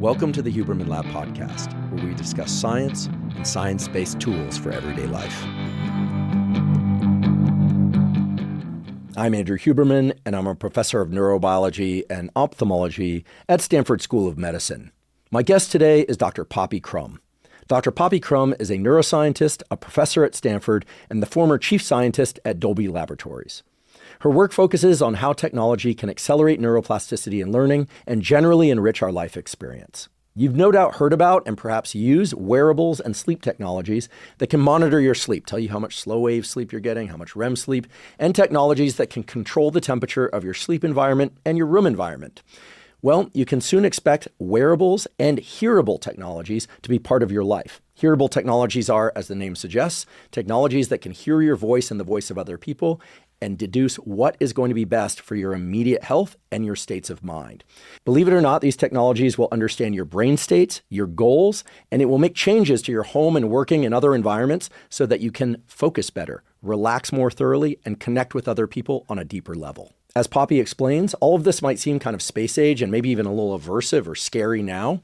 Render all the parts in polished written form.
Welcome to the Huberman Lab podcast, where we discuss science and science-based tools for everyday life. I'm Andrew Huberman, and I'm a professor of neurobiology and ophthalmology at Stanford School of Medicine. My guest today is Dr. Poppy Crum. Dr. Poppy Crum is a neuroscientist, a professor at Stanford, and the former chief scientist at Dolby Laboratories. Her work focuses on how technology can accelerate neuroplasticity in learning and generally enrich our life experience. You've no doubt heard about and perhaps use wearables and sleep technologies that can monitor your sleep, tell you how much slow wave sleep you're getting, how much REM sleep, and technologies that can control the temperature of your sleep environment and your room environment. Well, you can soon expect wearables and hearable technologies to be part of your life. Hearable technologies are, as the name suggests, technologies that can hear your voice and the voice of other people and deduce what is going to be best for your immediate health and your states of mind. Believe it or not, these technologies will understand your brain states, your goals, and it will make changes to your home and working and other environments so that you can focus better, relax more thoroughly, and connect with other people on a deeper level. As Poppy explains, all of this might seem kind of space age and maybe even a little aversive or scary now,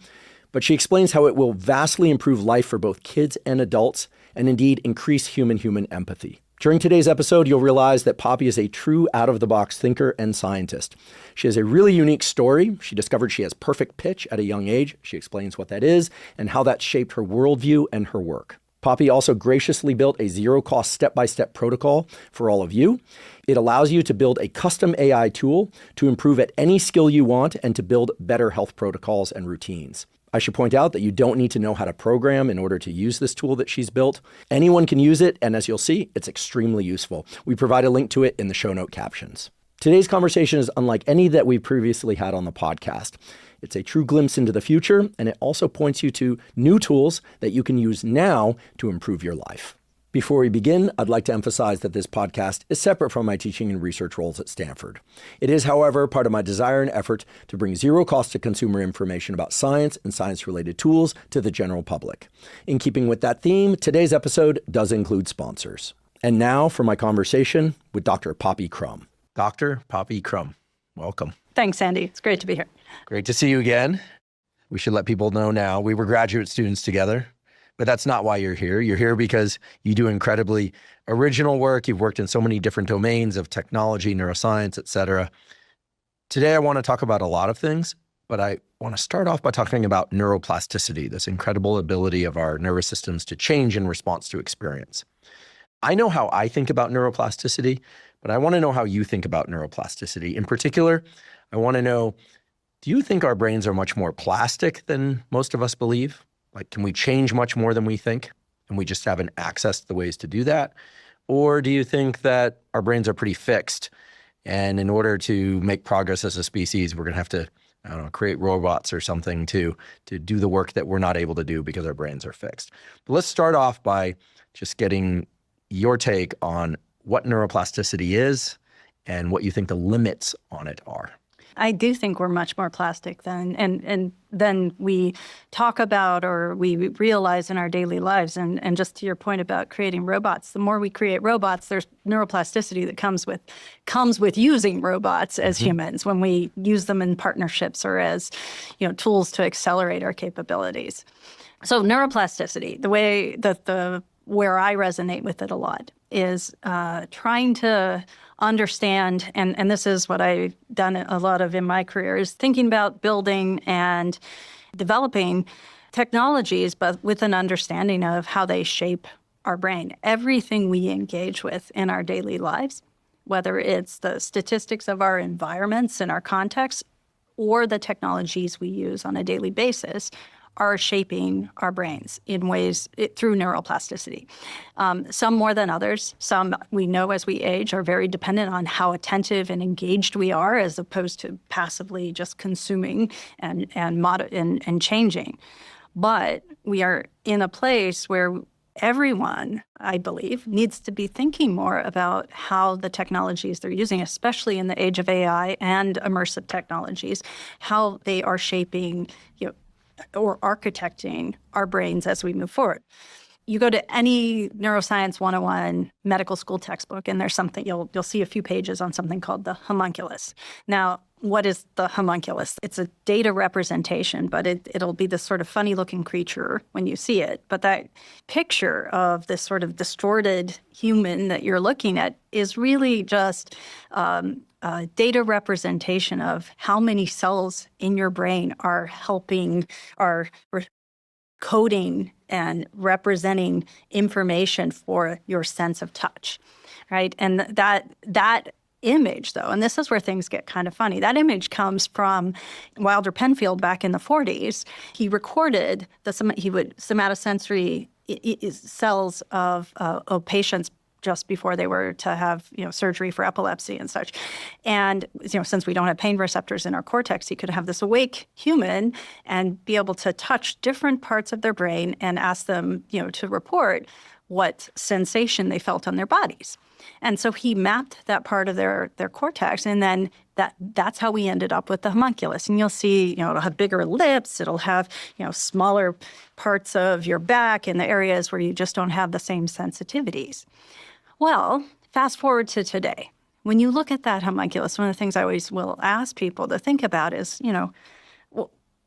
but she explains how it will vastly improve life for both kids and adults, and indeed increase human-human empathy. During today's episode, you'll realize that Poppy is a true out-of-the-box thinker and scientist. She has a really unique story. She discovered she has perfect pitch at a young age. She explains what that is and how that shaped her worldview and her work. Poppy also graciously built a zero-cost step-by-step protocol for all of you. It allows you to build a custom AI tool to improve at any skill you want and to build better health protocols and routines. I should point out that you don't need to know how to program in order to use this tool that she's built. Anyone can use it, and as you'll see, it's extremely useful. We provide a link to it in the show note captions. Today's conversation is unlike any that we've previously had on the podcast. It's a true glimpse into the future, and it also points you to new tools that you can use now to improve your life. Before we begin, I'd like to emphasize that this podcast is separate from my teaching and research roles at Stanford. It is, however, part of my desire and effort to bring zero cost to consumer information about science and science-related tools to the general public. In keeping with that theme, today's episode does include sponsors. And now for my conversation with Dr. Poppy Crum. Dr. Poppy Crum, welcome. Thanks, Andy. It's great to be here. Great to see you again. We should let people know now, we were graduate students together. But that's not why you're here. You're here because you do incredibly original work. You've worked in so many different domains of technology, neuroscience, et cetera. Today, I want to talk about a lot of things, but I want to start off by talking about neuroplasticity, this incredible ability of our nervous systems to change in response to experience. I know how I think about neuroplasticity, but I want to know how you think about neuroplasticity. In particular, I want to know, do you think our brains are much more plastic than most of us believe? Like, can we change much more than we think? And we just haven't accessed the ways to do that? Or do you think that our brains are pretty fixed? And in order to make progress as a species, we're going to have to, create robots or something to do the work that we're not able to do because our brains are fixed. But let's start off by just getting your take on what neuroplasticity is and what you think the limits on it are. I do think we're much more plastic than we talk about or we realize in our daily lives. And just to your point about creating robots, the more we create robots, there's neuroplasticity that comes with using robots as humans when we use them in partnerships or as tools to accelerate our capabilities. So neuroplasticity, the way that where I resonate with it a lot is trying to understand, and this is what I've done a lot of in my career, is thinking about building and developing technologies, but with an understanding of how they shape our brain. Everything we engage with in our daily lives, whether it's the statistics of our environments and our context, or the technologies we use on a daily basis, are shaping our brains in ways through neuroplasticity. Some more than others. Some we know as we age are very dependent on how attentive and engaged we are, as opposed to passively just consuming and changing. But we are in a place where everyone, I believe, needs to be thinking more about how the technologies they're using, especially in the age of AI and immersive technologies, how they are shaping, or architecting our brains as we move forward. You go to any Neuroscience 101 medical school textbook, and there's something, you'll see a few pages on something called the Homunculus. Now, what is the homunculus? It's a data representation, but it'll be this sort of funny-looking creature when you see it. But that picture of this sort of distorted human that you're looking at is really just a data representation of how many cells in your brain are coding and representing information for your sense of touch, right? And that image, though, and this is where things get kind of funny, that image comes from Wilder Penfield back in the 40s. He recorded somatosensory cells of patients just before they were to have surgery for epilepsy and such. And since we don't have pain receptors in our cortex, he could have this awake human and be able to touch different parts of their brain and ask them to report what sensation they felt on their bodies. And so he mapped that part of their cortex, and then that's how we ended up with the homunculus. And you'll see, it'll have bigger lips, it'll have, smaller parts of your back in the areas where you just don't have the same sensitivities. Well, fast forward to today. When you look at that homunculus, one of the things I always will ask people to think about is,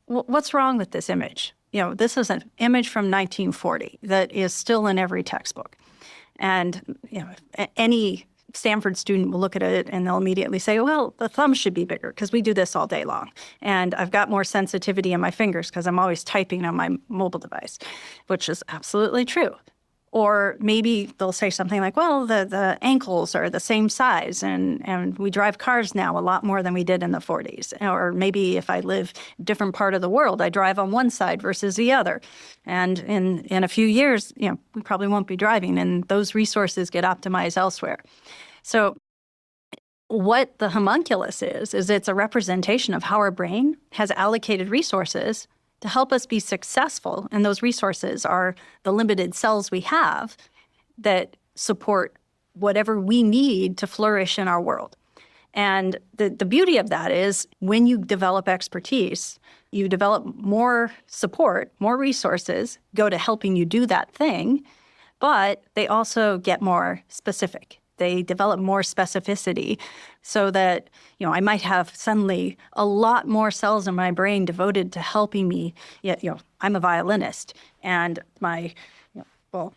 what's wrong with this image? This is an image from 1940 that is still in every textbook. And any Stanford student will look at it and they'll immediately say, well, the thumb should be bigger because we do this all day long. And I've got more sensitivity in my fingers because I'm always typing on my mobile device, which is absolutely true. Or maybe they'll say something like, well, the ankles are the same size and we drive cars now a lot more than we did in the 40s. Or maybe if I live a different part of the world, I drive on one side versus the other. And in a few years, we probably won't be driving and those resources get optimized elsewhere. So what the homunculus is it's a representation of how our brain has allocated resources to help us be successful, and those resources are the limited cells we have that support whatever we need to flourish in our world. And the beauty of that is when you develop expertise, you develop more support, more resources go to helping you do that thing, but they also get more specific. They develop more specificity so that, I might have suddenly a lot more cells in my brain devoted to helping me. I'm a violinist and my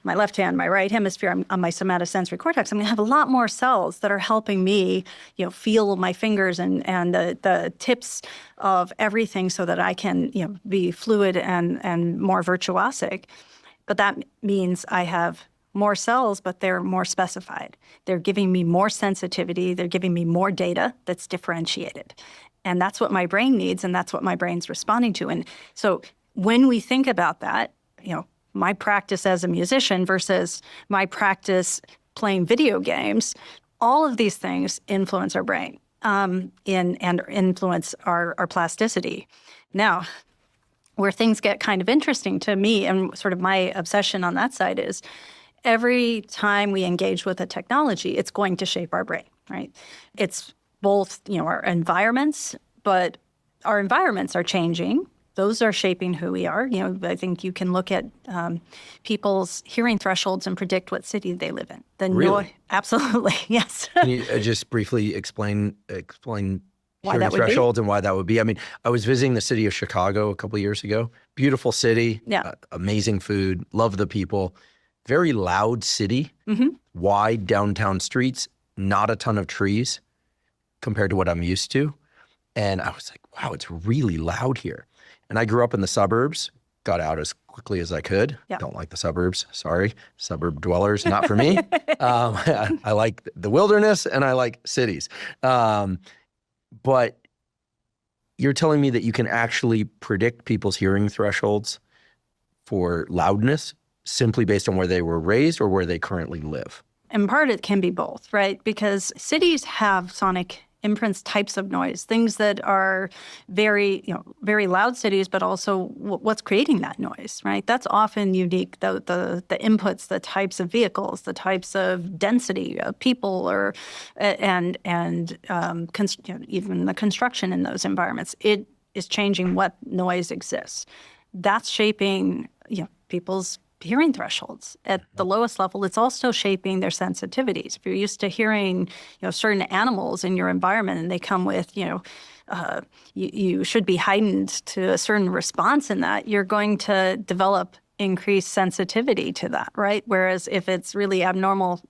left hand, my right hemisphere, on my somatosensory cortex, I'm going to have a lot more cells that are helping me, feel my fingers and the tips of everything so that I can, be fluid and more virtuosic. But that means I have more cells, but they're more specified. They're giving me more sensitivity. They're giving me more data that's differentiated. And that's what my brain needs, and that's what my brain's responding to. And so when we think about that, my practice as a musician versus my practice playing video games, all of these things influence our brain and influence our plasticity. Now, where things get kind of interesting to me and sort of my obsession on that side is every time we engage with a technology, it's going to shape our brain, right? It's both, our environments, but our environments are changing. Those are shaping who we are. I think you can look at people's hearing thresholds and predict what city they live in. Really? Absolutely, yes. Can you just briefly explain why hearing that would thresholds be? And why that would be? I mean, I was visiting the city of Chicago a couple of years ago. Beautiful city, Yeah. Amazing food, love the people. Very loud city, wide downtown streets, not a ton of trees compared to what I'm used to. And I was like, wow, it's really loud here. And I grew up in the suburbs, got out as quickly as I could. Yeah. Don't like the suburbs, sorry. Suburb dwellers, not for me. I like the wilderness and I like cities. But you're telling me that you can actually predict people's hearing thresholds for loudness simply based on where they were raised or where they currently live? In part, it can be both, right? Because cities have sonic imprints, types of noise, things that are very, very loud cities, but also what's creating that noise, right? That's often unique. The inputs, the types of vehicles, the types of density of people, or even the construction in those environments. It is changing what noise exists. That's shaping, people's hearing thresholds. At the lowest level, it's also shaping their sensitivities. If you're used to hearing, certain animals in your environment and they come with, you should be heightened to a certain response in that, you're going to develop increased sensitivity to that, right? Whereas if it's really abnormal,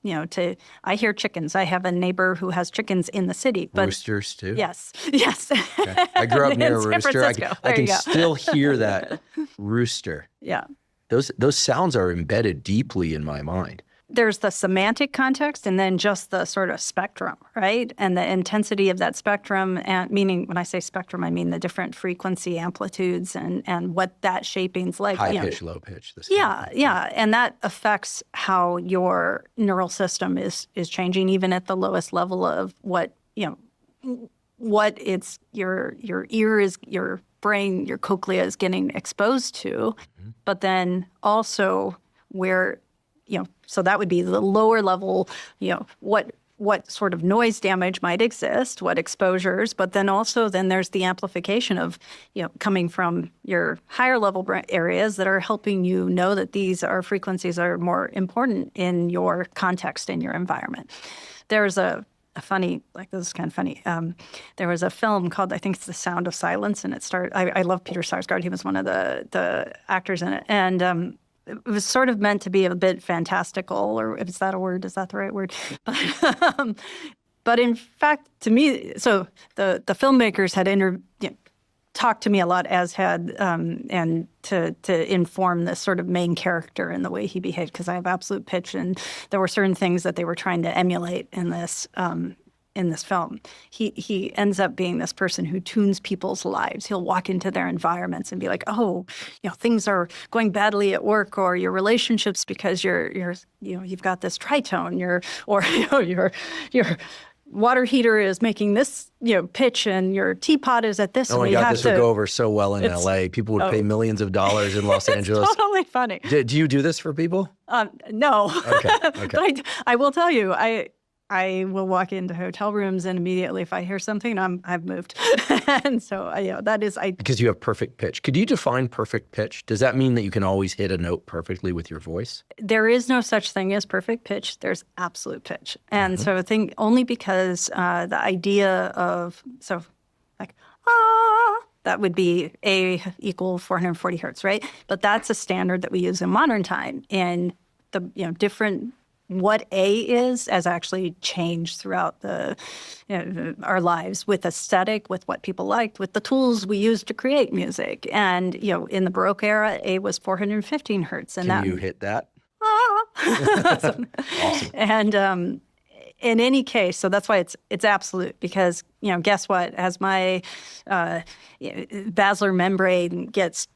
I hear chickens. I have a neighbor who has chickens in the city. But roosters too? Yes. Okay. I grew up near a rooster. I can still hear that rooster. Yeah. Those sounds are embedded deeply in my mind. There's the semantic context and then just the sort of spectrum, right? And the intensity of that spectrum, and meaning when I say spectrum, I mean the different frequency amplitudes and what that shaping's like. High pitch, low pitch. Yeah. And that affects how your neural system is changing, even at the lowest level of what it's your ear is, your brain, your cochlea is getting exposed to, but then also where, so that would be the lower level, what sort of noise damage might exist, what exposures, but then also there's the amplification of, coming from your higher level areas that are helping you know that these are frequencies are more important in your context, in your environment. There's a funny, this is kind of funny. There was a film called, I think it's The Sound of Silence, and it started, I love Peter Sarsgaard. He was one of the actors in it. And it was sort of meant to be a bit fantastical, or is that a word? Is that the right word? But in fact, to me, so the filmmakers had talked to me a lot, as had, and to inform this sort of main character and the way he behaved, because I have absolute pitch, and there were certain things that they were trying to emulate in this film. He ends up being this person who tunes people's lives. He'll walk into their environments and be like, oh, things are going badly at work, or your relationships because you've got this tritone, your water heater is making this, pitch, and your teapot is at this. Oh my God, this would go over so well in LA. People would pay millions of dollars in Los Angeles. It's totally funny. Do you do this for people? No. Okay. But I will tell you, I will walk into hotel rooms and immediately if I hear something, I've moved. And so, that is... Because you have perfect pitch. Could you define perfect pitch? Does that mean that you can always hit a note perfectly with your voice? There is no such thing as perfect pitch. There's absolute pitch. And so I think only because the idea of, that would be A equal 440 hertz, right? But that's a standard that we use in modern time. And the, different... What A is has actually changed throughout our lives with aesthetic, with what people liked, with the tools we used to create music. And, in the Baroque era, A was 415 hertz. And Can you hit that? Awesome. And in any case, so that's why it's absolute, because, guess what? As my basilar membrane gets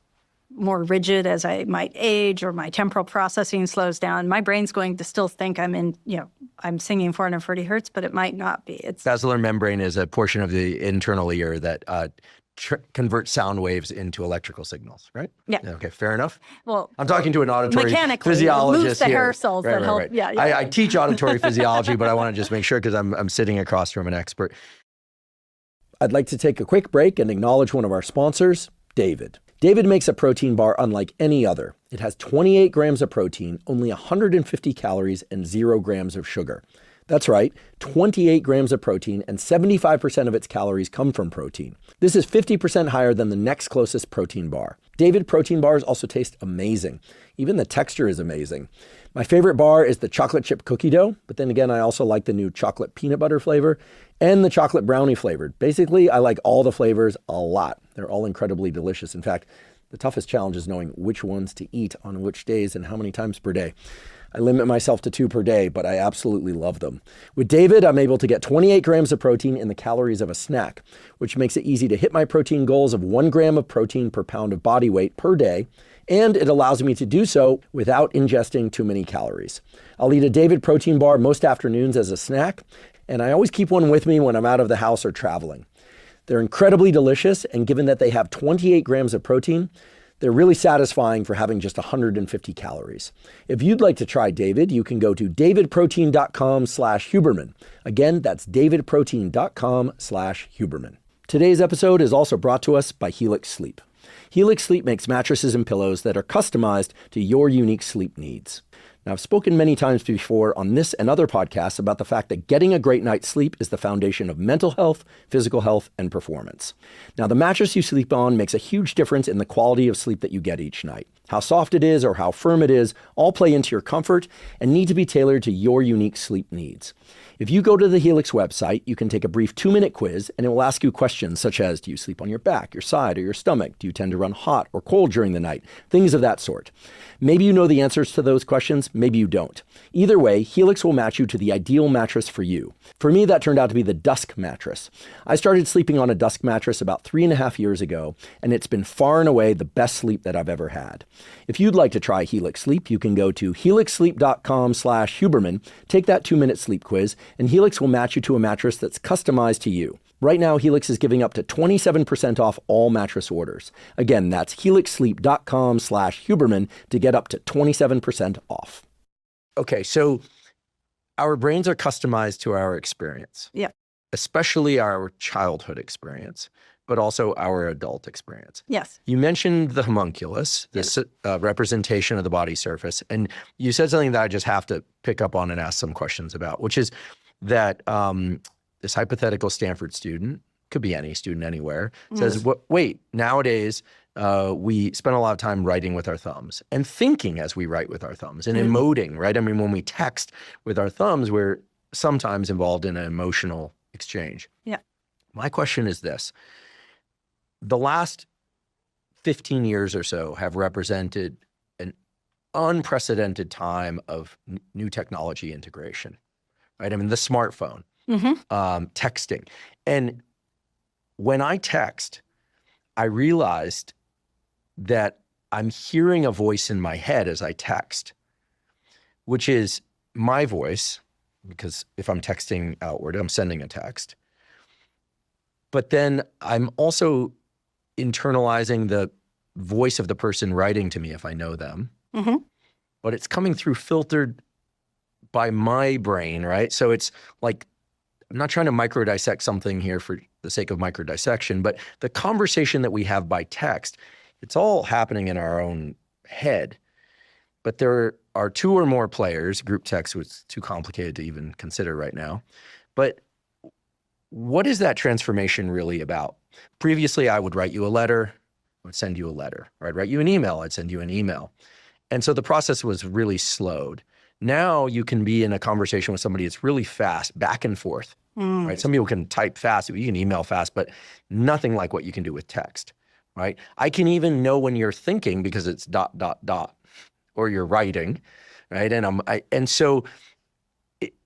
more rigid as I might age, or my temporal processing slows down, my brain's going to still think I'm singing 440 hertz, but it might not be. Basilar membrane is a portion of the internal ear that converts sound waves into electrical signals, right? Yeah. Okay, fair enough. Well, I'm talking to an auditory physiologist it moves the here. hair cells that help. Right. Yeah. I teach auditory physiology, but I want to just make sure, because I'm sitting across from an expert. I'd like to take a quick break and acknowledge one of our sponsors, David. David makes a protein bar unlike any other. It has 28 grams of protein, only 150 calories, and 0 grams of sugar. That's right, 28 grams of protein, and 75% of its calories come from protein. This is 50% higher than the next closest protein bar. David protein bars also taste amazing. Even the texture is amazing. My favorite bar is the chocolate chip cookie dough, but then again, I also like the new chocolate peanut butter flavor and the chocolate brownie flavored. Basically, I like all the flavors a lot. They're all incredibly delicious. In fact, the toughest challenge is knowing which ones to eat on which days and how many times per day. I limit myself to 2 per day, but I absolutely love them. With David, I'm able to get 28 grams of protein in the calories of a snack, which makes it easy to hit my protein goals of 1 gram of protein per pound of body weight per day, and it allows me to do so without ingesting too many calories. I'll eat a David protein bar most afternoons as a snack, and I always keep one with me when I'm out of the house or traveling. They're incredibly delicious, and given that they have 28 grams of protein, they're really satisfying for having just 150 calories. If you'd like to try David, you can go to davidprotein.com/Huberman. Again, that's davidprotein.com/Huberman. Today's episode is also brought to us by Helix Sleep. Helix Sleep makes mattresses and pillows that are customized to your unique sleep needs. Now, I've spoken many times before on this and other podcasts about the fact that getting a great night's sleep is the foundation of mental health, physical health, and performance. Now, the mattress you sleep on makes a huge difference in the quality of sleep that you get each night. How soft it is or how firm it is all play into your comfort and need to be tailored to your unique sleep needs. If you go to the Helix website, you can take a brief 2-minute quiz, and it will ask you questions such as, do you sleep on your back, your side, or your stomach? Do you tend to run hot or cold during the night? Things of that sort. Maybe you know the answers to those questions, maybe you don't. Either way, Helix will match you to the ideal mattress for you. For me, that turned out to be the Dusk mattress. I started sleeping on a Dusk mattress about 3.5 years ago, and it's been far and away the best sleep that I've ever had. If you'd like to try Helix Sleep, you can go to helixsleep.com/Huberman, take that 2-minute sleep quiz, and Helix will match you to a mattress that's customized to you. Right now, Helix is giving up to 27% off all mattress orders. Again, that's helixsleep.com/Huberman to get up to 27% off. Okay, so our brains are customized to our experience. Yeah. Especially our childhood experience, but also our adult experience. Yes. You mentioned the homunculus, this representation of the body surface, and you said something that I just have to pick up on and ask some questions about, which is that this hypothetical Stanford student, could be any student anywhere, says, wait, nowadays we spend a lot of time writing with our thumbs and thinking as we write with our thumbs and emoting, right? I mean, when we text with our thumbs, we're sometimes involved in an emotional exchange. Yeah. My question is this. The last 15 years or so have represented an unprecedented time of new technology integration, right? I mean, the smartphone, texting. And when I text, I realized that I'm hearing a voice in my head as I text, which is my voice, because if I'm texting outward, I'm sending a text. But then I'm also internalizing the voice of the person writing to me if I know them. But it's coming through filtered by my brain, right? So it's like, I'm not trying to microdissect something here for the sake of microdissection, but the conversation that we have by text, it's all happening in our own head. But there are 2 or more players. Group text was too complicated to even consider right now. But what is that transformation really about? Previously, I would write you a letter, I would send you a letter, or I'd write you an email, I'd send you an email. And so the process was really slowed. Now you can be in a conversation with somebody that's really fast, back and forth, right? Some people can type fast, you can email fast, but nothing like what you can do with text, right? I can even know when you're thinking because it's ... or you're writing, right? And so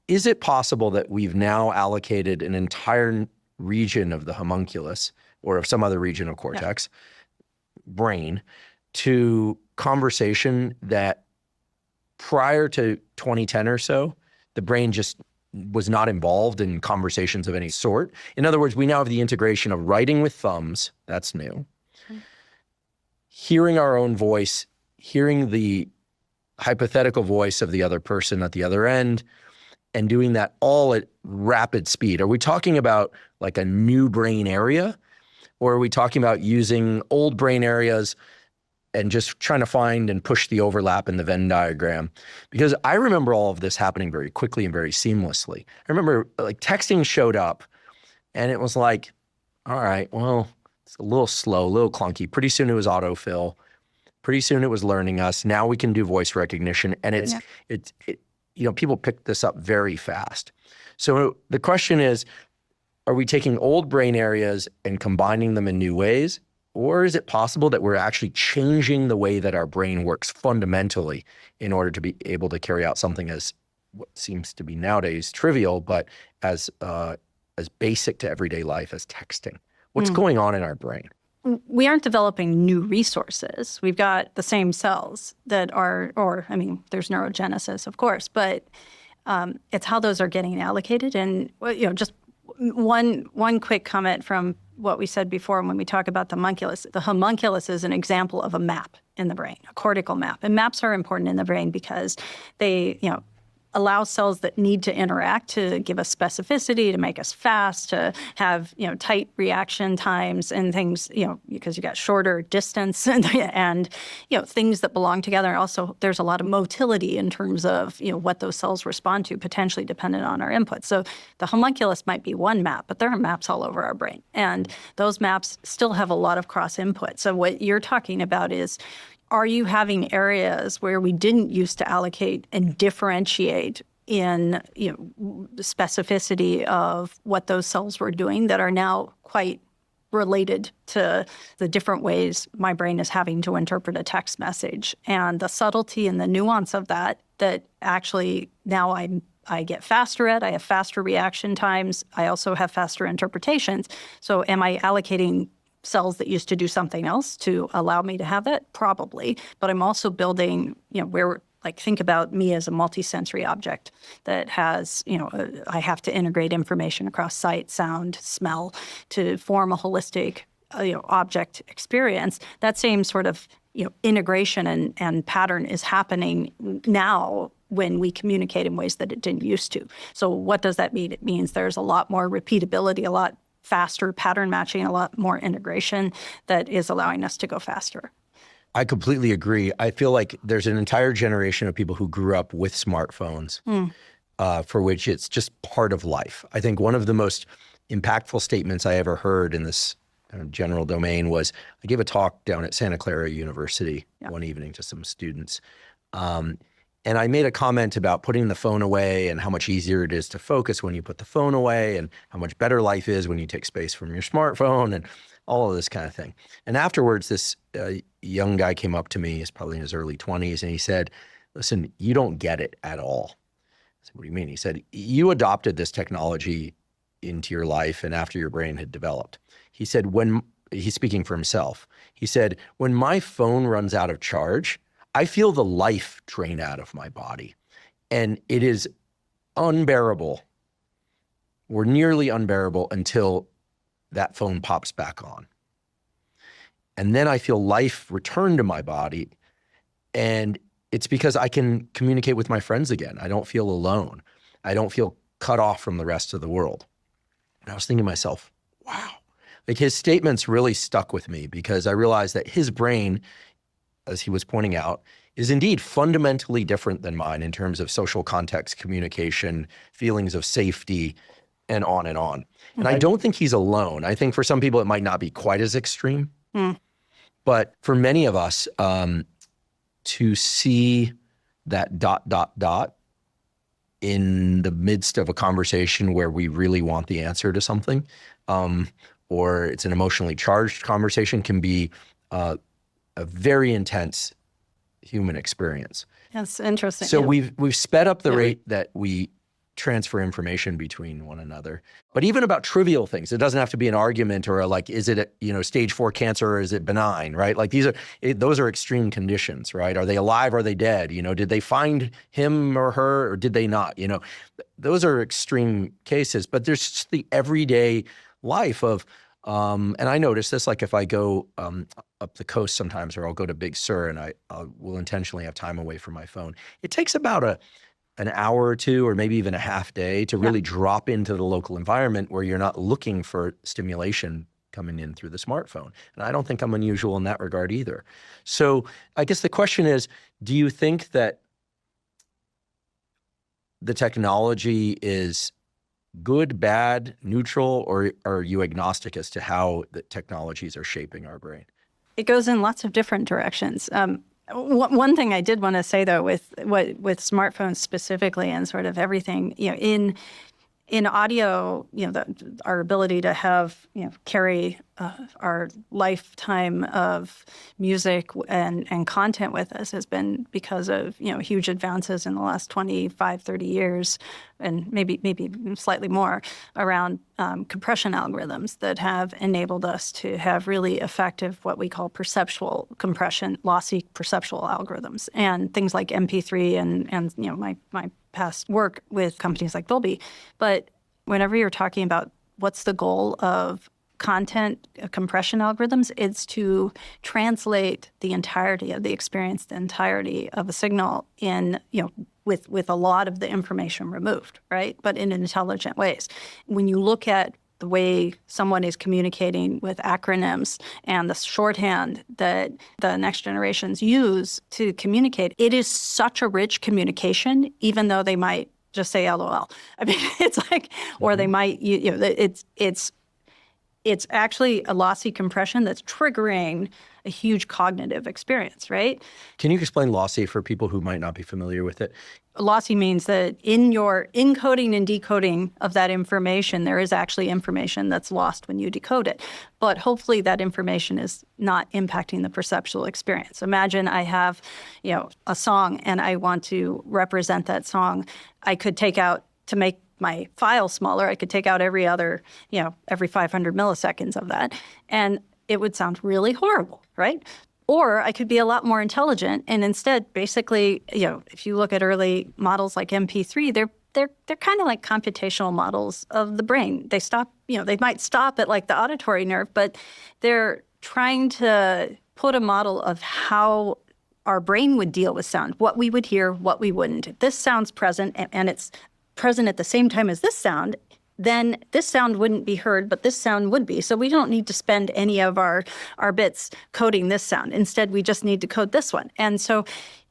is it possible that we've now allocated an entire region of the homunculus or of some other region of cortex, brain, to conversation that prior to 2010 or so, the brain just was not involved in conversations of any sort? In other words, we now have the integration of writing with thumbs, that's new, hearing our own voice, hearing the hypothetical voice of the other person at the other end, and doing that all at rapid speed. Are we talking about like a new brain area, or are we talking about using old brain areas and just trying to find and push the overlap in the Venn diagram? Because I remember all of this happening very quickly and very seamlessly. I remember like texting showed up and it was like, all right, well, it's a little slow, a little clunky. Pretty soon it was autofill. Pretty soon it was learning us. Now we can do voice recognition, and it's people pick this up very fast. So the question is, are we taking old brain areas and combining them in new ways? Or is it possible that we're actually changing the way that our brain works fundamentally in order to be able to carry out something as what seems to be nowadays trivial, but as basic to everyday life as texting? What's going on in our brain? We aren't developing new resources. We've got the same cells that are, there's neurogenesis, of course, but it's how those are getting allocated. And just one quick comment from what we said before when we talk about the homunculus. The homunculus is an example of a map in the brain, a cortical map. And maps are important in the brain because they, allow cells that need to interact to give us specificity, to make us fast, to have, tight reaction times and things, because you got shorter distance and things that belong together. And also, there's a lot of motility in terms of, what those cells respond to, potentially dependent on our input. So the homunculus might be one map, but there are maps all over our brain. And those maps still have a lot of cross input. So what you're talking about is, are you having areas where we didn't used to allocate and differentiate in the specificity of what those cells were doing that are now quite related to the different ways my brain is having to interpret a text message, and the subtlety and the nuance of that actually now I get faster at, I have faster reaction times, I also have faster interpretations. So am I allocating cells that used to do something else to allow me to have that? Probably. But I'm also building, think about me as a multisensory object that has, I have to integrate information across sight, sound, smell to form a holistic, object experience. That same sort of, integration and pattern is happening now when we communicate in ways that it didn't used to. So what does that mean? It means there's a lot more repeatability, a lot faster pattern matching, a lot more integration that is allowing us to go faster. I completely agree. I feel like there's an entire generation of people who grew up with smartphones for which it's just part of life. I think one of the most impactful statements I ever heard in this general domain was, I gave a talk down at Santa Clara University one evening to some students. And I made a comment about putting the phone away and how much easier it is to focus when you put the phone away, and how much better life is when you take space from your smartphone, and all of this kind of thing. And afterwards, this young guy came up to me, he's probably in his early 20s, and he said, listen, you don't get it at all. I said, what do you mean? He said, you adopted this technology into your life and after your brain had developed. He said, he's speaking for himself, he said, when my phone runs out of charge, I feel the life drain out of my body, and it is unbearable, or nearly unbearable, until that phone pops back on. And then I feel life return to my body, and it's because I can communicate with my friends again. I don't feel alone. I don't feel cut off from the rest of the world. And I was thinking to myself, wow, like his statements really stuck with me, because I realized that his brain, as he was pointing out, is indeed fundamentally different than mine in terms of social context, communication, feelings of safety, and on and on. And I don't think he's alone. I think for some people it might not be quite as extreme. But for many of us, to see that ... in the midst of a conversation where we really want the answer to something, or it's an emotionally charged conversation, can be a very intense human experience. That's interesting. So we've sped up the rate that we transfer information between one another. But even about trivial things, it doesn't have to be an argument or is it stage 4 cancer or is it benign, right? Like those are extreme conditions, right? Are they alive? Are they dead? Did they find him or her, or did they not? Those are extreme cases. But there's just the everyday life of, and I notice this, like if I go up the coast sometimes, or I'll go to Big Sur and I will intentionally have time away from my phone. It takes about an hour or two, or maybe even a half day, to really drop into the local environment where you're not looking for stimulation coming in through the smartphone. And I don't think I'm unusual in that regard either. So I guess the question is, do you think that the technology is good, bad, neutral, or are you agnostic as to how the technologies are shaping our brain? It goes in lots of different directions. One thing I did want to say, though, with smartphones specifically, and sort of everything, in audio, our ability to have, carry our lifetime of music and content with us has been because of, huge advances in the last 25, 30 years, and maybe slightly more, around compression algorithms that have enabled us to have really effective, what we call perceptual compression, lossy perceptual algorithms, and things like MP3 and my past work with companies like Dolby. But whenever you're talking about what's the goal of content compression algorithms, it's to translate the entirety of the experience, the entirety of a signal in, with a lot of the information removed, right? But in intelligent ways. When you look at the way someone is communicating with acronyms and the shorthand that the next generations use to communicate, it is such a rich communication, even though they might just say LOL. I mean, it's like, or they might, it's actually a lossy compression that's triggering a huge cognitive experience, right? Can you explain lossy for people who might not be familiar with it? Lossy means that in your encoding and decoding of that information, there is actually information that's lost when you decode it. But hopefully that information is not impacting the perceptual experience. Imagine I have, a song and I want to represent that song. I could take out, to make my file smaller, I could take out every 500 milliseconds of that, and it would sound really horrible, right? Or I could be a lot more intelligent and instead, basically, if you look at early models like MP3, they're kind of like computational models of the brain. They stop, they might stop at like the auditory nerve, but they're trying to put a model of how our brain would deal with sound, what we would hear, what we wouldn't. If this sound's present and it's present at the same time as this sound, then this sound wouldn't be heard, but this sound would be. So we don't need to spend any of our bits coding this sound. Instead, we just need to code this one. And so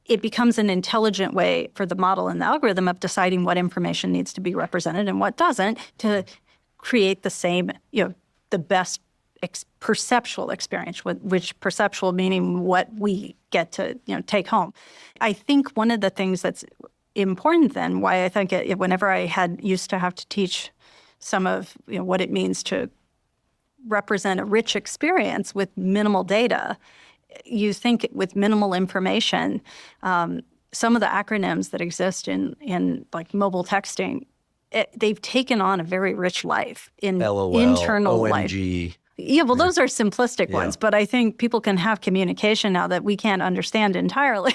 it becomes an intelligent way for the model and the algorithm of deciding what information needs to be represented and what doesn't to create the same, the best perceptual experience, which perceptual meaning what we get to, take home. I think one of the things that's important then, why I think whenever I used to have to teach some of what it means to represent a rich experience with minimal data, you think with minimal information, some of the acronyms that exist in like mobile texting, they've taken on a very rich life in LOL, internal OMG. life. Yeah, well, those are simplistic ones, but I think people can have communication now that we can't understand entirely.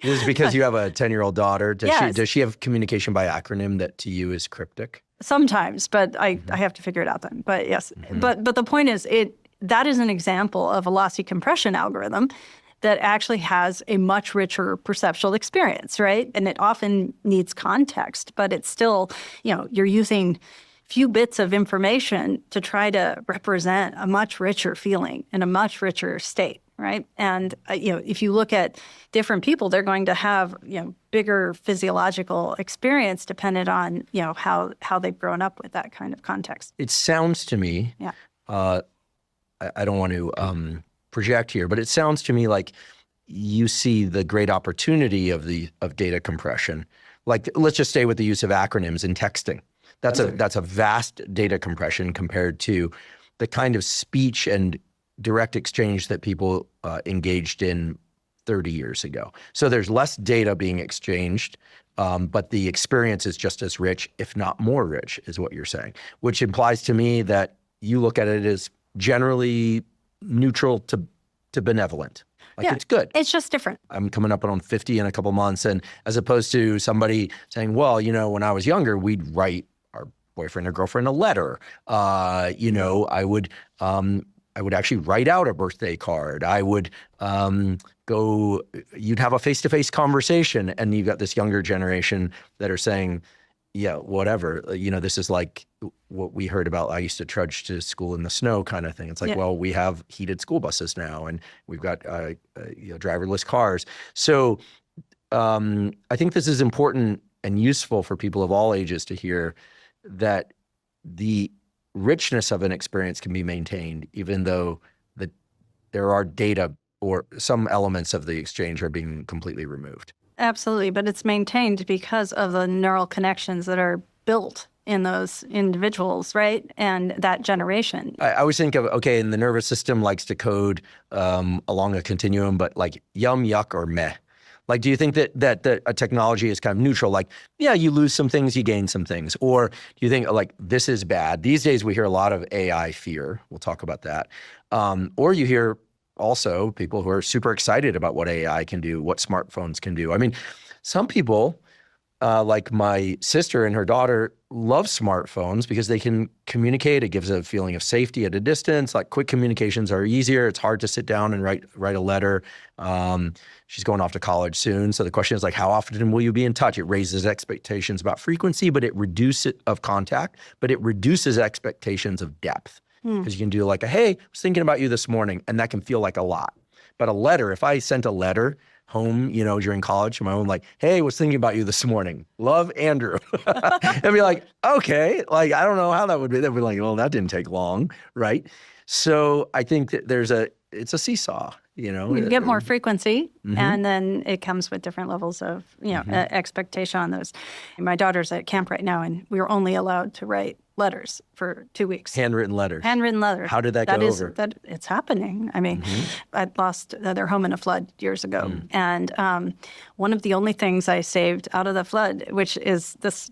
This is because you have a 10-year-old daughter. Yes. Does she have communication by acronym that to you is cryptic? Sometimes, but I have to figure it out then. But yes, but the point is, that is an example of a lossy compression algorithm that actually has a much richer perceptual experience, right? And it often needs context, but it's still, you're using few bits of information to try to represent a much richer feeling and a much richer state, right? And if you look at different people, they're going to have bigger physiological experience dependent on how they've grown up with that kind of context. It sounds to me, I don't want to project here, but it sounds to me like you see the great opportunity of data compression. Like, let's just stay with the use of acronyms in texting. That's a vast data compression compared to the kind of speech and direct exchange that people engaged in 30 years ago. So there's less data being exchanged, but the experience is just as rich, if not more rich, is what you're saying, which implies to me that you look at it as generally neutral to benevolent. Like, it's good. It's just different. I'm coming up on 50 in a couple months, and as opposed to somebody saying, well, when I was younger, we'd write our boyfriend or girlfriend a letter. I would actually write out a birthday card. I would you'd have a face-to-face conversation, and you've got this younger generation that are saying, yeah, whatever, this is like what we heard about. I used to trudge to school in the snow kind of thing. It's like, well, we have heated school buses now, and we've got driverless cars. So I think this is important and useful for people of all ages to hear that the richness of an experience can be maintained, even though there are data or some elements of the exchange are being completely removed. Absolutely, but it's maintained because of the neural connections that are built in those individuals, right? And that generation. I always think of, and the nervous system likes to code along a continuum, but like yum, yuck, or meh. Like, do you think that a technology is kind of neutral? Like, yeah, you lose some things, you gain some things. Or do you think like this is bad? These days we hear a lot of AI fear. We'll talk about that. Or you hear also people who are super excited about what AI can do, what smartphones can do. I mean, some people like my sister and her daughter love smartphones because they can communicate. It gives a feeling of safety at a distance. Like quick communications are easier. It's hard to sit down and write a letter. She's going off to college soon. So the question is like, how often will you be in touch? It raises expectations about frequency, but it reduces of contact, but it reduces expectations of depth. Because you can do like hey, I was thinking about you this morning, and that can feel like a lot. But a letter, if I sent a letter home, during college to my own, like, hey, was thinking about you this morning. Love, Andrew. They'd be like, okay, like, I don't know how that would be. They'd be like, well, that didn't take long, right? So I think that it's a seesaw, You get more frequency, and then it comes with different levels of, expectation on those. And my daughter's at camp right now, and we were only allowed to write letters for 2 weeks. Handwritten letters. Handwritten letters. How did that go over? It's happening. I mean, I lost their home in a flood years ago. And one of the only things I saved out of the flood, which is this,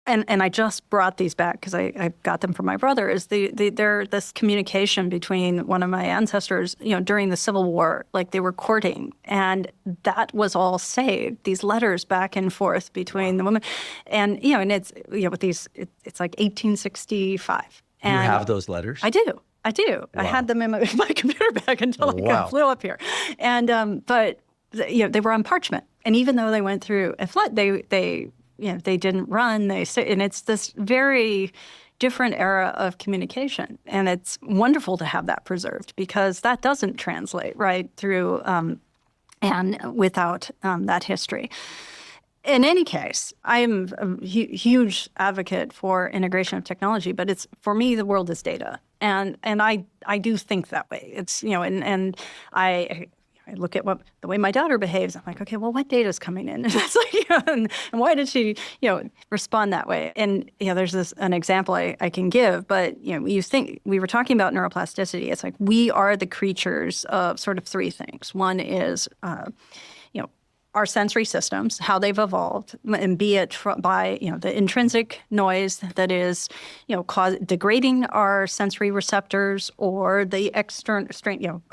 and I just brought these back because I got them from my brother, is they're this communication between one of my ancestors, during the Civil War, like they were courting, and that was all saved, these letters back and forth between the women. And, and it's, with these, it's like 1865. And you have those letters? I do. Wow. I had them in my computer bag until I flew up here. And, but, they were on parchment. And even though they went through a flood, they didn't run. And it's this very different era of communication. And it's wonderful to have that preserved because that doesn't translate right through and without that history. In any case, I am a huge advocate for integration of technology, but for me, the world is data. And I do think that way. It's, and I look at the way my daughter behaves. I'm like, okay, well, what data is coming in? And it's like, and why did she, respond that way? And there's an example I can give, but you think we were talking about neuroplasticity. It's like we are the creatures of sort of three things. One is, our sensory systems, how they've evolved, and be it by the intrinsic noise that is degrading our sensory receptors, or the external strain.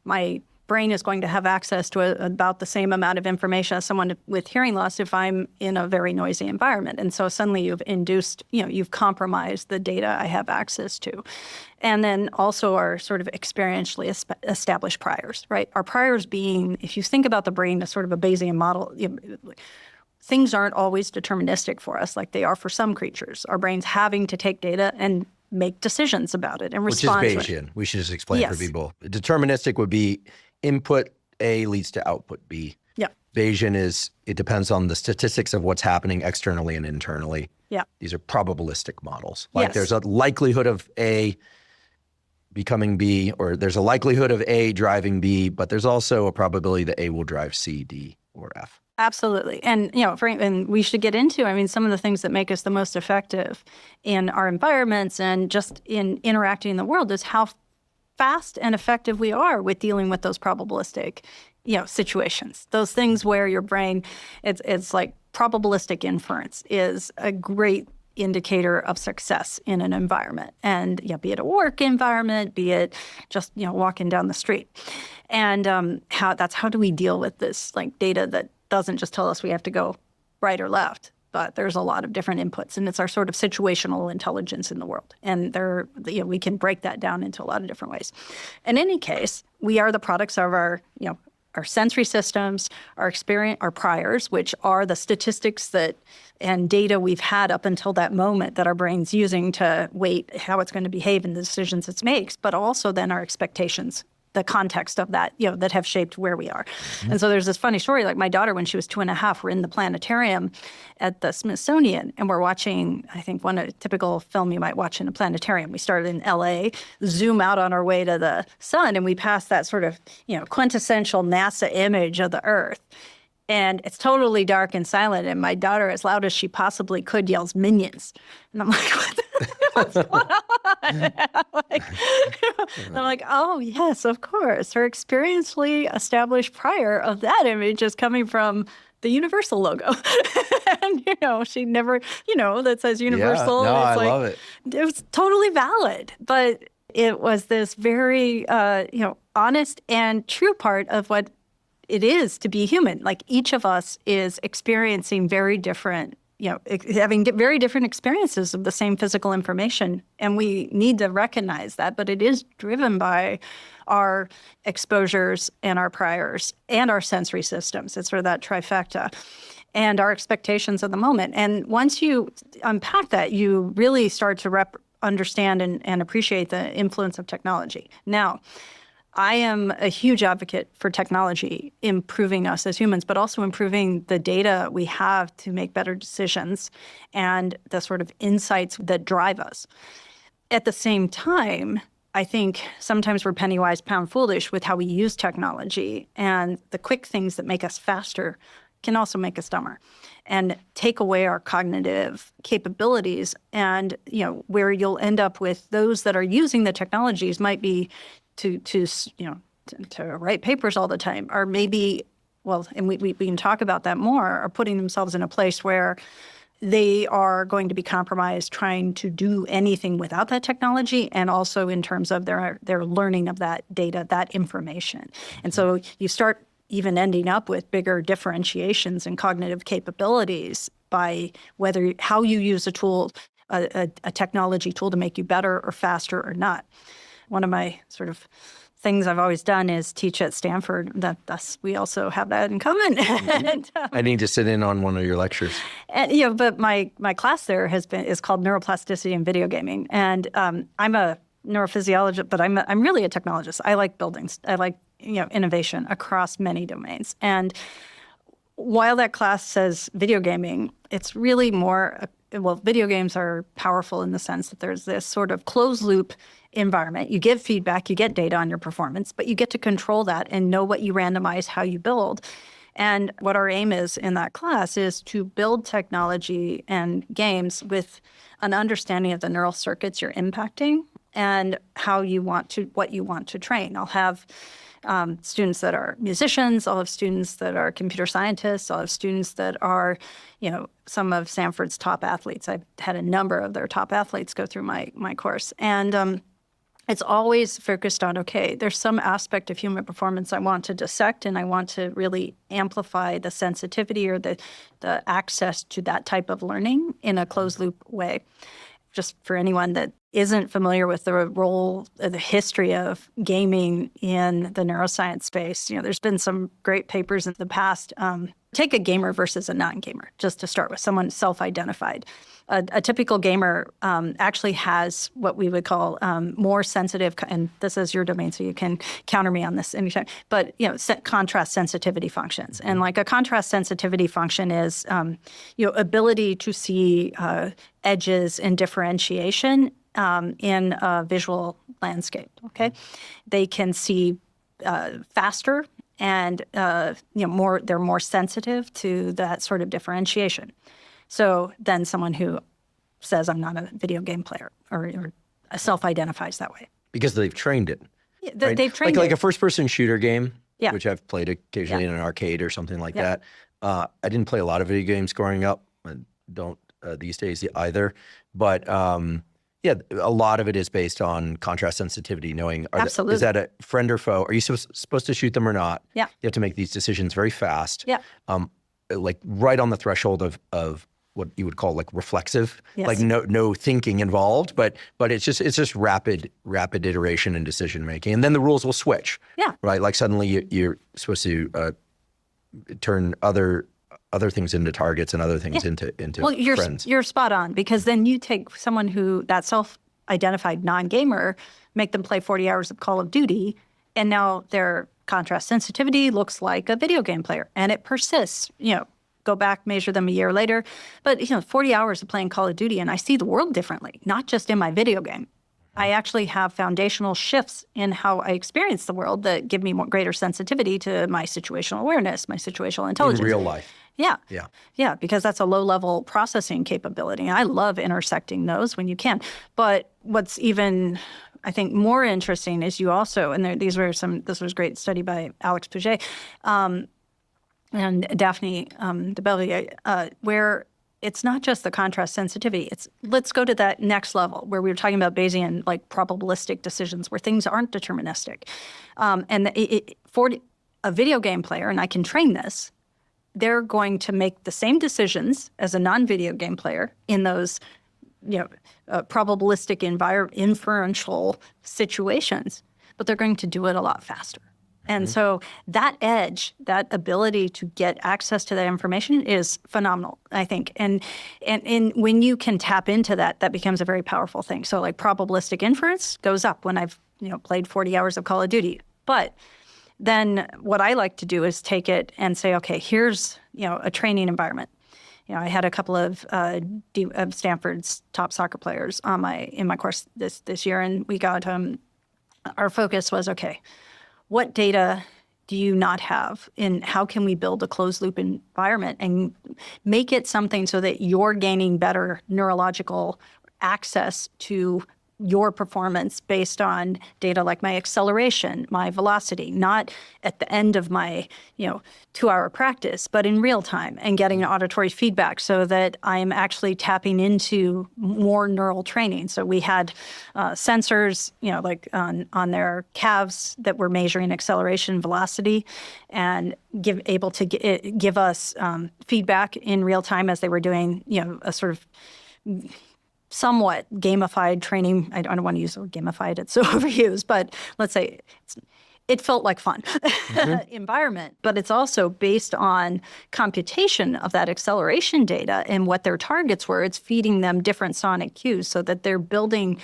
My brain is going to have access to about the same amount of information as someone with hearing loss if I'm in a very noisy environment. And so suddenly you've induced, you've compromised the data I have access to. And then also our sort of experientially established priors, right? Our priors being, if you think about the brain as sort of a Bayesian model, things aren't always deterministic for us like they are for some creatures. Our brain's having to take data and make decisions about it and respond to it. Which is Bayesian. We should just explain for people. Deterministic would be input A leads to output B. Yeah. Bayesian it depends on the statistics of what's happening externally and internally. Yeah. These are probabilistic models. Like there's a likelihood of A becoming B, or there's a likelihood of A driving B, but there's also a probability that A will drive C, D, or F. Absolutely. And, and we should get into, some of the things that make us the most effective in our environments and just in interacting in the world is how fast and effective we are with dealing with those probabilistic, situations. Those things where your brain, it's like probabilistic inference is a great indicator of success in an environment. And be it a work environment, be it just, walking down the street. And how do we deal with this like data that doesn't just tell us we have to go right or left, but there's a lot of different inputs, and it's our sort of situational intelligence in the world. And we can break that down into a lot of different ways. In any case, we are the products of our sensory systems, our experience, our priors, which are the statistics and data we've had up until that moment that our brain's using to weight how it's going to behave in the decisions it makes, but also then our expectations, the context of that, that have shaped where we are. Mm-hmm. And so there's this funny story, like my daughter, when she was 2.5, we're in the planetarium at the Smithsonian, and we're watching, I think, a typical film you might watch in a planetarium. We started in LA, zoom out on our way to the sun, and we pass that sort of, quintessential NASA image of the Earth. And it's totally dark and silent, and my daughter, as loud as she possibly could, yells, "Minions." And I'm like, what's going on? I'm like, oh, yes, of course. Her experientially established prior of that image is coming from the Universal logo. And, she never, that says Universal. Yeah, no, I love it. It was totally valid. But it was this very, honest and true part of what it is to be human. Like each of us is experiencing very different, having very different experiences of the same physical information. And we need to recognize that, but it is driven by our exposures and our priors and our sensory systems. It's sort of that trifecta. And our expectations of the moment. And once you unpack that, you really start to understand and appreciate the influence of technology. Now, I am a huge advocate for technology improving us as humans, but also improving the data we have to make better decisions and the sort of insights that drive us. At the same time, I think sometimes we're penny wise, pound foolish with how we use technology, and the quick things that make us faster can also make us dumber and take away our cognitive capabilities. And, where you'll end up with those that are using the technologies might be to write papers all the time, or maybe, and we can talk about that more, are putting themselves in a place where they are going to be compromised trying to do anything without that technology, and also in terms of their learning of that data, that information. And so you start even ending up with bigger differentiations in cognitive capabilities by how you use a tool, a technology tool to make you better or faster or not. One of my sort of things I've always done is teach at Stanford. Thus, we also have that in common. And, I need to sit in on one of your lectures. And, but my class there is called Neuroplasticity and Video Gaming. And I'm a neurophysiologist, but I'm really a technologist. I like buildings. I like innovation across many domains. And while that class says video gaming, it's really more, video games are powerful in the sense that there's this sort of closed loop environment. You give feedback, you get data on your performance, but you get to control that and know what you randomize, how you build. And what our aim is in that class is to build technology and games with an understanding of the neural circuits you're impacting and what you want to train. I'll have students that are musicians. I'll have students that are computer scientists. I'll have students that are, some of Stanford's top athletes. I've had a number of their top athletes go through my course. And it's always focused on, okay, there's some aspect of human performance I want to dissect, and I want to really amplify the sensitivity or the access to that type of learning in a closed loop way. Just for anyone that isn't familiar with the role, the history of gaming in the neuroscience space, there's been some great papers in the past. Take a gamer versus a non-gamer, just to start with, someone self-identified. A typical gamer actually has what we would call more sensitive, and this is your domain, so you can counter me on this anytime, but contrast sensitivity functions. And like a contrast sensitivity function is ability to see edges and differentiation in a visual landscape, okay? They can see faster and they're more sensitive to that sort of differentiation. So then someone who says, I'm not a video game player or self-identifies that way. Because they've trained it. Yeah, right? They've trained it. Like a first-person shooter game, yeah. which I've played occasionally in an arcade or something like that. I didn't play a lot of video games growing up. I don't these days either. But a lot of it is based on contrast sensitivity, knowing is that a friend or foe? Are you supposed to shoot them or not? Yeah. You have to make these decisions very fast. Yeah. Like right on the threshold of what you would call like reflexive, like no thinking involved, but it's just rapid iteration and decision making, and then the rules will switch. Yeah. Right. Like suddenly you're supposed to turn other things into targets and other things into friends. You're spot on, because then you take someone that self-identified non-gamer, make them play 40 hours of Call of Duty, and now their contrast sensitivity looks like a video game player, and it persists. Go back, measure them a year later, but 40 hours of playing Call of Duty, and I see the world differently, not just in my video game. I actually have foundational shifts in how I experience the world that give me greater sensitivity to my situational awareness, my situational intelligence. In real life. Yeah, because that's a low-level processing capability. I love intersecting those when you can. But what's even, I think, more interesting is you also, and this was a great study by Alex Puget and Daphne DeBellier, where it's not just the contrast sensitivity. Let's go to that next level where we were talking about Bayesian, like probabilistic decisions where things aren't deterministic. a video game player, and I can train this, they're going to make the same decisions as a non-video game player in those, probabilistic inferential situations, but they're going to do it a lot faster. And so that edge, that ability to get access to that information is phenomenal, I think. And when you can tap into that, that becomes a very powerful thing. So like probabilistic inference goes up when I've played 40 hours of Call of Duty. But then what I like to do is take it and say, okay, here's a training environment. I had a couple of Stanford's top soccer players in my course this year, and we got our focus was, okay, what data do you not have, and how can we build a closed loop environment and make it something so that you're gaining better neurological access to your performance based on data like my acceleration, my velocity, not at the end of my 2-hour practice, but in real time, and getting auditory feedback so that I'm actually tapping into more neural training. So we had sensors, like on their calves that were measuring acceleration, velocity, and able to give us feedback in real time as they were doing a sort of somewhat gamified training. I don't want to use the word gamified, it's so overused, but let's say it felt like fun environment. But it's also based on computation of that acceleration data and what their targets were. It's feeding them different sonic cues so that they're building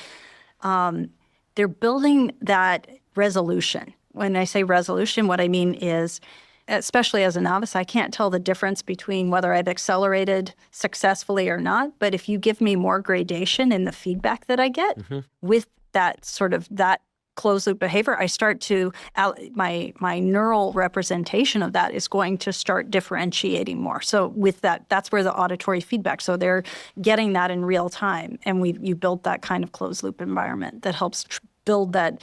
that resolution. When I say resolution, what I mean is, especially as a novice, I can't tell the difference between whether I've accelerated successfully or not. But if you give me more gradation in the feedback that I get with that sort of that closed loop behavior, I start to, my neural representation of that is going to start differentiating more. So with that, that's where the auditory feedback, so they're getting that in real time. And you build that kind of closed loop environment that helps build that,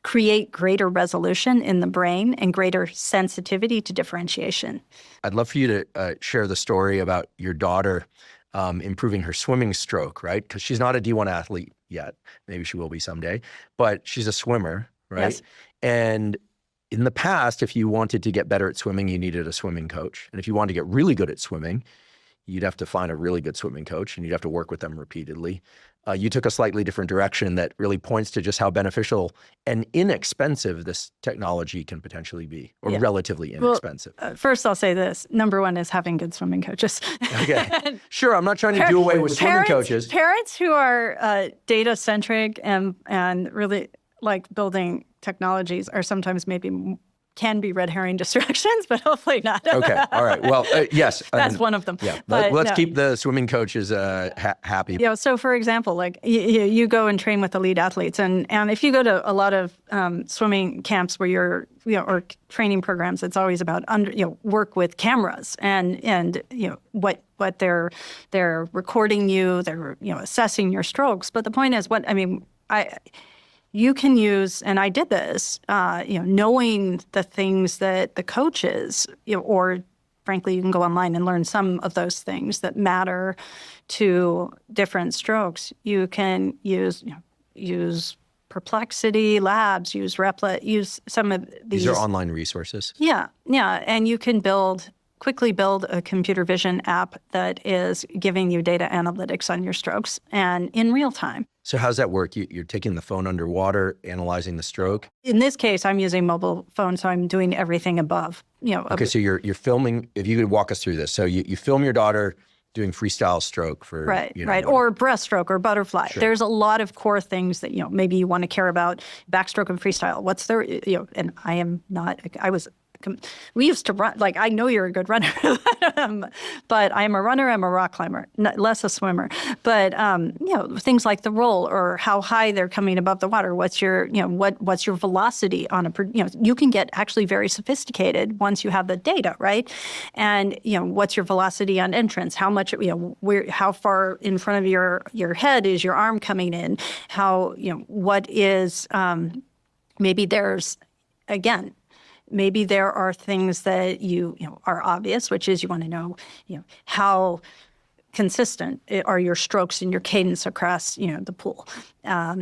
create greater resolution in the brain and greater sensitivity to differentiation. I'd love for you to share the story about your daughter improving her swimming stroke, right? Because she's not a D1 athlete yet. Maybe she will be someday, but she's a swimmer, right? Yes. And in the past, if you wanted to get better at swimming, you needed a swimming coach. And if you wanted to get really good at swimming, you'd have to find a really good swimming coach and you'd have to work with them repeatedly. You took a slightly different direction that really points to just how beneficial and inexpensive this technology can potentially be, or relatively inexpensive. Well, first, I'll say this. Number one is having good swimming coaches. Okay. Sure, I'm not trying to do away with swimming coaches. Parents who are data-centric and really like building technologies are sometimes maybe can be red herring distractions, but hopefully not. Okay. All right. Well, yes. That's one of them. Yeah. But let's keep the swimming coaches happy. So for example, like you go and train with elite athletes, and if you go to a lot of swimming camps where you're, or training programs, it's always about work with cameras and what they're recording you, they're assessing your strokes. But the point is, you can use, and I did this, knowing the things that the coaches, or frankly, you can go online and learn some of those things that matter to different strokes. You can use Perplexity Labs, use Replit, use some of these. These are online resources. Yeah, and you can quickly build a computer vision app that is giving you data analytics on your strokes and in real time. So how's that work? You're taking the phone underwater, analyzing the stroke? In this case, I'm using mobile phone, so I'm doing everything above. Okay, so you're filming, if you could walk us through this. So you film your daughter doing freestyle stroke for right, or breaststroke or butterfly. Sure. There's a lot of core things that maybe you want to care about. Backstroke and freestyle. What's there? And I am not. We used to run. Like, I know you're a good runner, but I'm a runner. I'm a rock climber, less a swimmer. But things like the roll or how high they're coming above the water. What's your what's your velocity on a? You can get actually very sophisticated once you have the data, right? And what's your velocity on entrance? How much? How far in front of your head is your arm coming in? How what is? Maybe there's again. Maybe there are things that are obvious, which is you want to know, how consistent are your strokes and your cadence across, the pool.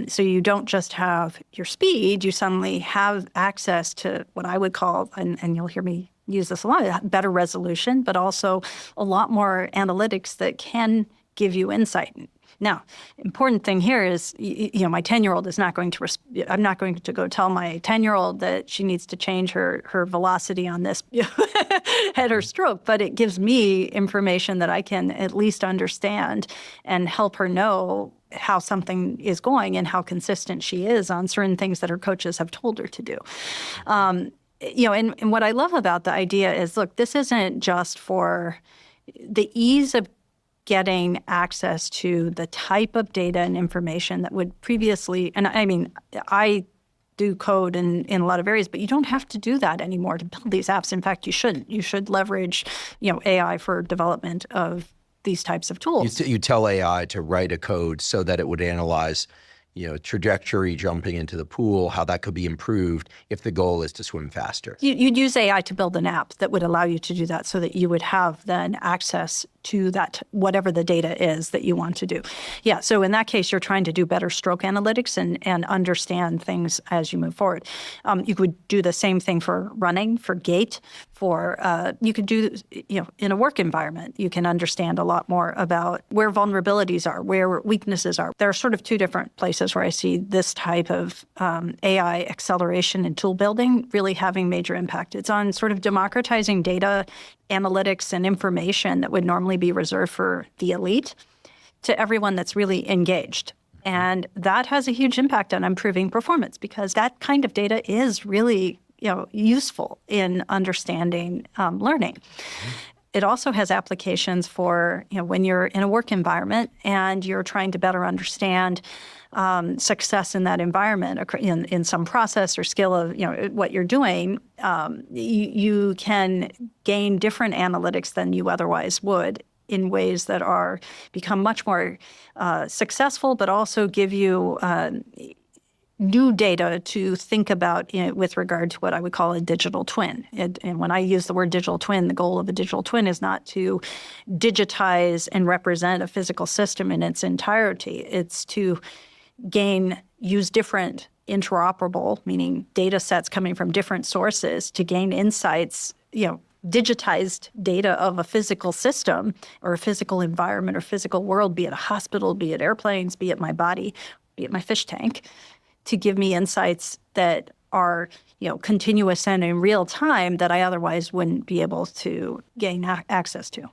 So you don't just have your speed, you suddenly have access to what I would call, and you'll hear me use this a lot, better resolution, but also a lot more analytics that can give you insight. Now, important thing here is, my 10-year-old is not going to, I'm not going to go tell my 10-year-old that she needs to change her velocity on this head or stroke, but it gives me information that I can at least understand and help her know how something is going and how consistent she is on certain things that her coaches have told her to do. And what I love about the idea is, look, this isn't just for the ease of getting access to the type of data and information that would previously, and I mean, I do code in a lot of areas, but you don't have to do that anymore to build these apps. In fact, you shouldn't. You should leverage, AI for development of these types of tools. You tell AI to write a code so that it would analyze, trajectory jumping into the pool, how that could be improved if the goal is to swim faster. You'd use AI to build an app that would allow you to do that so that you would have then access to that, whatever the data is that you want to do. Yeah, so in that case, you're trying to do better stroke analytics and understand things as you move forward. You could do the same thing for running, for gait, you could do, in a work environment, you can understand a lot more about where vulnerabilities are, where weaknesses are. There are sort of two different places where I see this type of AI acceleration and tool building really having major impact. It's on sort of democratizing data, analytics, and information that would normally be reserved for the elite to everyone that's really engaged. And that has a huge impact on improving performance because that kind of data is really useful in understanding learning. Mm-hmm. It also has applications for when you're in a work environment and you're trying to better understand success in that environment in some process or skill of what you're doing. You can gain different analytics than you otherwise would in ways that become much more successful, but also give you new data to think about with regard to what I would call a digital twin. And when I use the word digital twin, the goal of a digital twin is not to digitize and represent a physical system in its entirety. It's to use different interoperable, meaning data sets coming from different sources to gain insights, digitized data of a physical system or a physical environment or physical world, be it a hospital, be it airplanes, be it my body, be it my fish tank, to give me insights that are, continuous and in real time that I otherwise wouldn't be able to gain access to.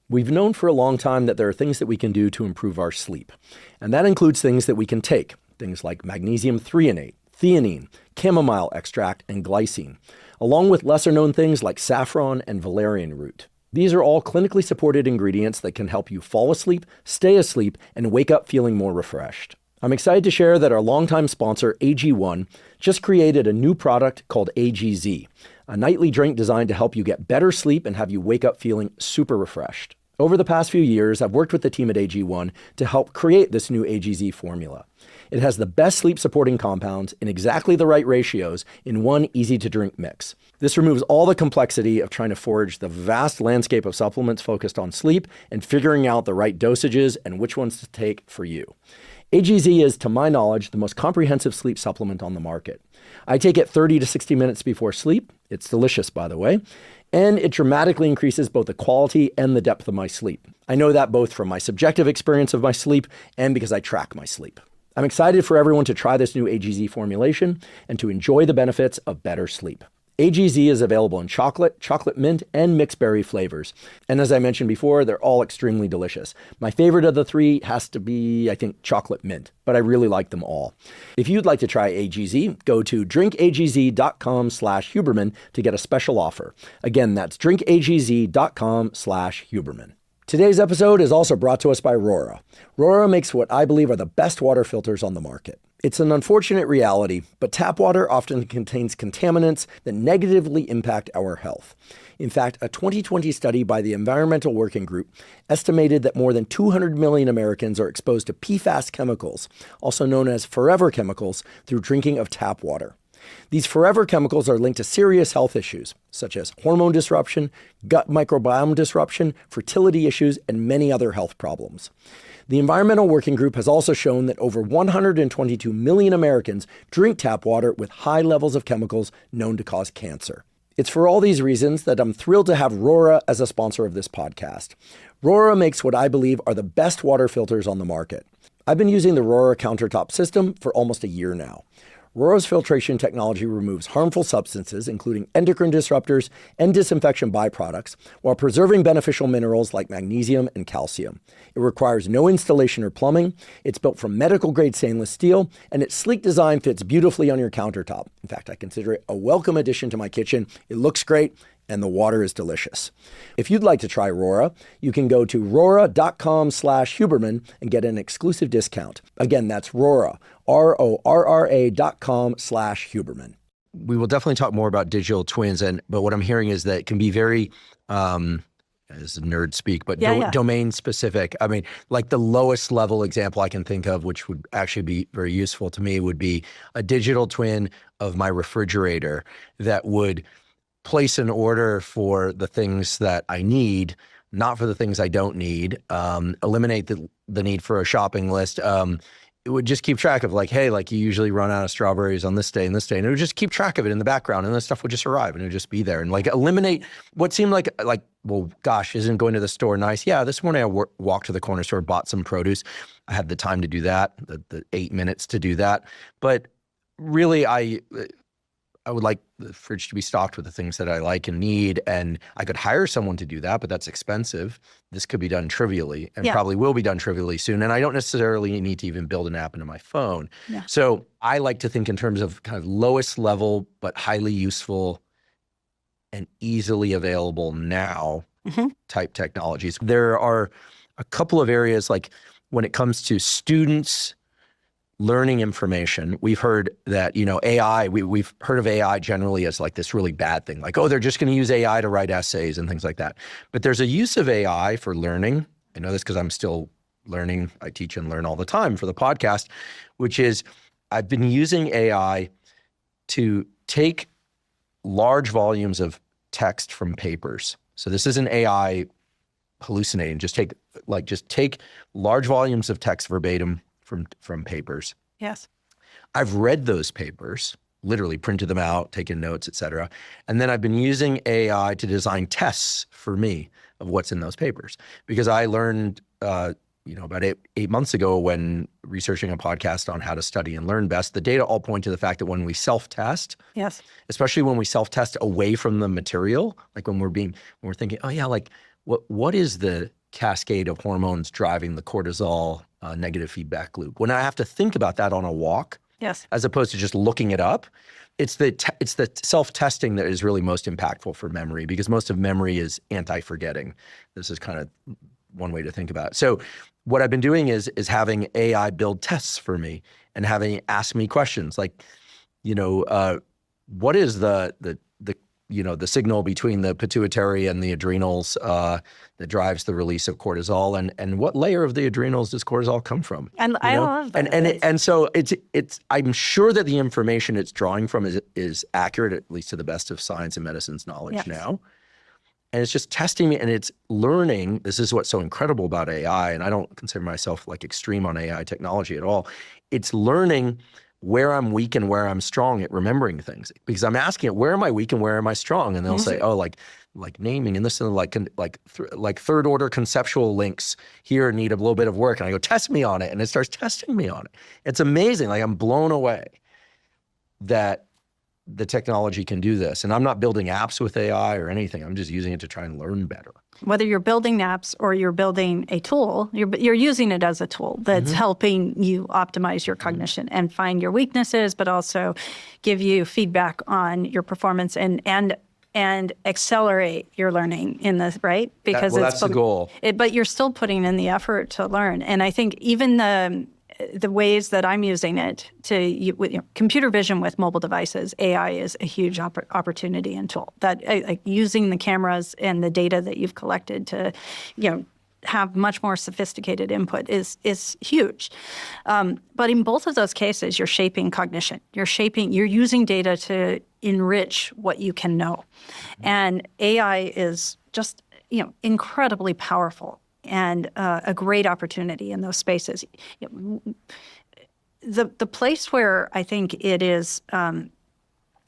We've known for a long time that there are things that we can do to improve our sleep. And that includes things that we can take, things like magnesium threonate, theanine, chamomile extract, and glycine, along with lesser-known things like saffron and valerian root. These are all clinically supported ingredients that can help you fall asleep, stay asleep, and wake up feeling more refreshed. I'm excited to share that our longtime sponsor, AG1, just created a new product called AGZ, a nightly drink designed to help you get better sleep and have you wake up feeling super refreshed. Over the past few years, I've worked with the team at AG1 to help create this new AGZ formula. It has the best sleep-supporting compounds in exactly the right ratios in one easy-to-drink mix. This removes all the complexity of trying to forage the vast landscape of supplements focused on sleep and figuring out the right dosages and which ones to take for you. AGZ is, to my knowledge, the most comprehensive sleep supplement on the market. I take it 30 to 60 minutes before sleep. It's delicious, by the way. And it dramatically increases both the quality and the depth of my sleep. I know that both from my subjective experience of my sleep and because I track my sleep. I'm excited for everyone to try this new AGZ formulation and to enjoy the benefits of better sleep. AGZ is available in chocolate, chocolate mint, and mixed berry flavors. And as I mentioned before, they're all extremely delicious. My favorite of the three has to be, I think, chocolate mint, but I really like them all. If you'd like to try AGZ, go to drinkagz.com/Huberman to get a special offer. Again, that's drinkagz.com/Huberman. Today's episode is also brought to us by Rorra. Rorra makes what I believe are the best water filters on the market. It's an unfortunate reality, but tap water often contains contaminants that negatively impact our health. In fact, a 2020 study by the Environmental Working Group estimated that more than 200 million Americans are exposed to PFAS chemicals, also known as forever chemicals, through drinking of tap water. These forever chemicals are linked to serious health issues, such as hormone disruption, gut microbiome disruption, fertility issues, and many other health problems. The Environmental Working Group has also shown that over 122 million Americans drink tap water with high levels of chemicals known to cause cancer. It's for all these reasons that I'm thrilled to have Rorra as a sponsor of this podcast. Rorra makes what I believe are the best water filters on the market. I've been using the Rorra countertop system for almost a year now. Rorra's filtration technology removes harmful substances, including endocrine disruptors and disinfection byproducts, while preserving beneficial minerals like magnesium and calcium. It requires no installation or plumbing. It's built from medical-grade stainless steel, and its sleek design fits beautifully on your countertop. In fact, I consider it a welcome addition to my kitchen. It looks great, and the water is delicious. If you'd like to try Rorra, you can go to rorra.com/Huberman and get an exclusive discount. Again, that's Rorra, RORRA.com/Huberman. We will definitely talk more about digital twins, but what I'm hearing is that it can be very, as nerd speak, but domain specific. I mean, like the lowest level example I can think of, which would actually be very useful to me, would be a digital twin of my refrigerator that would place an order for the things that I need, not for the things I don't need, eliminate the need for a shopping list. It would just keep track of like, hey, like you usually run out of strawberries on this day and this day. And it would just keep track of it in the background, and the stuff would just arrive and it would just be there and like eliminate what seemed like, well, gosh, isn't going to the store nice? Yeah, this morning I walked to the corner store, bought some produce. I had the time to do that, the 8 minutes to do that. But really, I would like the fridge to be stocked with the things that I like and need, and I could hire someone to do that, but that's expensive. This could be done trivially and probably will be done trivially soon. And I don't necessarily need to even build an app into my phone. Yeah. So I like to think in terms of kind of lowest level, but highly useful and easily available now type technologies. There are a couple of areas, like when it comes to students learning information, we've heard that, AI, we've heard of AI generally as like this really bad thing, like, oh, they're just going to use AI to write essays and things like that. But there's a use of AI for learning. I know this because I'm still learning. I teach and learn all the time for the podcast, which is I've been using AI to take large volumes of text from papers. So this isn't AI hallucinating. Just take large volumes of text verbatim from papers. Yes. I've read those papers, literally printed them out, taken notes, et cetera. And then I've been using AI to design tests for me of what's in those papers. Because I learned, about eight months ago when researching a podcast on how to study and learn best, the data all point to the fact that when we self-test, yes, especially when we self-test away from the material, like when we're thinking, oh yeah, like what is the cascade of hormones driving the cortisol negative feedback loop? When I have to think about that on a walk, yes, as opposed to just looking it up, it's the self-testing that is really most impactful for memory, because most of memory is anti-forgetting. This is kind of one way to think about it. So what I've been doing is having AI build tests for me and having it ask me questions like, what is the signal between the pituitary and the adrenals that drives the release of cortisol, and what layer of the adrenals does cortisol come from? And I love that. And so it's I'm sure that the information it's drawing from is accurate, at least to the best of science and medicine's knowledge now. And it's just testing me, and it's learning. This is what's so incredible about AI, and I don't consider myself like extreme on AI technology at all. It's learning where I'm weak and where I'm strong at remembering things, because I'm asking it, where am I weak and where am I strong? And they'll say, oh, like naming and this and like third order conceptual links here need a little bit of work. And I go, test me on it. And it starts testing me on it. It's amazing. Like I'm blown away that the technology can do this. And I'm not building apps with AI or anything. I'm just using it to try and learn better. Whether you're building apps or you're building a tool, you're using it as a tool that's helping you optimize your cognition and find your weaknesses, but also give you feedback on your performance and accelerate your learning in this, right? Because that's the goal. But you're still putting in the effort to learn. And I think even the ways that I'm using it computer vision with mobile devices, AI is a huge opportunity and tool. That like using the cameras and the data that you've collected to, have much more sophisticated input is huge. But in both of those cases, you're shaping cognition. You're using data to enrich what you can know. And AI is just, incredibly powerful and a great opportunity in those spaces. The place where I think it is,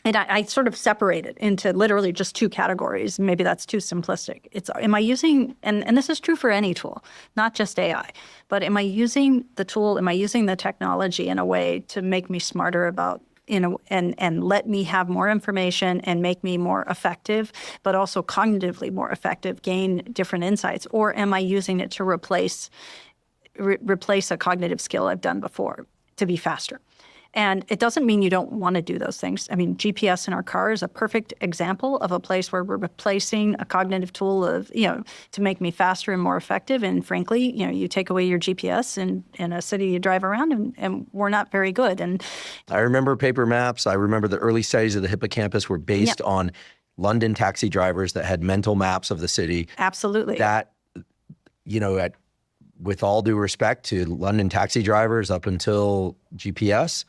and I sort of separate it into literally just two categories. Maybe that's too simplistic. Am I using, and this is true for any tool, not just AI, but am I using the tool, am I using the technology in a way to make me smarter about, and let me have more information and make me more effective, but also cognitively more effective, gain different insights? Or am I using it to replace a cognitive skill I've done before to be faster? And it doesn't mean you don't want to do those things. I mean, GPS in our car is a perfect example of a place where we're replacing a cognitive tool to make me faster and more effective. And frankly, you take away your GPS in a city you drive around and we're not very good. And I remember paper maps. I remember the early studies of the hippocampus were based on London taxi drivers that had mental maps of the city. Absolutely. That, with all due respect to London taxi drivers up until GPS,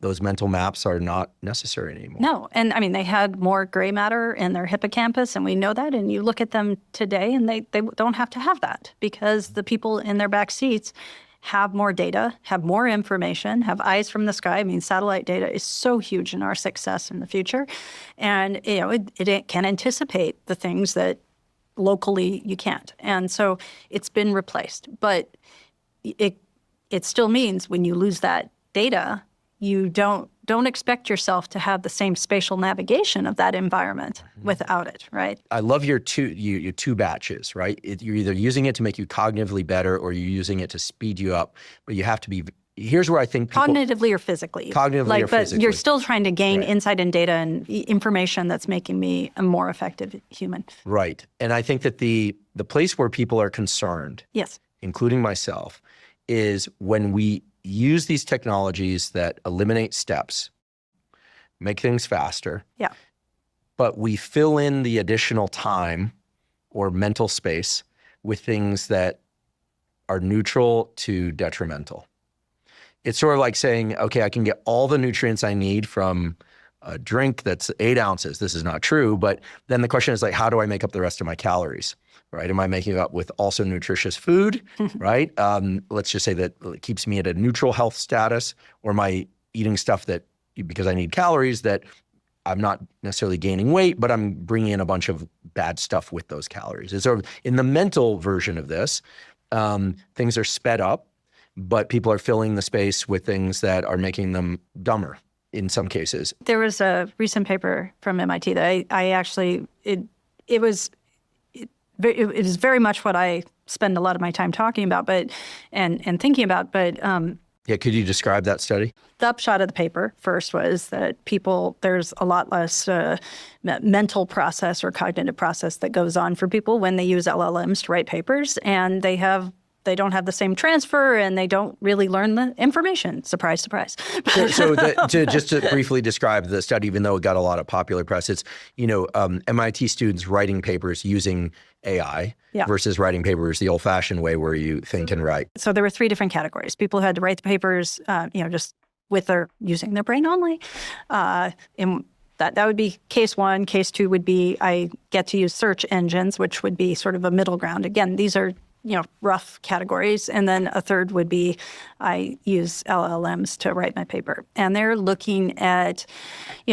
those mental maps are not necessary anymore. No, and I mean, they had more gray matter in their hippocampus, and we know that. And you look at them today, and they don't have to have that because the people in their back seats have more data, have more information, have eyes from the sky. I mean, satellite data is so huge in our success in the future, and it can anticipate the things that locally you can't. And so it's been replaced. But it still means when you lose that data, you don't expect yourself to have the same spatial navigation of that environment without it, right? I love your two batches, right? You're either using it to make you cognitively better or you're using it to speed you up. But you have to be, here's where I think people— Cognitively or physically. Cognitively or physically. But you're still trying to gain insight and data and information that's making me a more effective human. Right. And I think that the place where people are concerned, yes, including myself, is when we use these technologies that eliminate steps, make things faster, but we fill in the additional time or mental space with things that are neutral to detrimental. It's sort of like saying, okay, I can get all the nutrients I need from a drink that's 8 ounces. This is not true, but then the question is how do I make up the rest of my calories? Right? Am I making it up with also nutritious food, right? Let's just say that it keeps me at a neutral health status, or am I eating stuff that, because I need calories, that I'm not necessarily gaining weight, but I'm bringing in a bunch of bad stuff with those calories. It's sort of, in the mental version of this, things are sped up, but people are filling the space with things that are making them dumber in some cases. There was a recent paper from MIT that I actually, it is very much what I spend a lot of my time talking about, and thinking about. But could you describe that study? The upshot of the paper first was that there's a lot less mental process or cognitive process that goes on for people when they use LLMs to write papers, and they don't have the same transfer, and they don't really learn the information. Surprise, surprise. Just to briefly describe the study, even though it got a lot of popular press, it's MIT students writing papers using AI versus writing papers the old-fashioned way where you think and write. So there were 3 different categories. People who had to write the papers, just using their brain only. And that would be case 1. Case 2 would be I get to use search engines, which would be sort of a middle ground. Again, these are rough categories. And then a third would be I use LLMs to write my paper. And they're looking at,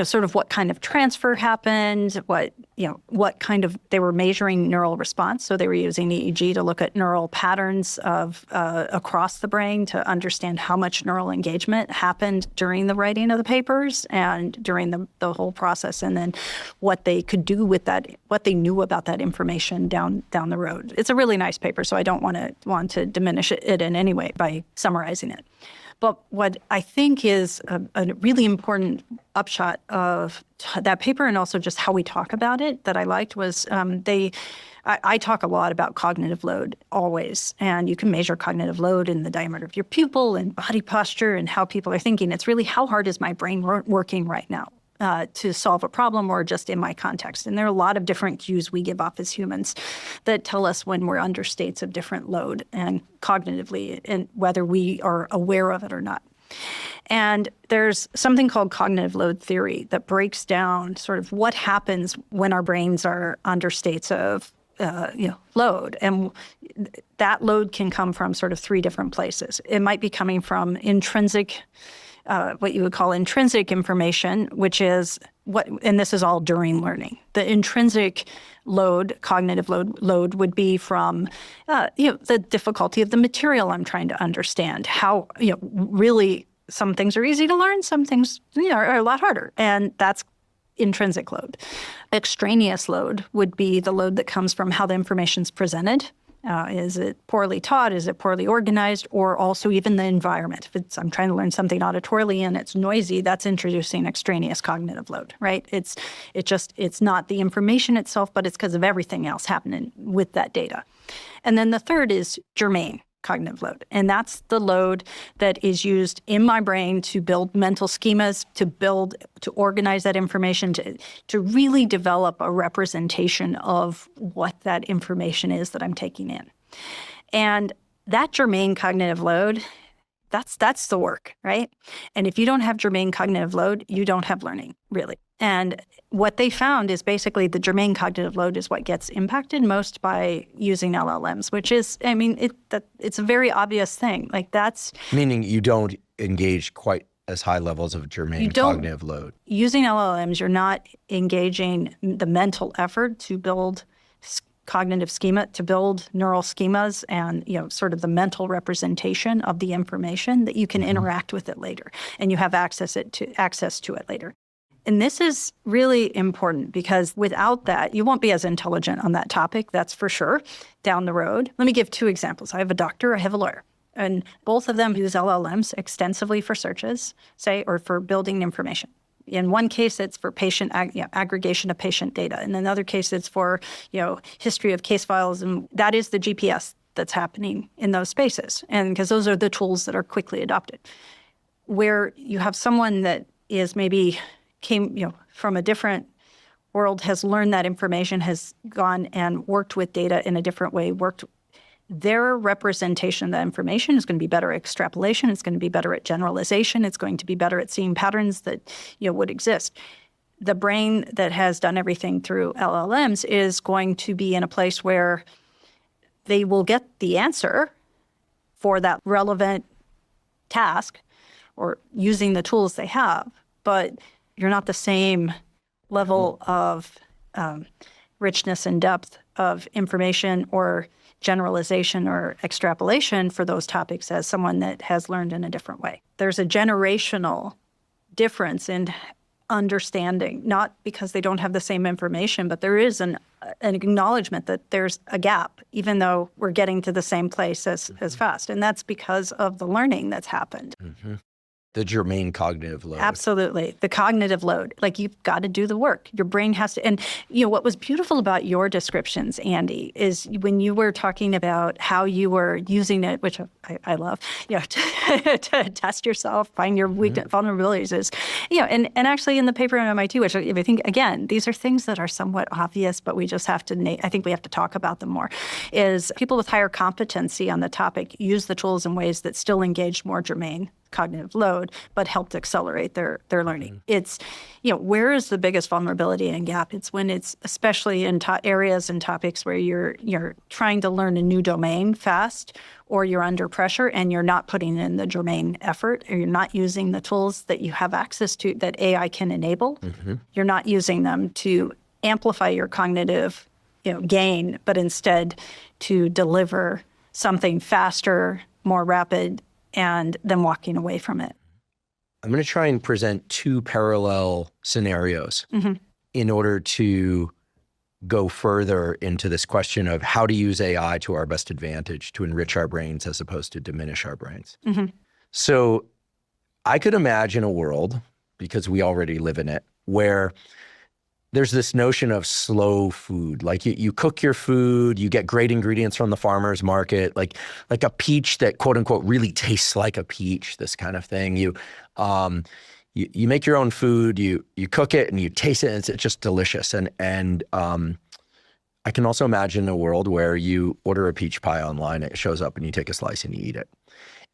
sort of what kind of transfer happened, what kind of, they were measuring neural response. So they were using EEG to look at neural patterns of across the brain to understand how much neural engagement happened during the writing of the papers and during the whole process. And then what they could do with that, what they knew about that information down the road. It's a really nice paper, so I don't want to diminish it in any way by summarizing it. But what I think is a really important upshot of that paper, and also just how we talk about it that I liked, was I talk a lot about cognitive load always. And you can measure cognitive load in the diameter of your pupil and body posture and how people are thinking. It's really how hard is my brain working right now. to solve a problem or just in my context. And there are a lot of different cues we give off as humans that tell us when we're under states of different load and cognitively, and whether we are aware of it or not. And there's something called cognitive load theory that breaks down sort of what happens when our brains are under states of load. And that load can come from sort of three different places. It might be coming from intrinsic, what you would call intrinsic information, which is and this is all during learning. The intrinsic load, cognitive load would be from, the difficulty of the material I'm trying to understand. How, really some things are easy to learn, some things are a lot harder. And that's intrinsic load. Extraneous load would be the load that comes from how the information's presented. Is it poorly taught? Is it poorly organized? Or also even the environment. If I'm trying to learn something auditorily and it's noisy, that's introducing extraneous cognitive load, right? It's not the information itself, but it's because of everything else happening with that data. And then the third is germane cognitive load. And that's the load that is used in my brain to build mental schemas, to organize that information, to really develop a representation of what that information is that I'm taking in. And that germane cognitive load, that's the work, right? And if you don't have germane cognitive load, you don't have learning, really. And what they found is basically the germane cognitive load is what gets impacted most by using LLMs, which is, it's a very obvious thing. Like that's... Meaning you don't engage quite as high levels of germane cognitive load. Using LLMs, you're not engaging the mental effort to build cognitive schema, to build neural schemas and, sort of the mental representation of the information that you can interact with it later. And you have access to it later. And this is really important because without that, you won't be as intelligent on that topic, that's for sure, down the road. Let me give two examples. I have a doctor, I have a lawyer. And both of them use LLMs extensively for searches, or for building information. In one case, it's for patient aggregation of patient data. In another case, it's for history of case files, and that is the GPS that's happening in those spaces. And because those are the tools that are quickly adopted. Where you have someone that is maybe came from a different world, has learned that information, has gone and worked with data in a different way, their representation of that information is going to be better at extrapolation, it's going to be better at generalization, it's going to be better at seeing patterns that would exist. The brain that has done everything through LLMs is going to be in a place where they will get the answer for that relevant task or using the tools they have, but you're not the same level of richness and depth of information or generalization or extrapolation for those topics as someone that has learned in a different way. There's a generational difference in understanding, not because they don't have the same information, but there is an acknowledgement that there's a gap, even though we're getting to the same place as fast. And that's because of the learning that's happened. Mm-hmm. The germane cognitive load. Absolutely. The cognitive load. Like you've got to do the work. Your brain has to. And what was beautiful about your descriptions, Andy, is when you were talking about how you were using it, which I love, to test yourself, find your weak vulnerabilities is, and actually in the paper at MIT, which I think, again, these are things that are somewhat obvious, but we just have to, I think we have to talk about them more, is people with higher competency on the topic use the tools in ways that still engage more germane cognitive load, but helped accelerate their learning. It's, where is the biggest vulnerability and gap? It's when it's especially in areas and topics where you're trying to learn a new domain fast, or you're under pressure and you're not putting in the germane effort, or you're not using the tools that you have access to that AI can enable. You're not using them to amplify your cognitive gain, but instead to deliver something faster, more rapid, and then walking away from it. I'm going to try and present two parallel scenarios in order to go further into this question of how to use AI to our best advantage to enrich our brains as opposed to diminish our brains. So I could imagine a world, because we already live in it, where there's this notion of slow food. Like you cook your food, you get great ingredients from the farmer's market, like a peach that quote unquote really tastes like a peach, this kind of thing. you make your own food, you cook it and you taste it, and it's just delicious. And I can also imagine a world where you order a peach pie online, it shows up and you take a slice and you eat it.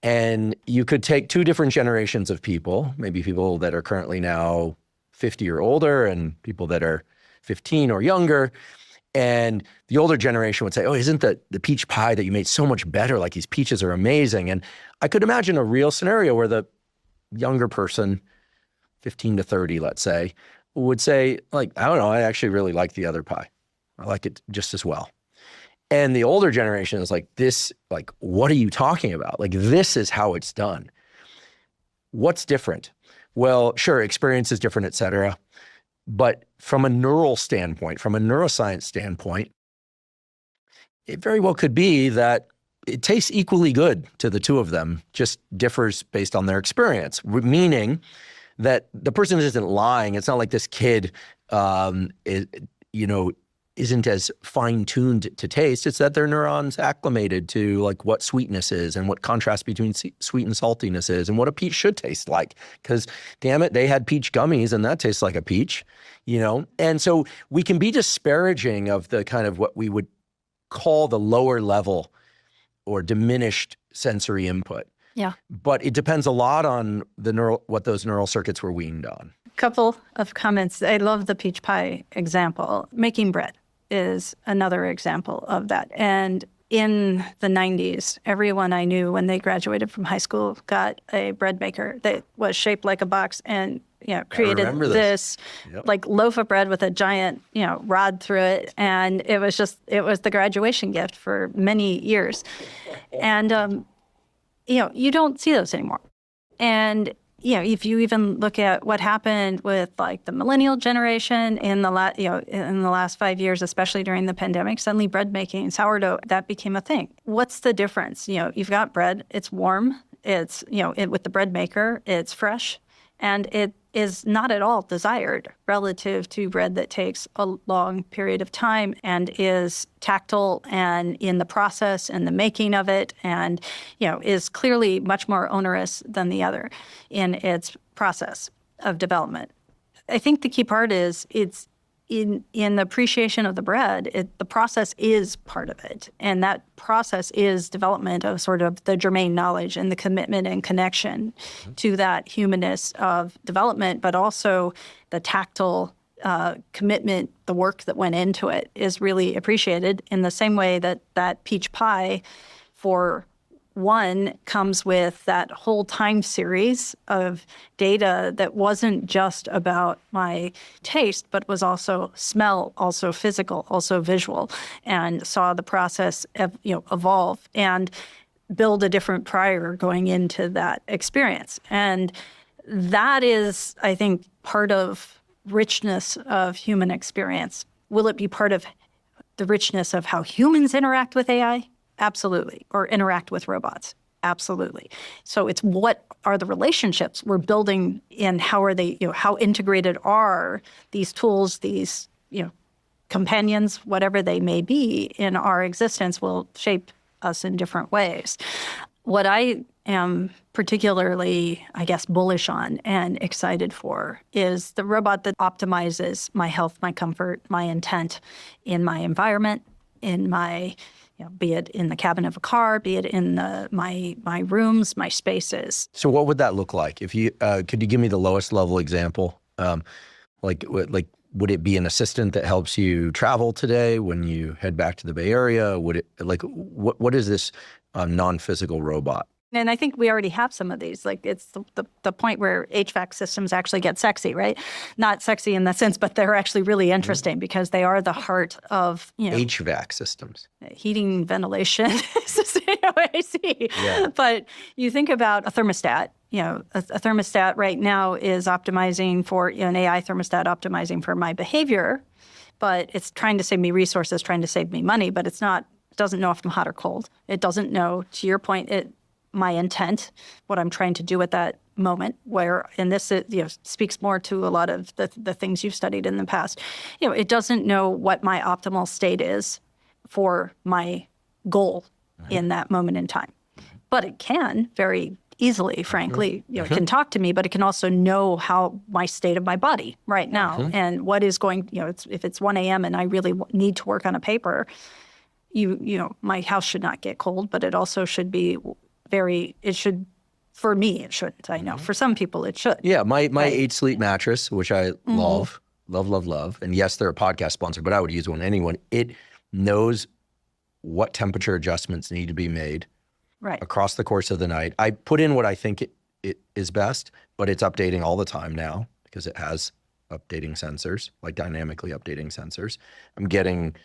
And you could take two different generations of people, maybe people that are currently now 50 or older and people that are 15 or younger. And the older generation would say, oh, isn't the peach pie that you made so much better? Like, these peaches are amazing. And I could imagine a real scenario where the younger person, 15 to 30, let's say, would say, like, I don't know, I actually really like the other pie. I like it just as well. And the older generation is like, this, like, what are you talking about? Like, this is how it's done. What's different? Well, sure, experience is different, et cetera. But from a neural standpoint, from a neuroscience standpoint, it very well could be that it tastes equally good to the two of them, just differs based on their experience, meaning that the person isn't lying. It's not like this kid, isn't as fine-tuned to taste. It's that their neurons acclimated to, like, what sweetness is and what contrast between sweet and saltiness is and what a peach should taste like. Because, damn it, they had peach gummies and that tastes like a peach, And so we can be disparaging of the kind of what we would call the lower level or diminished sensory input. Yeah. But it depends a lot on what those neural circuits were weaned on. Couple of comments. I love the peach pie example. Making bread is another example of that. And in the 90s, everyone I knew when they graduated from high school got a bread maker that was shaped like a box and created this like loaf of bread with a giant rod through it. And it was the graduation gift for many years. And you don't see those anymore. And if you even look at what happened with, like, the millennial generation in the last 5 years, especially during the pandemic, suddenly bread making, sourdough, that became a thing. What's the difference? You've got bread, it's warm, it's with the bread maker, it's fresh, and it is not at all desired relative to bread that takes a long period of time and is tactile and in the process and the making of it, and is clearly much more onerous than the other in its process of development. I think the key part is it's in the appreciation of the bread, the process is part of it. And that process is development of sort of the Germane knowledge and the commitment and connection to that humanness of development, but also the tactile commitment, the work that went into it is really appreciated in the same way that peach pie, for one, comes with that whole time series of data that wasn't just about my taste, but was also smell, also physical, also visual, and saw the process evolve and build a different prior going into that experience. And that is, I think, part of richness of human experience. Will it be part of the richness of how humans interact with AI? Absolutely. Or interact with robots. Absolutely. So it's what are the relationships we're building and how are they, how integrated are these tools, these, companions, whatever they may be in our existence, will shape us in different ways. What I am particularly, I guess, bullish on and excited for is the robot that optimizes my health, my comfort, my intent in my environment, in my be it in the cabin of a car, be it in my rooms, my spaces. So what would that look like? If you could you give me the lowest level example? Would it be an assistant that helps you travel today when you head back to the Bay Area? Would it what is this non-physical robot? And I think we already have some of these. Like, it's the point where HVAC systems actually get sexy, right? Not sexy in that sense, but they're actually really interesting because they are the heart of, HVAC systems. Heating, ventilation, AC. Yeah. But you think about a thermostat. A thermostat right now is optimizing for, an AI thermostat optimizing for my behavior, but it's trying to save me resources, trying to save me money, but it doesn't know if I'm hot or cold. It doesn't know, to your point, my intent, what I'm trying to do at that moment, where, and this speaks more to a lot of the things you've studied in the past. It doesn't know what my optimal state is for my goal in that moment in time. But it can very easily, frankly. It can talk to me, but it can also know how my state of my body right now and what is going, if it's 1 a.m. and I really need to work on a paper, my house should not get cold, but it also should be for me, it shouldn't. I know. For some people, it should. Yeah, my 8 Sleep mattress, which I love, love. And yes, they're a podcast sponsor, but I would use one. Anyone. It knows what temperature adjustments need to be made across the course of the night. I put in what I think it is best, but it's updating all the time now because it has updating sensors, like dynamically updating sensors. I'm getting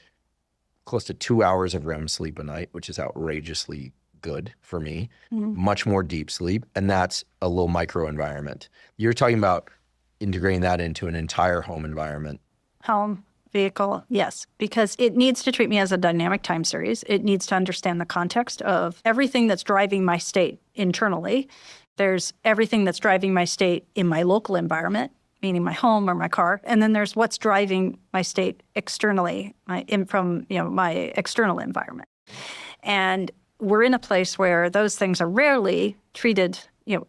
close to 2 hours of REM sleep a night, which is outrageously good for me, much more deep sleep, and that's a little micro environment. You're talking about integrating that into an entire home environment. Home, vehicle, yes, because it needs to treat me as a dynamic time series. It needs to understand the context of everything that's driving my state internally. There's everything that's driving my state in my local environment, meaning my home or my car, and then there's what's driving my state externally, from my external environment. And we're in a place where those things are rarely treated,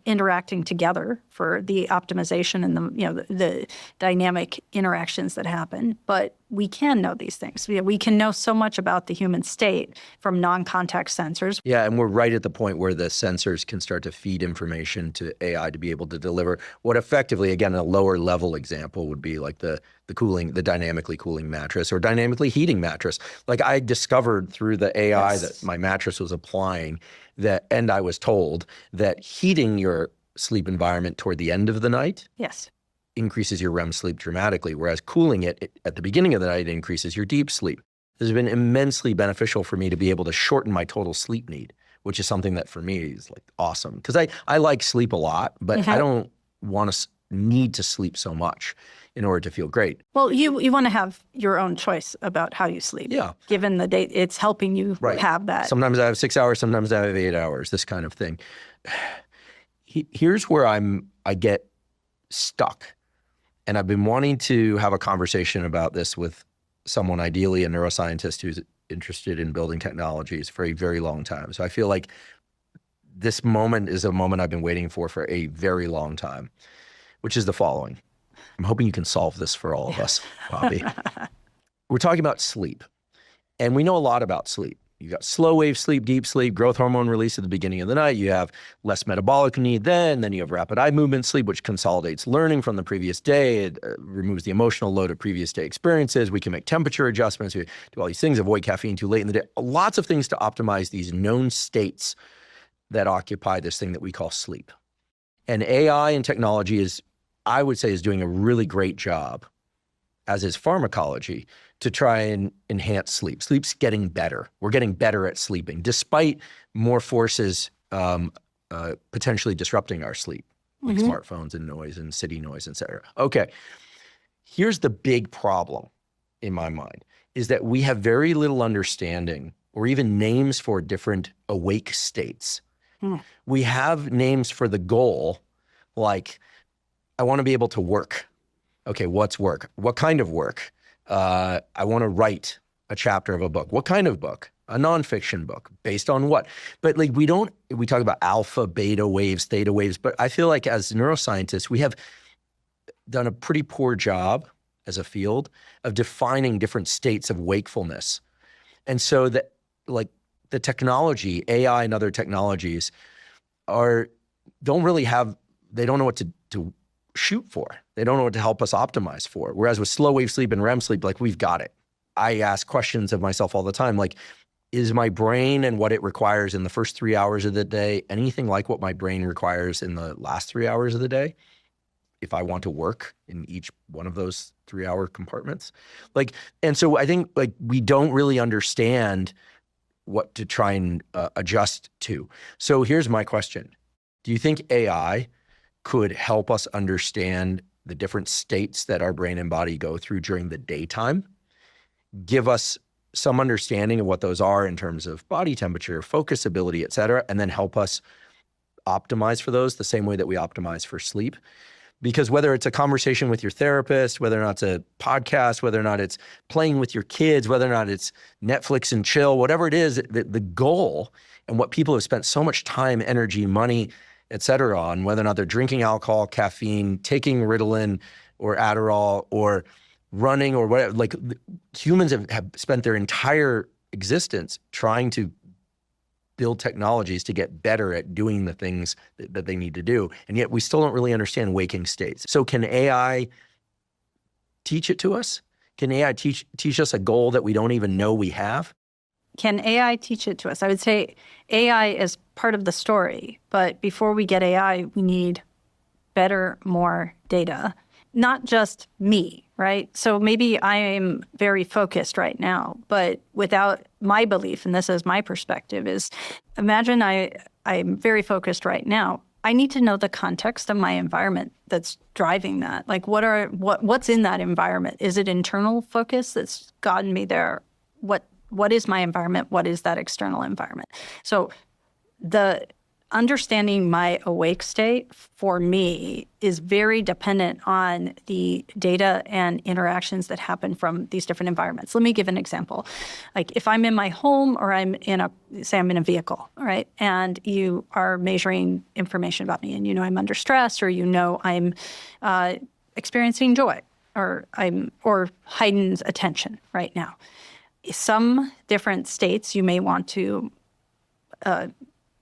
interacting together for the optimization and the dynamic interactions that happen. But we can know these things. We can know so much about the human state from non-contact sensors. Yeah, and we're right at the point where the sensors can start to feed information to AI to be able to deliver what effectively, again, a lower level example would be like the dynamically cooling mattress or dynamically heating mattress. Like I discovered through the AI that my mattress was applying that, and I was told that heating your sleep environment toward the end of the night increases your REM sleep dramatically, whereas cooling it at the beginning of the night increases your deep sleep. This has been immensely beneficial for me to be able to shorten my total sleep need, which is something that for me is like awesome. Because I like sleep a lot, but I don't want to need to sleep so much in order to feel great. Well, you want to have your own choice about how you sleep. Yeah. Given the date, it's helping you have that. Sometimes I have 6 hours, sometimes I have 8 hours, this kind of thing. Here's where I get stuck. And I've been wanting to have a conversation about this with someone, ideally a neuroscientist who's interested in building technologies for a very long time. So I feel like this moment is a moment I've been waiting for a very long time, which is the following. I'm hoping you can solve this for all of us, Poppy. We're talking about sleep, and we know a lot about sleep. You got slow wave sleep, deep sleep, growth hormone release at the beginning of the night. You have less metabolic need then you have rapid eye movement sleep, which consolidates learning from the previous day. It removes the emotional load of previous day experiences. We can make temperature adjustments. We do all these things, avoid caffeine too late in the day. Lots of things to optimize these known states that occupy this thing that we call sleep. And AI and technology I would say, is doing a really great job, as is pharmacology, to try and enhance sleep. Sleep's getting better. We're getting better at sleeping, despite more forces potentially disrupting our sleep, like smartphones and noise and city noise, et cetera. Okay, here's the big problem in my mind, is that we have very little understanding or even names for different awake states. We have names for the goal, like, I want to be able to work. Okay, what's work? What kind of work? I want to write a chapter of a book. What kind of book? A nonfiction book. Based on what? But like we talk about alpha, beta waves, theta waves, but I feel like as neuroscientists, we have done a pretty poor job as a field of defining different states of wakefulness. And so that like the technology, AI and other technologies they don't know what to shoot for. They don't know what to help us optimize for. Whereas with slow wave sleep and REM sleep, like we've got it. I ask questions of myself all the time, like, is my brain and what it requires in the first 3 hours of the day anything like what my brain requires in the last 3 hours of the day? If I want to work in each one of those 3-hour compartments. And so I think like we don't really understand what to try and adjust to. So here's my question. Do you think AI could help us understand the different states that our brain and body go through during the daytime, give us some understanding of what those are in terms of body temperature, focus ability, et cetera, and then help us optimize for those the same way that we optimize for sleep? Because whether it's a conversation with your therapist, whether or not it's a podcast, whether or not it's playing with your kids, whether or not it's Netflix and chill, whatever it is, the goal and what people have spent so much time, energy, money, et cetera, on whether or not they're drinking alcohol, caffeine, taking Ritalin or Adderall, or running or whatever. Like, humans have spent their entire existence trying to build technologies to get better at doing the things that they need to do. And yet we still don't really understand waking states. So can AI teach it to us? Can AI teach us a goal that we don't even know we have? Can AI teach it to us? I would say AI is part of the story, but before we get AI, we need better, more data. Not just me, right? So maybe I am very focused right now, but without my belief, and this is my perspective, is imagine I'm very focused right now. I need to know the context of my environment that's driving that. Like, what's in that environment? Is it internal focus that's gotten me there? What is my environment? What is that external environment? So the understanding my awake state for me is very dependent on the data and interactions that happen from these different environments. Let me give an example. Like, if I'm in my home or I'm in a vehicle, right? And you are measuring information about me, and you know I'm under stress, or you know I'm experiencing joy, or heightened attention right now. Some different states you may want to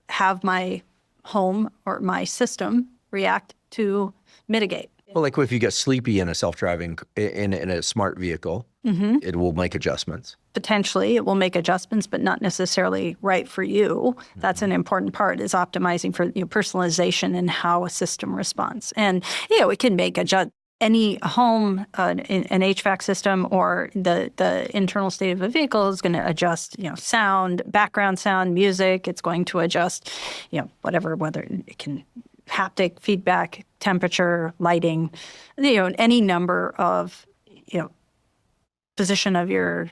have my home or my system react to mitigate. Well, like if you get sleepy in a self-driving, in a smart vehicle, it will make adjustments. Potentially, it will make adjustments, but not necessarily right for you. That's an important part, is optimizing for personalization and how a system responds. And it can make any home, an HVAC system, or the internal state of a vehicle is going to adjust, sound, background sound, music. It's going to adjust, whatever, whether it can haptic feedback, temperature, lighting, any number of, position of your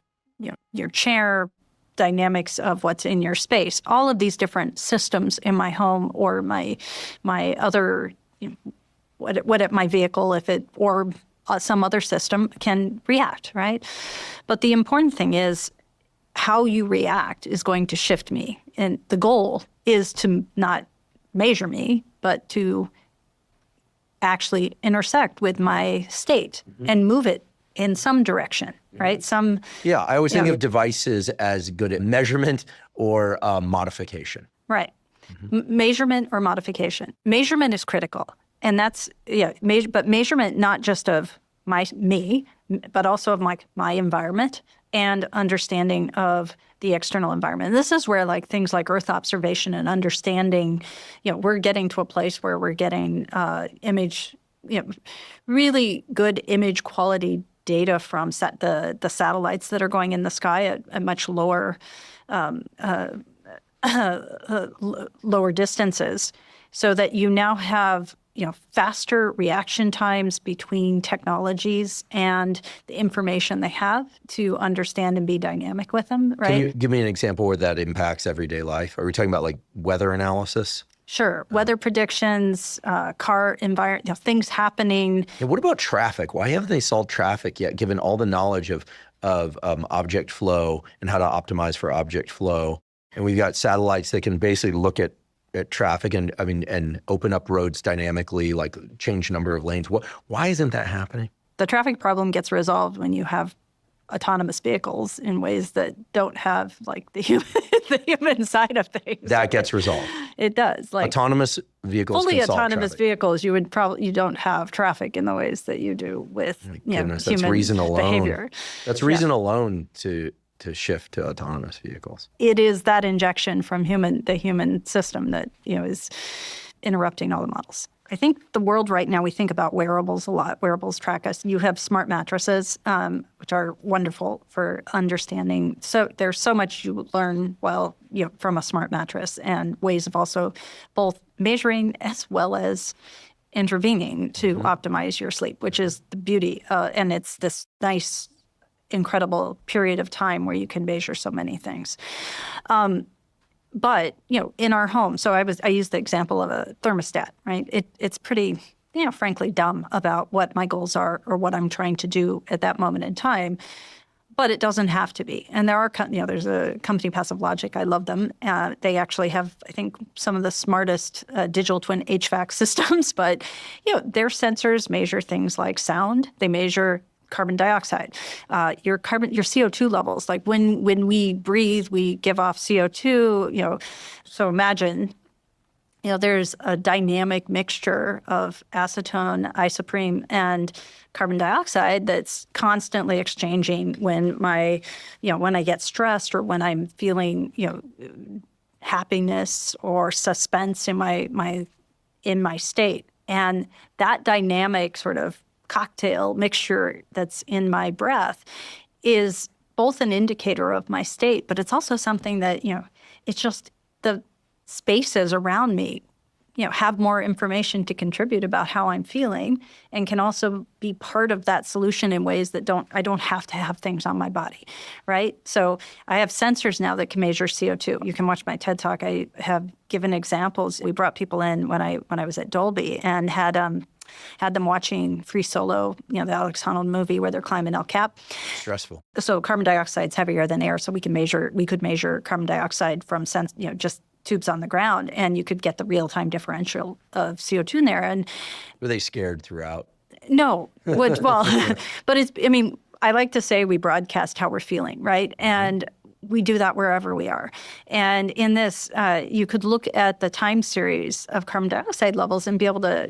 chair, dynamics of what's in your space. All of these different systems in my home or my other, what my vehicle, or some other system can react, right? But the important thing is how you react is going to shift me. And the goal is to not measure me, but to actually intersect with my state and move it in some direction, right? Yeah, I always think of devices as good at measurement or modification. Right. Measurement or modification. Measurement is critical. And that's, but measurement not just of me, but also of my environment and understanding of the external environment. And this is where things like Earth observation and understanding, we're getting to a place where we're getting image, really good image quality data from the satellites that are going in the sky at much lower lower distances, so that you now have faster reaction times between technologies and the information they have to understand and be dynamic with them, right? Can you give me an example where that impacts everyday life? Are we talking about weather analysis? Sure. Weather predictions, car environment, things happening. And what about traffic? Why haven't they solved traffic yet, given all the knowledge of object flow and how to optimize for object flow? And we've got satellites that can basically look at traffic and open up roads dynamically, like change number of lanes. Why isn't that happening? The traffic problem gets resolved when you have autonomous vehicles in ways that don't have the human side of things. That gets resolved. It does. Autonomous vehicles. Fully autonomous vehicles, you don't have traffic in the ways that you do with human behavior. That's reason alone to shift to autonomous vehicles. It is that injection from the human system that is interrupting all the models. I think the world right now, we think about wearables a lot. Wearables track us. You have smart mattresses, which are wonderful for understanding. So there's so much you learn from a smart mattress, and ways of also both measuring as well as intervening to optimize your sleep, which is the beauty. And it's this nice, incredible period of time where you can measure so many things. But, in our home, so I used the example of a thermostat, right? It's pretty, frankly, dumb about what my goals are or what I'm trying to do at that moment in time. But it doesn't have to be. And there are, there's a company, Passive Logic. I love them. They actually have, I think, some of the smartest digital twin HVAC systems. But, their sensors measure things like sound. They measure carbon dioxide, your CO2 levels. Like when we breathe, we give off CO2. So imagine. There's a dynamic mixture of acetone, isoprene, and carbon dioxide that's constantly exchanging when when I get stressed or when I'm feeling, happiness or suspense in my state. And that dynamic sort of cocktail mixture that's in my breath is both an indicator of my state, but it's also something that, it's just the spaces around me, have more information to contribute about how I'm feeling and can also be part of that solution in ways that I don't have to have things on my body, right? So I have sensors now that can measure CO2. You can watch my TED Talk. I have given examples. We brought people in when I was at Dolby and had them watching Free Solo, the Alex Honnold movie where they're climbing El Cap. Stressful. So carbon dioxide's heavier than air, so we could measure carbon dioxide from just tubes on the ground, and you could get the real-time differential of CO2 in there. And were they scared throughout? No, but I like to say we broadcast how we're feeling, right? And we do that wherever we are. And in this, you could look at the time series of carbon dioxide levels and be able to,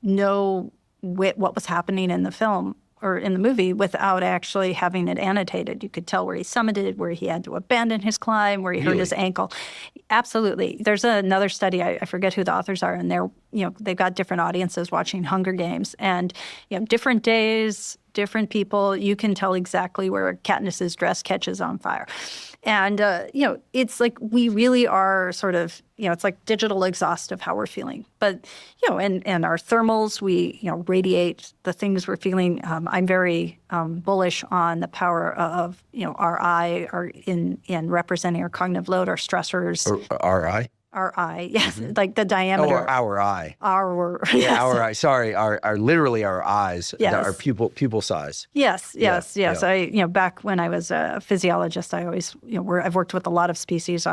know what was happening in the film or in the movie without actually having it annotated. You could tell where he summited, where he had to abandon his climb, where he hurt his ankle. Absolutely. There's another study, I forget who the authors are, and they've got different audiences watching Hunger Games. And, different days, different people, you can tell exactly where Katniss's dress catches on fire. And, it's like we really are sort of, it's like digital exhaust of how we're feeling. But, and our thermals, we, radiate the things we're feeling. I'm very bullish on the power of, our eye in representing our cognitive load, our stressors. Or our eye? Our eye, yes, like the diameter. Oh, our eye. Yes. Our eye. Sorry, literally our eyes. Yes. Our pupil size. Yes. Yeah. I, back when I was a physiologist, I always, I've worked with a lot of species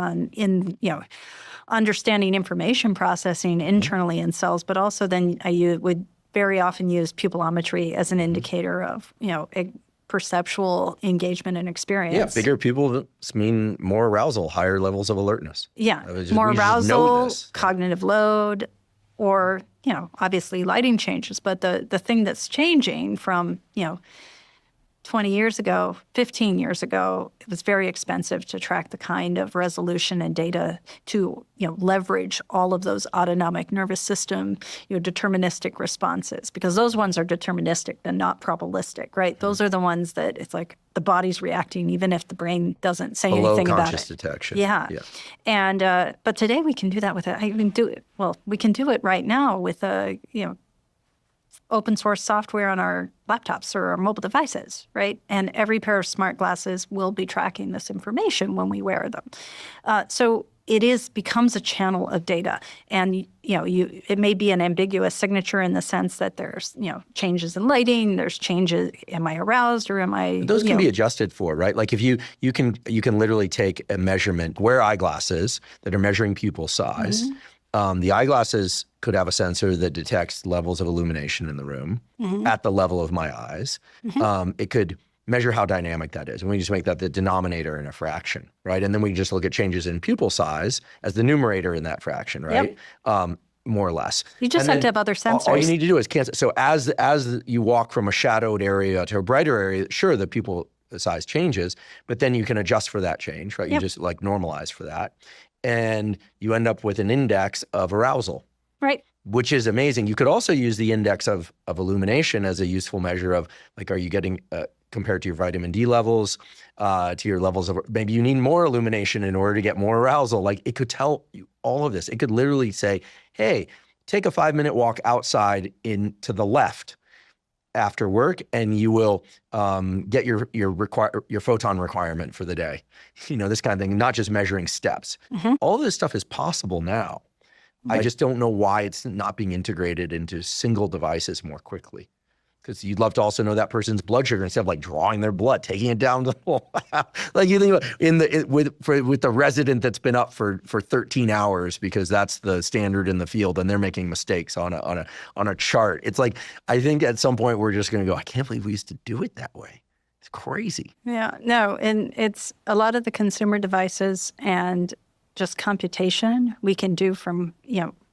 understanding information processing internally in cells, but also then I would very often use pupillometry as an indicator of, perceptual engagement and experience. Yeah, bigger pupils mean more arousal, higher levels of alertness. Yeah, more arousal, cognitive load, or, obviously lighting changes. But the thing that's changing from, 20 years ago, 15 years ago, it was very expensive to track the kind of resolution and data to, leverage all of those autonomic nervous system, deterministic responses, because those ones are deterministic and not probabilistic, right? Those are the ones that it's like the body's reacting even if the brain doesn't say anything about it. Conscious detection. Yeah. And but today we can do that with we can do it right now with open source software on our laptops or our mobile devices, right? And every pair of smart glasses will be tracking this information when we wear them. So it becomes a channel of data. And, it may be an ambiguous signature in the sense that there's, changes in lighting, there's changes, am I aroused or am I... Those can be adjusted for, right? Like if you can literally take a measurement, wear eyeglasses that are measuring pupil size. The eyeglasses could have a sensor that detects levels of illumination in the room at the level of my eyes. It could measure how dynamic that is. And we just make that the denominator in a fraction, right? And then we just look at changes in pupil size as the numerator in that fraction, right? Yep. More or less. You just have to have other sensors. All you need to do is cancel. So as you walk from a shadowed area to a brighter area, sure, the pupil size changes, but then you can adjust for that change, right? You just like normalize for that. And you end up with an index of arousal. Right. Which is amazing. You could also use the index of illumination as a useful measure of, like, are you getting, compared to your vitamin D levels, to your levels of, maybe you need more illumination in order to get more arousal. Like, it could tell you all of this. It could literally say, hey, take a 5-minute walk outside to the left after work, and you will get your photon requirement for the day. This kind of thing, not just measuring steps. All of this stuff is possible now. I just don't know why it's not being integrated into single devices more quickly. because you'd love to also know that person's blood sugar instead of like drawing their blood, taking it down to the lab. Like you think about with the resident that's been up for 13 hours because that's the standard in the field, and they're making mistakes on a chart. It's like, I think at some point we're just going to go, I can't believe we used to do it that way. It's crazy. Yeah, no, and it's a lot of the consumer devices and just computation we can do from,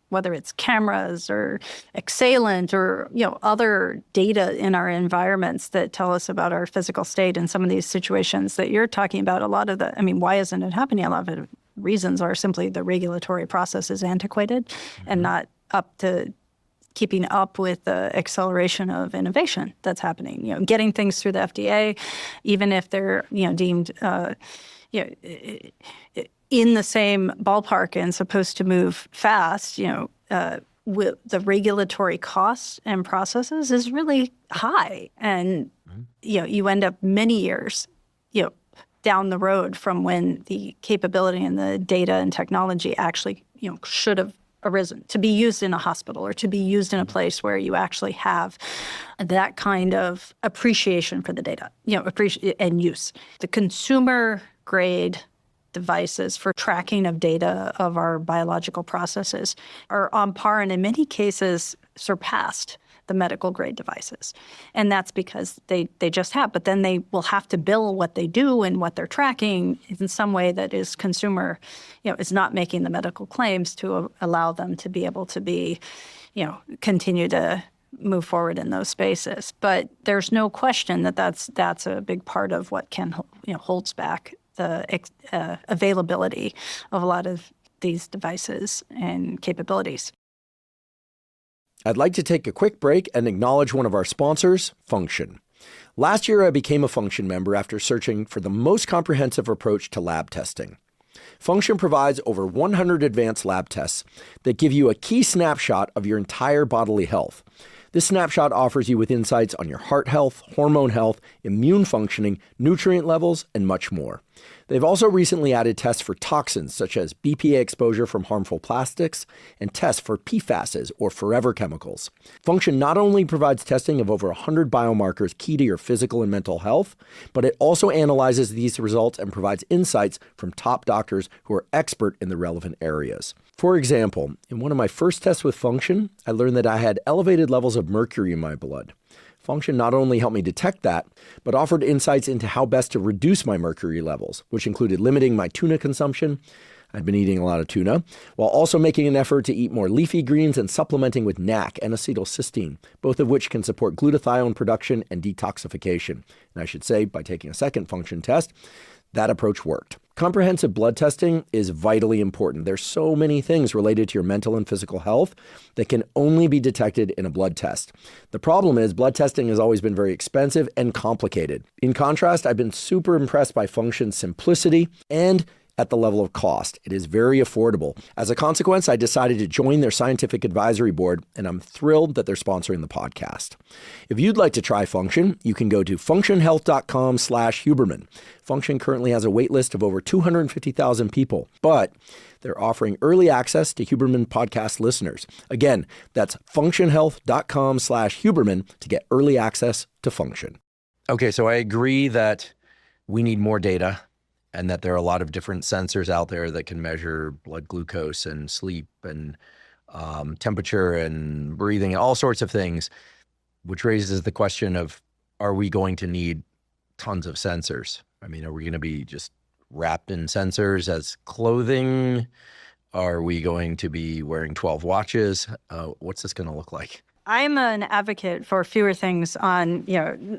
whether it's cameras or Exhalant or, other data in our environments that tell us about our physical state in some of these situations that you're talking about. A lot of why isn't it happening? A lot of the reasons are simply the regulatory process is antiquated and not up to keeping up with the acceleration of innovation that's happening. Getting things through the FDA, even if they're, deemed, in the same ballpark and supposed to move fast, with the regulatory costs and processes is really high. And, you end up many years, down the road from when the capability and the data and technology actually, should have arisen to be used in a hospital or to be used in a place where you actually have that kind of appreciation for the data, and use. The consumer grade devices for tracking of data of our biological processes are on par and in many cases surpassed the medical grade devices. And that's because they just have, but then they will have to bill what they do and what they're tracking in some way that is consumer, is not making the medical claims to allow them to be able to be, continue to move forward in those spaces. But there's no question that that's a big part of what holds back the availability of a lot of these devices and capabilities. I'd like to take a quick break and acknowledge one of our sponsors, Function. Last year, I became a Function member after searching for the most comprehensive approach to lab testing. Function provides over 100 advanced lab tests that give you a key snapshot of your entire bodily health. This snapshot offers you with insights on your heart health, hormone health, immune functioning, nutrient levels, and much more. They've also recently added tests for toxins such as BPA exposure from harmful plastics and tests for PFASs or forever chemicals. Function not only provides testing of over 100 biomarkers key to your physical and mental health, but it also analyzes these results and provides insights from top doctors who are expert in the relevant areas. For example, in one of my first tests with Function, I learned that I had elevated levels of mercury in my blood. Function not only helped me detect that, but offered insights into how best to reduce my mercury levels, which included limiting my tuna consumption. I'd been eating a lot of tuna, while also making an effort to eat more leafy greens and supplementing with NAC and acetylcysteine, both of which can support glutathione production and detoxification. And I should say, by taking a second Function test, that approach worked. Comprehensive blood testing is vitally important. There's so many things related to your mental and physical health that can only be detected in a blood test. The problem is blood testing has always been very expensive and complicated. In contrast, I've been super impressed by Function's simplicity and at the level of cost. It is very affordable. As a consequence, I decided to join their scientific advisory board, and I'm thrilled that they're sponsoring the podcast. If you'd like to try Function, you can go to functionhealth.com/Huberman. Function currently has a wait list of over 250,000 people, but they're offering early access to Huberman podcast listeners. Again, that's functionhealth.com/Huberman to get early access to Function. Okay, so I agree that we need more data, and that there are a lot of different sensors out there that can measure blood glucose and sleep and temperature and breathing, all sorts of things, which raises the question of, are we going to need tons of sensors? I mean, are we going to be just wrapped in sensors as clothing? Are we going to be wearing 12 watches? What's this going to look like? I'm an advocate for fewer things on,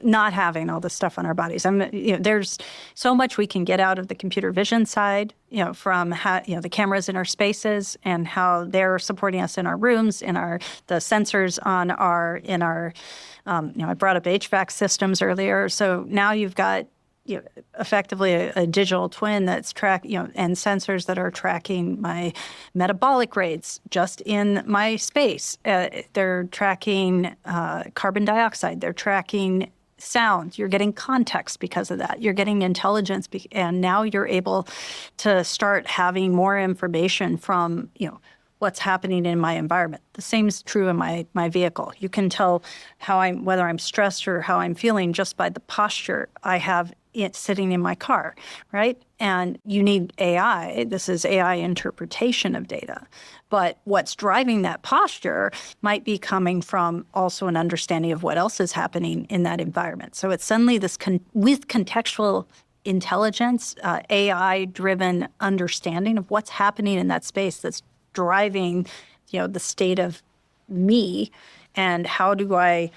not having all this stuff on our bodies. There's so much we can get out of the computer vision side, from how, the cameras in our spaces and how they're supporting us in our rooms, the sensors I brought up HVAC systems earlier. So now you've got effectively a digital twin that's and sensors that are tracking my metabolic rates just in my space. They're tracking carbon dioxide. They're tracking sound. You're getting context because of that. You're getting intelligence, and now you're able to start having more information from, what's happening in my environment. The same is true in my vehicle. You can tell whether I'm stressed or how I'm feeling just by the posture I have it sitting in my car, right? And you need AI. This is AI interpretation of data. But what's driving that posture might be coming from also an understanding of what else is happening in that environment. So it's suddenly this with contextual intelligence, AI-driven understanding of what's happening in that space that's driving, the state of me, and how do I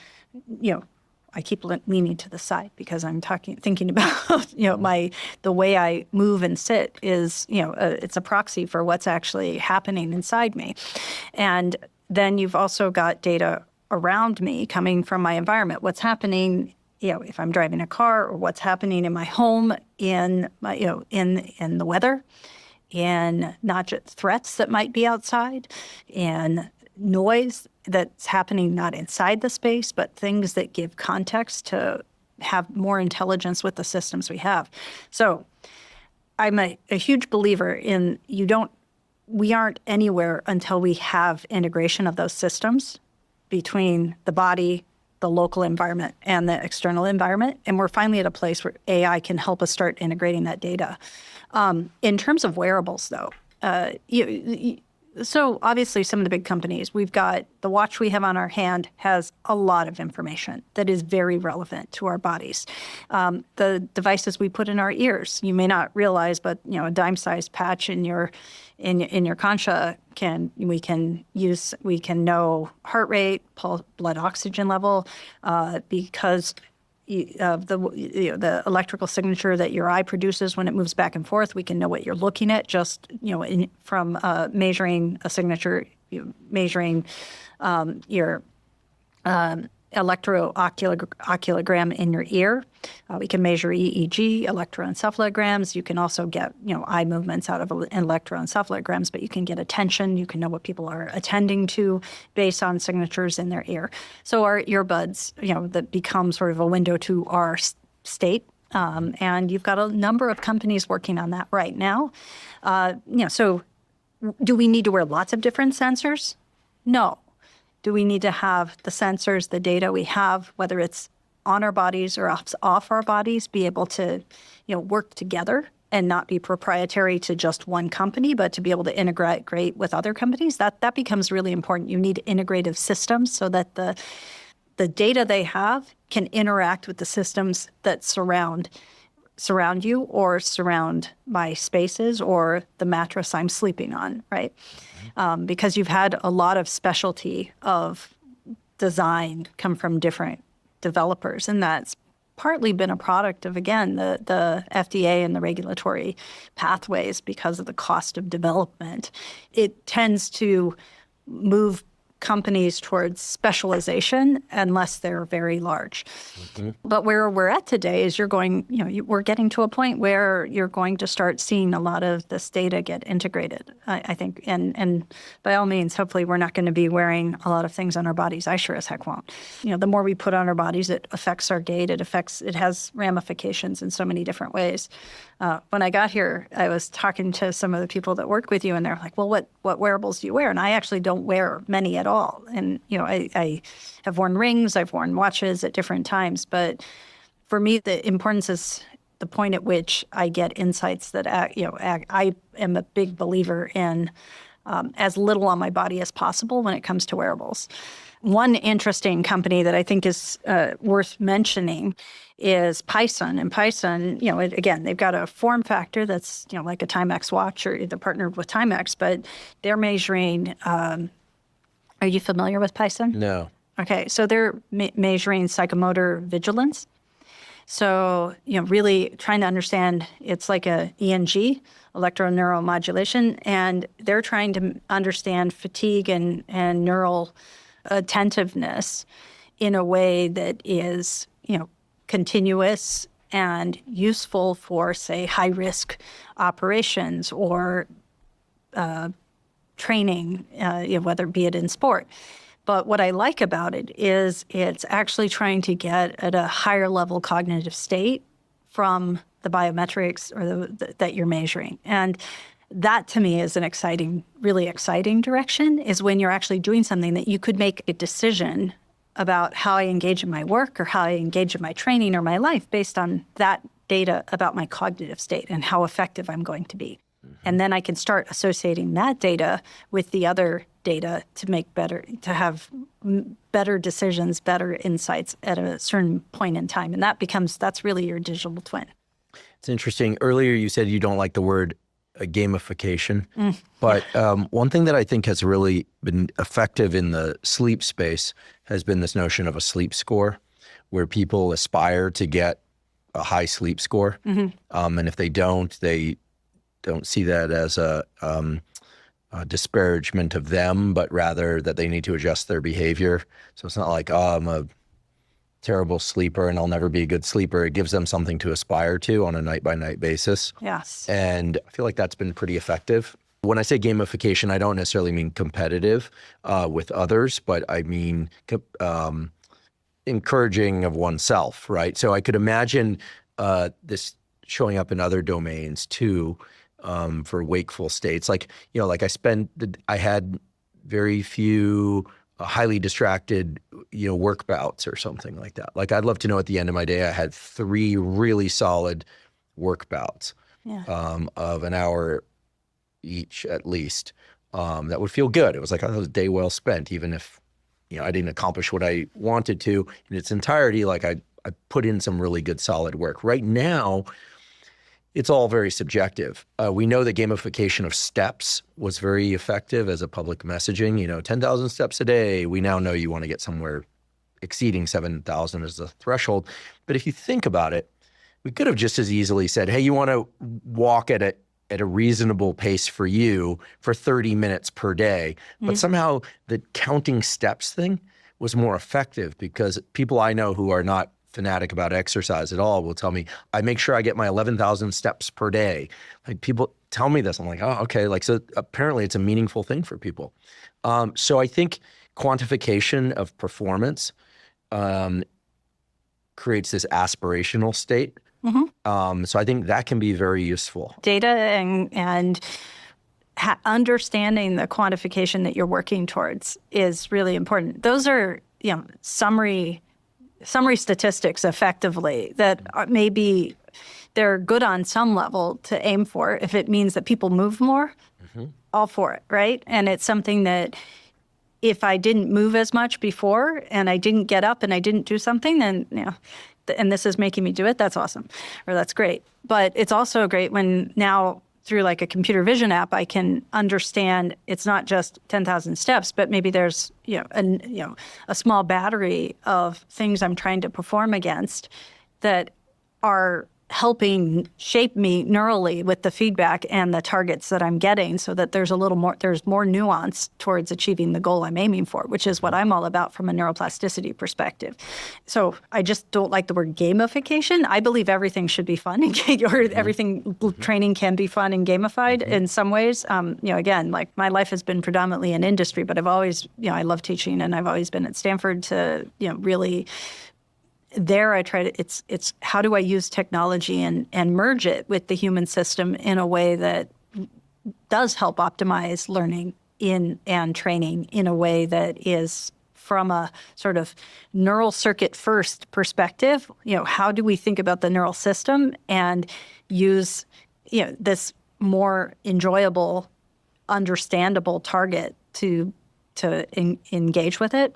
keep leaning to the side because I'm thinking about, the way I move and sit is, it's a proxy for what's actually happening inside me. And then you've also got data around me coming from my environment. What's happening, if I'm driving a car, or what's happening in my home, in my, in the weather, in not just threats that might be outside, in noise that's happening not inside the space, but things that give context to have more intelligence with the systems we have. So I'm a huge believer in we aren't anywhere until we have integration of those systems between the body, the local environment, and the external environment. And we're finally at a place where AI can help us start integrating that data. In terms of wearables, though, so obviously some of the big companies, we've got the watch we have on our hand has a lot of information that is very relevant to our bodies. The devices we put in our ears, you may not realize, but a dime-sized patch in your concha we can know heart rate, blood oxygen level, because of the electrical signature that your eye produces when it moves back and forth. We can know what you're looking at just from measuring a signature, measuring your electrooculogram in your ear. We can measure EEG, electroencephalograms. You can also get eye movements out of electroencephalograms, but you can get attention. You can know what people are attending to based on signatures in their ear. So our earbuds, that become sort of a window to our state. And you've got a number of companies working on that right now. So do we need to wear lots of different sensors? No. Do we need to have the sensors, the data we have, whether it's on our bodies or off our bodies, be able to, work together and not be proprietary to just one company, but to be able to integrate with other companies? That becomes really important. You need integrative systems so that the data they have can interact with the systems that surround you or surround my spaces or the mattress I'm sleeping on, right? Because you've had a lot of specialty of design come from different developers, and that's partly been a product of, again, the FDA and the regulatory pathways because of the cost of development. It tends to move companies towards specialization unless they're very large. Mm-hmm. But where we're at today is we're getting to a point where you're going to start seeing a lot of this data get integrated, I think. And by all means, hopefully we're not going to be wearing a lot of things on our bodies. I sure as heck won't. The more we put on our bodies, it affects our gait. It has ramifications in so many different ways. When I got here, I was talking to some of the people that work with you, and they're like, well, what wearables do you wear? And I actually don't wear many at all. And, I have worn rings, I've worn watches at different times. But for me, the importance is the point at which I get insights that, I am a big believer in as little on my body as possible when it comes to wearables. One interesting company that I think is worth mentioning is Python. And Python, again, they've got a form factor that's, like a Timex watch, or they're partnered with Timex, but they're measuring, are you familiar with Python? No. Okay, so they're measuring psychomotor vigilance. So, really trying to understand, it's like a ENG, electroneuromodulation, and they're trying to understand fatigue and neural attentiveness in a way that is, continuous and useful for, say, high-risk operations or training, whether be it in sport. But what I like about it is it's actually trying to get at a higher level cognitive state from the biometrics or that you're measuring. And that to me is an exciting, really exciting direction, is when you're actually doing something that you could make a decision about how I engage in my work or how I engage in my training or my life based on that data about my cognitive state and how effective I'm going to be. And then I can start associating that data with the other data to make to have better decisions, better insights at a certain point in time. And that's really your digital twin. It's interesting. Earlier you said you don't like the word gamification, but one thing that I think has really been effective in the sleep space has been this notion of a sleep score, where people aspire to get a high sleep score. And if they don't see that as a disparagement of them, but rather that they need to adjust their behavior. So it's not like, oh, I'm a terrible sleeper and I'll never be a good sleeper. It gives them something to aspire to on a night-by-night basis. Yes. And I feel like that's been pretty effective. When I say gamification, I don't necessarily mean competitive with others, but I mean encouraging of oneself, right? So I could imagine this showing up in other domains too, for wakeful states. Like, I had very few highly distracted, work bouts or something like that. Like, I'd love to know at the end of my day, I had 3 really solid work bouts of an hour each at least. That would feel good. It was like, oh, that was a day well spent, even if, I didn't accomplish what I wanted to in its entirety. Like, I put in some really good solid work. Right now, it's all very subjective. We know that gamification of steps was very effective as a public messaging, 10,000 steps a day. We now know you want to get somewhere exceeding 7,000 as the threshold. But if you think about it, we could have just as easily said, hey, you want to walk at a reasonable pace for you for 30 minutes per day. But somehow the counting steps thing was more effective, because people I know who are not fanatic about exercise at all will tell me, I make sure I get my 11,000 steps per day. Like, people tell me this. I'm like, oh, okay. Like, so apparently it's a meaningful thing for people. So I think quantification of performance creates this aspirational state. So I think that can be very useful. Data and understanding the quantification that you're working towards is really important. Those are, summary statistics effectively that maybe they're good on some level to aim for. If it means that people move more, all for it, right? And it's something that if I didn't move as much before and I didn't get up and I didn't do something, then, and this is making me do it, that's awesome, or that's great. But it's also great when now through like a computer vision app, I can understand it's not just 10,000 steps, but maybe there's a small battery of things I'm trying to perform against that are helping shape me neurally with the feedback and the targets that I'm getting, so that there's more nuance towards achieving the goal I'm aiming for, which is what I'm all about from a neuroplasticity perspective. So I just don't like the word gamification. I believe everything should be fun, or everything training can be fun and gamified in some ways. Again, like, my life has been predominantly in industry, but I've always, I love teaching, and I've always been at Stanford to, really. There I try to, it's how do I use technology and merge it with the human system in a way that does help optimize learning and training in a way that is from a sort of neural circuit first perspective. How do we think about the neural system and use, this more enjoyable, understandable target to engage with it?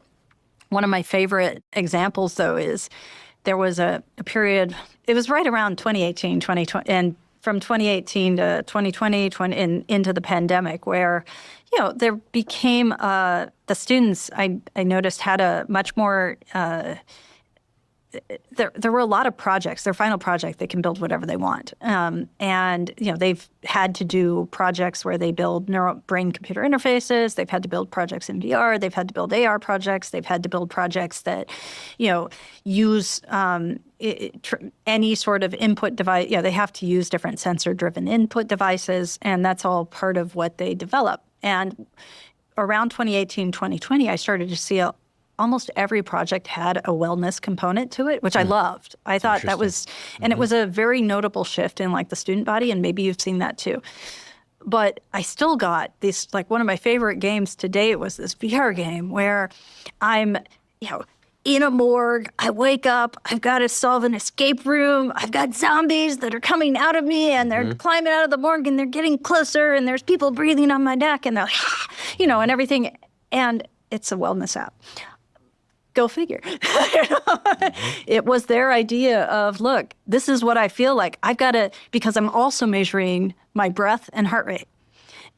One of my favorite examples, though, is there was a period, it was right around 2018, 2020, and from 2018 to 2020 into the pandemic, where, there became, the students, I noticed, had a much more, there were a lot of projects. Their final project, they can build whatever they want. And, they've had to do projects where they build brain-computer interfaces. They've had to build projects in VR. They've had to build AR projects. They've had to build projects that, use any sort of input device. They have to use different sensor-driven input devices, and that's all part of what they develop. And around 2018, 2020, I started to see almost every project had a wellness component to it, which I loved. I thought that was, and it was a very notable shift in like the student body, and maybe you've seen that too. But I still got this, like one of my favorite games to date was this VR game where I'm, in a morgue. I wake up, I've got to solve an escape room. I've got zombies that are coming out of me and they're climbing out of the morgue and they're getting closer and there's people breathing on my neck and they're like, and everything. And it's a wellness app. Go figure. It was their idea of, look, this is what I feel like. I've got to, because I'm also measuring my breath and heart rate.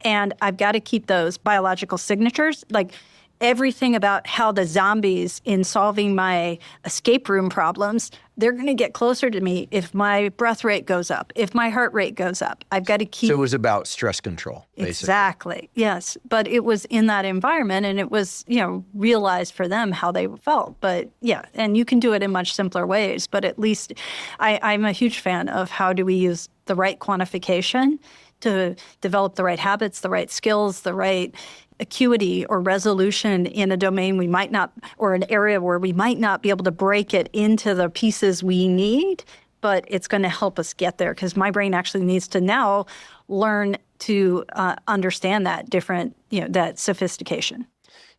And I've got to keep those biological signatures, like everything about how the zombies in solving my escape room problems, they're going to get closer to me if my breath rate goes up, if my heart rate goes up. I've got to keep... So it was about stress control, basically. Exactly, yes. But it was in that environment and it was, realized for them how they felt. But yeah, and you can do it in much simpler ways. But at least I'm a huge fan of how do we use the right quantification to develop the right habits, the right skills, the right acuity or resolution in a domain we might not, or an area where we might not be able to break it into the pieces we need, but it's going to help us get there because my brain actually needs to now learn to understand that different, that sophistication.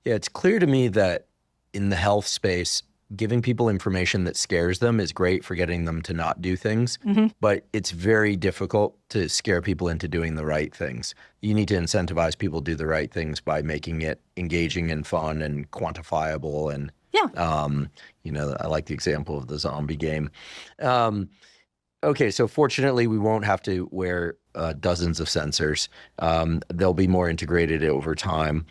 Yeah, it's clear to me that in the health space, giving people information that scares them is great for getting them to not do things, but it's very difficult to scare people into doing the right things. You need to incentivize people to do the right things by making it engaging and fun and quantifiable. And, I like the example of the zombie game. Okay, so fortunately, we won't have to wear dozens of sensors. They'll be more integrated over time.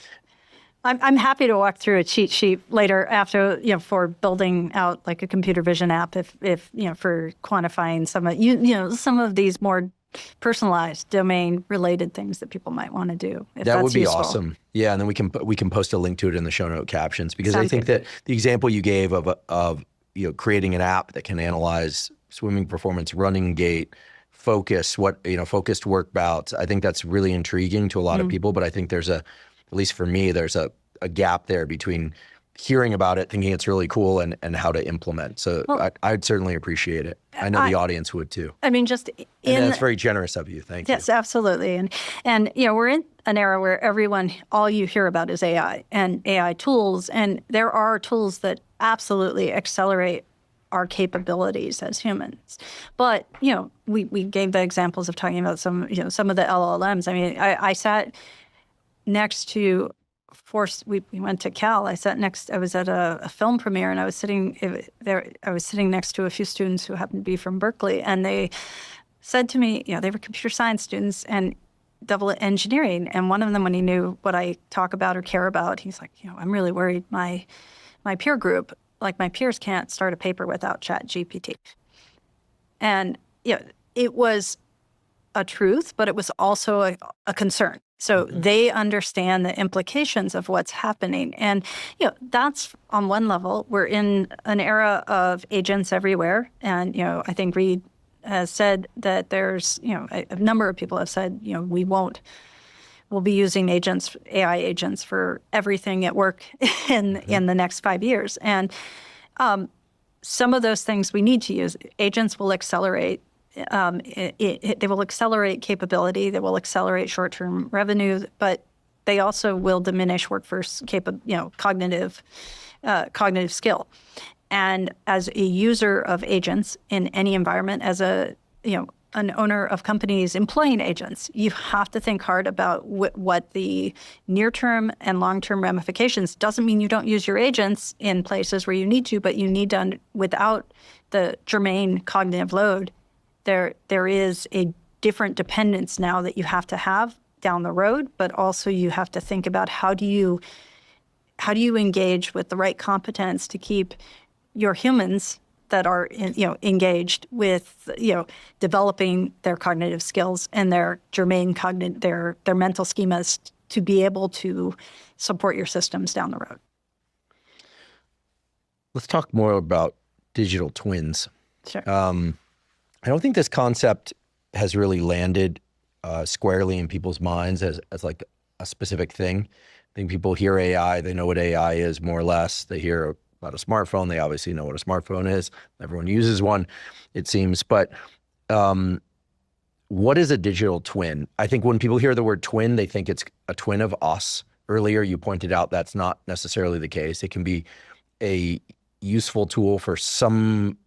I'm happy to walk through a cheat sheet later after, for building out like a computer vision app if for quantifying some of these more personalized domain related things that people might want to do. That would be useful. awesome. Yeah, and then we can post a link to it in the show note captions because Sounds I think good. that the example you gave of creating an app that can analyze swimming performance, running gait, focused work bouts. I think that's really intriguing to a lot of people, but I think there's at least for me, there's a gap there between hearing about it, thinking it's really cool, and how to implement. So I'd certainly appreciate it. I know the audience would too. I mean, just and that's very generous of you. Thank you. Yes, absolutely. And we're in an era where all you hear about is AI and AI tools. And there are tools that absolutely accelerate our capabilities as humans. But, we gave the examples of talking about some of the LLMs. I mean, I sat next to we went to Cal. I was at a film premiere and I was sitting next to a few students who happened to be from Berkeley. And they said to me, they were computer science students and double engineering. And one of them, when he knew what I talk about or care about, he's like, I'm really worried my peer group, like my peers can't start a paper without ChatGPT. And, it was a truth, but it was also a concern. So they understand the implications of what's happening. And, that's on one level. We're in an era of agents everywhere. And, I think Reid has said that there's, a number of people have said, we'll be using AI agents for everything at work in the next 5 years. And some of those things we need to use. Agents will accelerate. They will accelerate capability. They will accelerate short-term revenue, but they also will diminish workforce cognitive skill. And as a user of agents in any environment, as an owner of companies employing agents, you have to think hard about what the near-term and long-term ramifications. Doesn't mean you don't use your agents in places where you need to, but you need to, without the germane cognitive load, there is a different dependence now that you have to have down the road, but also you have to think about how do you engage with the right competence to keep your humans that are engaged with developing their cognitive skills and their germane their mental schemas to be able to support your systems down the road. Let's talk more about digital twins. Sure. I don't think this concept has really landed squarely in people's minds as like a specific thing. I think people hear AI, they know what AI is more or less. They hear about a smartphone, they obviously know what a smartphone is. Everyone uses one, it seems. But What is a digital twin? I think when people hear the word twin, they think it's a twin of us. Earlier, you pointed out that's not necessarily the case. It can be a useful tool for some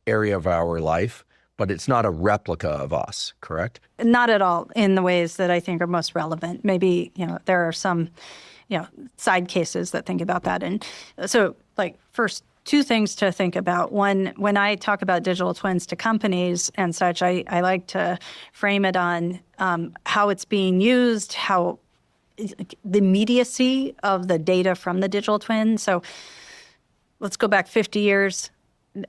area of our life, but it's not a replica of us, correct? Not at all in the ways that I think are most relevant. Maybe, there are some, side cases that think about that. And so, first, two things to think about. One, when I talk about digital twins to companies and such, I like to frame it on how it's being used, how the immediacy of the data from the digital twin. So let's go back 50 years.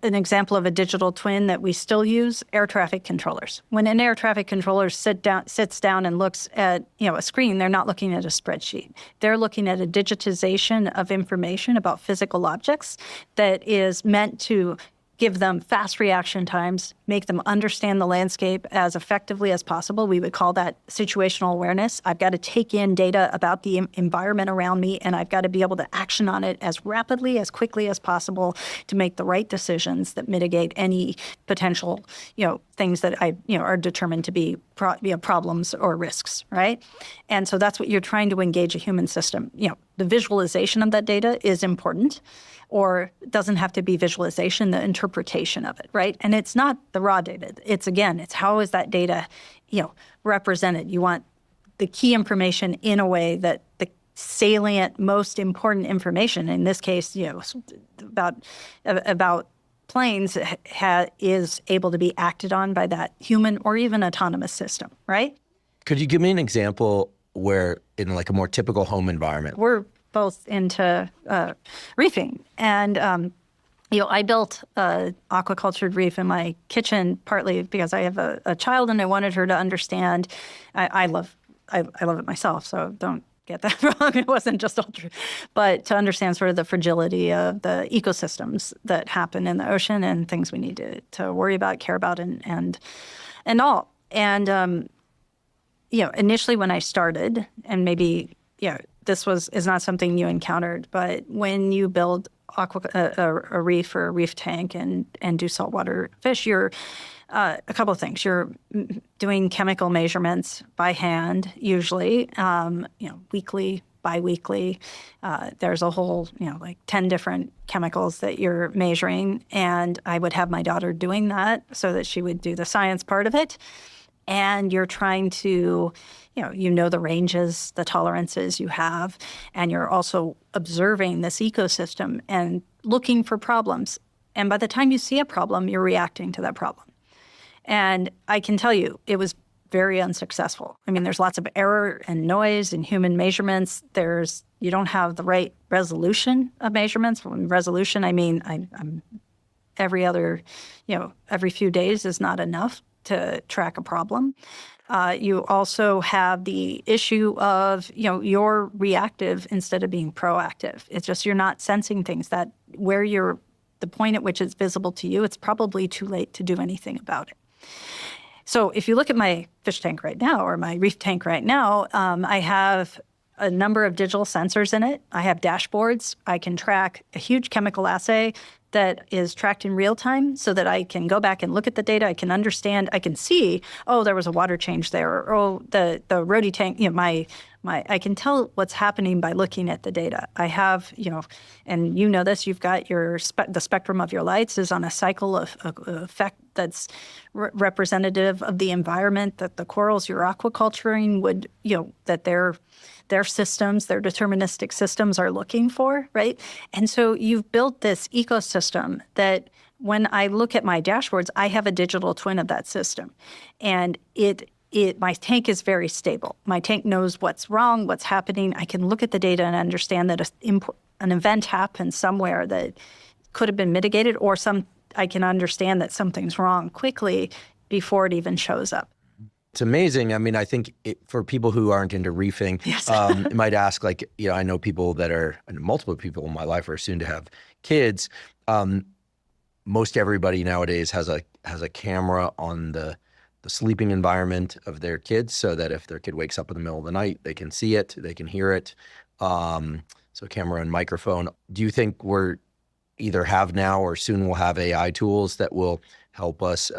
An example of a digital twin that we still use, air traffic controllers. When an air traffic controller sits down and looks at a screen, they're not looking at a spreadsheet. They're looking at a digitization of information about physical objects that is meant to give them fast reaction times, make them understand the landscape as effectively as possible. We would call that situational awareness. I've got to take in data about the environment around me, and I've got to be able to action on it as rapidly, as quickly as possible to make the right decisions that mitigate any potential, things that are determined to be problems or risks, right? And so that's what you're trying to engage a human system. The visualization of that data is important, or it doesn't have to be visualization, the interpretation of it, right? And it's not the raw data. It's how is that data, represented? You want the key information in a way that the salient, most important information, in this case, about planes is able to be acted on by that human or even autonomous system, right? Could you give me an example where in a more typical home environment? We're both into reefing. And, I built an aquacultured reef in my kitchen, partly because I have a child and I wanted her to understand. I love it myself, so don't get that wrong. It wasn't just ultra, but to understand sort of the fragility of the ecosystems that happen in the ocean and things we need to worry about, care about, and all. And, initially when I started, and maybe, this is not something you encountered, but when you build a reef or a reef tank and do saltwater fish, you're a couple of things. You're doing chemical measurements by hand, usually, weekly, biweekly. There's a whole, 10 different chemicals that you're measuring, and I would have my daughter doing that so that she would do the science part of it. And you're trying to, the ranges, the tolerances you have, and you're also observing this ecosystem and looking for problems. And by the time you see a problem, you're reacting to that problem. And I can tell you, it was very unsuccessful. I mean, there's lots of error and noise in human measurements. You don't have the right resolution of measurements. When resolution, I mean, I'm every few days is not enough to track a problem. You also have the issue of, you're reactive instead of being proactive. It's just you're not sensing things that the point at which it's visible to you, it's probably too late to do anything about it. So if you look at my fish tank right now or my reef tank right now, I have a number of digital sensors in it. I have dashboards. I can track a huge chemical assay that is tracked in real time so that I can go back and look at the data. I can understand, I can see, there was a water change there, or the roadie tank, I can tell what's happening by looking at the data. I have, and this, you've got the spectrum of your lights is on a cycle of effect that's representative of the environment that the corals you're aquaculturing would, that their systems, their deterministic systems are looking for, right? And so you've built this ecosystem that when I look at my dashboards, I have a digital twin of that system. And my tank is very stable. My tank knows what's wrong, what's happening. I can look at the data and understand that an event happened somewhere that could have been mitigated, or I can understand that something's wrong quickly before it even shows up. It's amazing. I mean, I think for people who aren't into reefing, yes. It might ask, I know people multiple people in my life are soon to have kids. Most everybody nowadays has a camera on the sleeping environment of their kids, so that if their kid wakes up in the middle of the night, they can see it, they can hear it. So camera and microphone. Do you think we're either have now or soon will have AI tools that will help us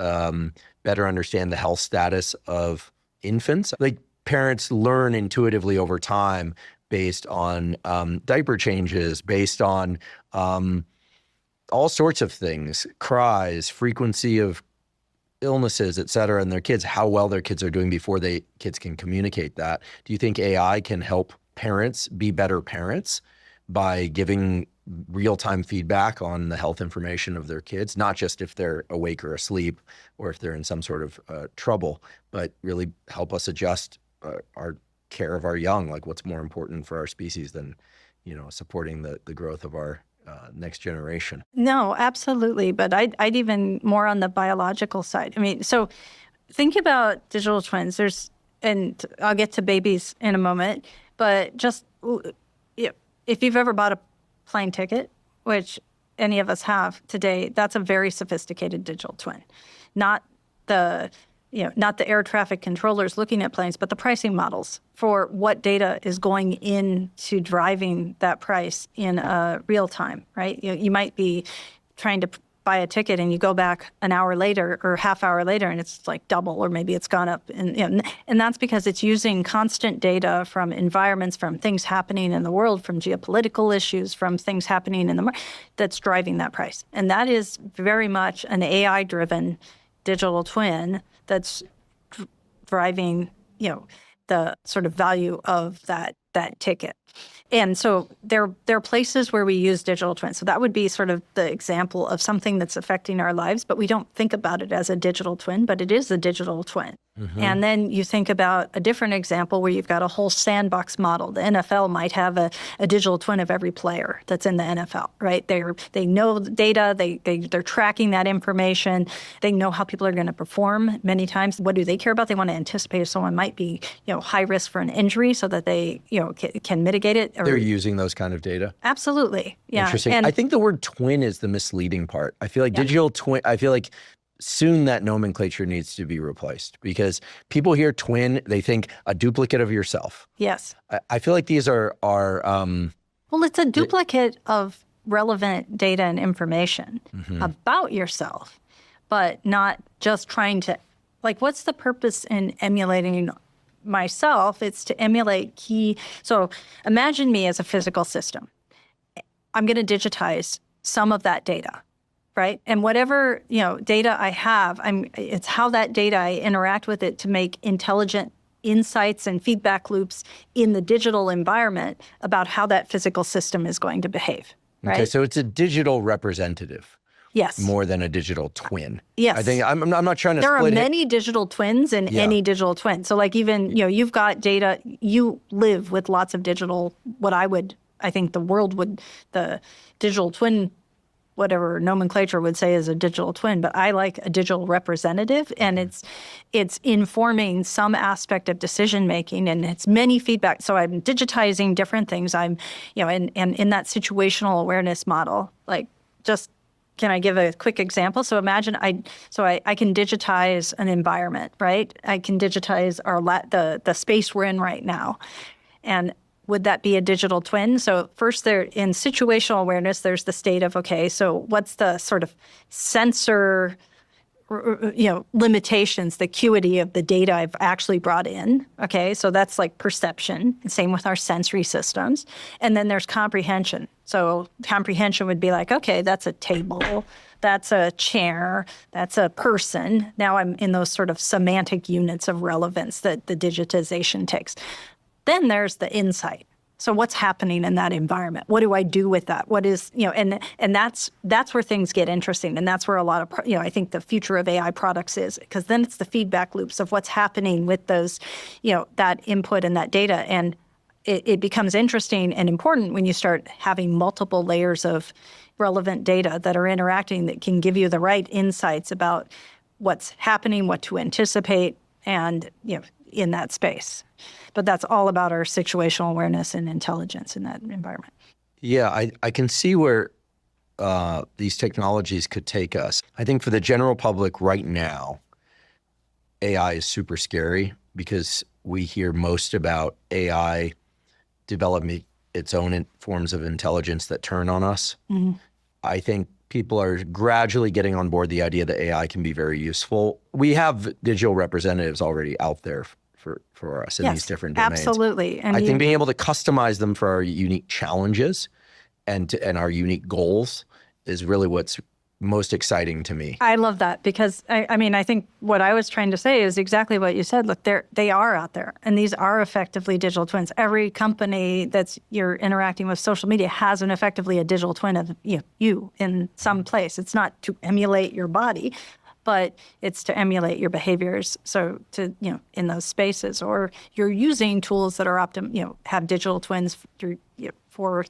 better understand the health status of infants. Like parents learn intuitively over time based on diaper changes, based on all sorts of things, cries, frequency of illnesses, et cetera, and their kids, how well their kids are doing before kids can communicate that. Do you think AI can help parents be better parents by giving real-time feedback on the health information of their kids, not just if they're awake or asleep or if they're in some sort of trouble, but really help us adjust our care of our young? Like, what's more important for our species than, supporting the growth of our next generation? No, absolutely. But I'd even more on the biological side. I mean, so think about digital twins. And I'll get to babies in a moment, but just if you've ever bought a plane ticket, which any of us have today, that's a very sophisticated digital twin. Not the air traffic controllers looking at planes, but the pricing models for what data is going into driving that price in real time, right? You might be trying to buy a ticket and you go back an hour later or half hour later and it's like double, or maybe it's gone up. And that's because it's using constant data from environments, from things happening in the world, from geopolitical issues, from things happening in the market that's driving that price. And that is very much an AI-driven digital twin that's driving, the sort of value of that ticket. And so there are places where we use digital twins. So that would be sort of the example of something that's affecting our lives, but we don't think about it as a digital twin, but it is a digital twin. Mm-hmm. And then you think about a different example where you've got a whole sandbox model. The NFL might have a digital twin of every player that's in the NFL, right? They know the data, they're tracking that information, they know how people are going to perform many times. What do they care about? They want to anticipate if someone might be, high risk for an injury so that they, can mitigate it. They're using those kind of data? Absolutely, yeah. Interesting. And I think the word twin is the misleading part. I feel like digital twin, soon that nomenclature needs to be replaced, because people hear twin, they think a duplicate of yourself. Yes. I feel like these are well, it's a duplicate of relevant data and information about yourself, but not just trying to, what's the purpose in emulating myself? It's to emulate so imagine me as a physical system. I'm going to digitize some of that data. Right. And whatever, data I have, it's how that data I interact with it to make intelligent insights and feedback loops in the digital environment about how that physical system is going to behave. Right? Okay. So it's a digital representative. Yes. More than a digital twin. Yes. I think I'm not trying to there split are many digital twins in any digital twin. So even, you've got data, you live with lots of digital, I think the digital twin, whatever nomenclature would say is a digital twin, but I like a digital representative, and it's informing some aspect of decision making, and it's many feedback. So I'm digitizing different things. I'm, and in that situational awareness model, can I give a quick example? So imagine I can digitize an environment, right? I can digitize the space we're in right now, and would that be a digital twin? So first, in situational awareness, there's the state of, okay, so what's the sort of sensor, limitations, the acuity of the data I've actually brought in, okay? So that's like perception, same with our sensory systems. And then there's comprehension. So comprehension would be like, okay, that's a table, that's a chair, that's a person. Now I'm in those sort of semantic units of relevance that the digitization takes. Then there's the insight. So what's happening in that environment? What do I do with that? What is, and that's where things get interesting. And that's where a lot of, I think the future of AI products is, because then it's the feedback loops of what's happening with those, that input and that data. And it becomes interesting and important when you start having multiple layers of relevant data that are interacting that can give you the right insights about what's happening, what to anticipate, and, in that space. But that's all about our situational awareness and intelligence in that environment. Yeah, I can see where these technologies could take us. I think for the general public right now, AI is super scary because we hear most about AI developing its own forms of intelligence that turn on us. Mm-hmm. I think people are gradually getting on board the idea that AI can be very useful. We have digital representatives already out there for us in these different domains. Absolutely. And I think being able to customize them for our unique challenges and our unique goals is really what's most exciting to me. I love that because, I think what I was trying to say is exactly what you said. Look, they are out there, and these are effectively digital twins. Every company that's you're interacting with social media has effectively a digital twin of you in some place. It's not to emulate your body, but it's to emulate your behaviors. So to, in those spaces, or you're using tools that are have digital twins for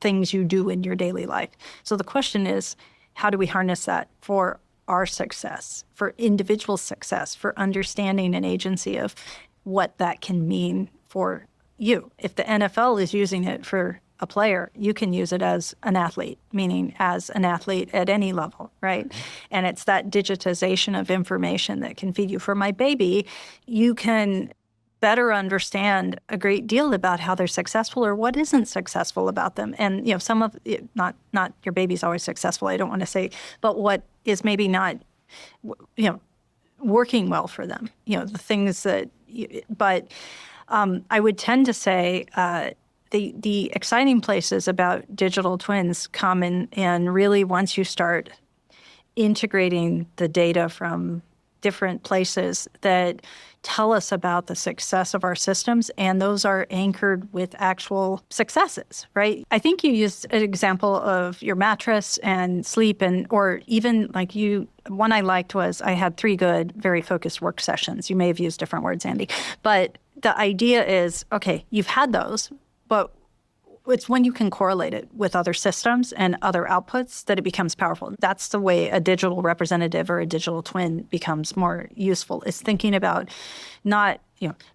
things you do in your daily life. So the question is, how do we harness that for our success, for individual success, for understanding and agency of what that can mean for you? If the NFL is using it for a player, you can use it as an athlete, meaning as an athlete at any level, right? And it's that digitization of information that can feed you. For my baby, you can better understand a great deal about how they're successful or what isn't successful about them. And, some of it, not your baby's always successful, I don't want to say, but what is maybe not, working well for them, the things that, but I would tend to say the exciting places about digital twins come in, and really once you start integrating the data from different places that tell us about the success of our systems, and those are anchored with actual successes, right? I think you used an example of your mattress and sleep, or even like one I liked was I had 3 good, very focused work sessions. You may have used different words, Andy, but the idea is, okay, you've had those, but it's when you can correlate it with other systems and other outputs that it becomes powerful. That's the way a digital representative or a digital twin becomes more useful, is thinking about not,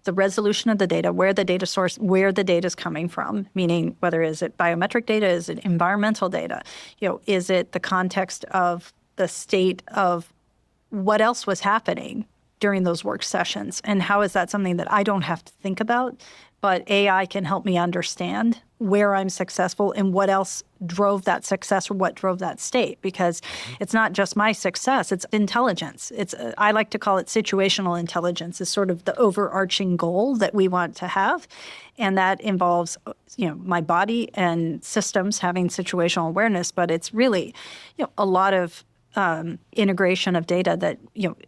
the resolution of the data, where the data source, where the data is coming from, meaning whether is it biometric data, is it environmental data, is it the context of the state of what else was happening during those work sessions, and how is that something that I don't have to think about, but AI can help me understand where I'm successful and what else drove that success or what drove that state. Because it's not just my success, it's intelligence. I like to call it situational intelligence, is sort of the overarching goal that we want to have. And that involves, my body and systems having situational awareness, but it's really, a lot of integration of data that,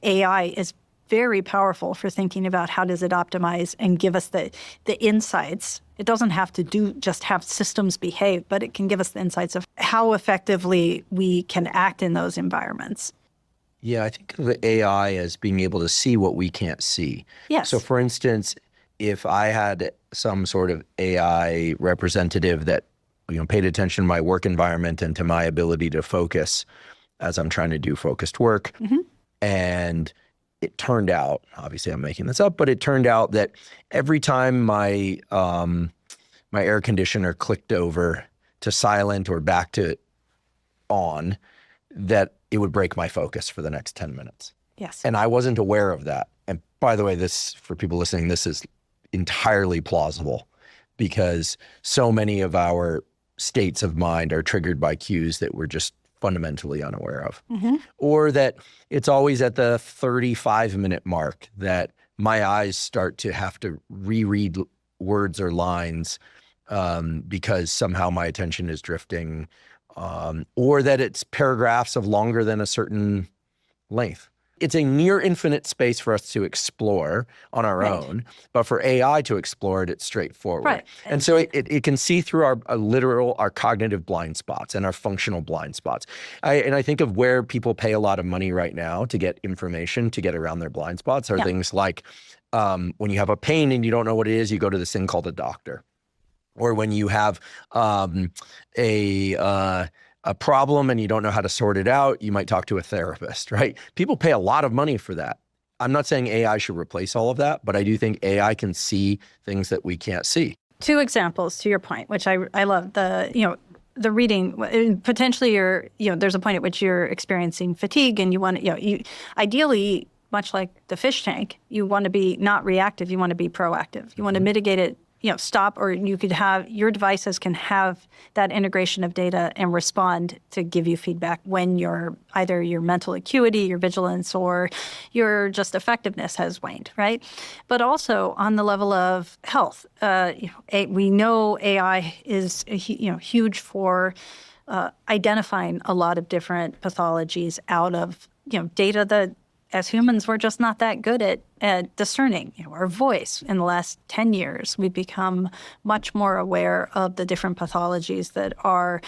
AI is very powerful for thinking about how does it optimize and give us the insights. It doesn't have to just have systems behave, but it can give us the insights of how effectively we can act in those environments. Yeah, I think of AI as being able to see what we can't see. Yes. So for instance, if I had some sort of AI representative that paid attention to my work environment and to my ability to focus as I'm trying to do focused work, and it turned out, obviously I'm making this up, but it turned out that every time my my air conditioner clicked over to silent or back to on, that it would break my focus for the next 10 minutes. Yes. And I wasn't aware of that. And by the way, this, for people listening, this is entirely plausible because so many of our states of mind are triggered by cues that we're just fundamentally unaware of. Or that it's always at the 35-minute mark that my eyes start to have to reread words or lines because somehow my attention is drifting, or that it's paragraphs of longer than a certain length. It's a near infinite space for us to explore on our own, but for AI to explore it, it's straightforward. Right. And so it can see through our cognitive blind spots and our functional blind spots. I think of where people pay a lot of money right now to get information to get around their blind spots are things like when you have a pain and you don't know what it is, you go to this thing called a doctor. Or when you have a problem and you don't know how to sort it out, you might talk to a therapist, right? People pay a lot of money for that. I'm not saying AI should replace all of that, but I do think AI can see things that we can't see. 2 examples to your point, which I love. The reading, potentially there's a point at which you're experiencing fatigue and you want to, ideally, much like the fish tank, you want to be not reactive, you want to be proactive. You want to mitigate it, stop, or you could have your devices can have that integration of data and respond to give you feedback when either your mental acuity, your vigilance, or your just effectiveness has waned, right? But also on the level of health, we know AI is huge for identifying a lot of different pathologies out of data that as humans we're just not that good at discerning. Our voice in the last 10 years, we've become much more aware of the different pathologies that are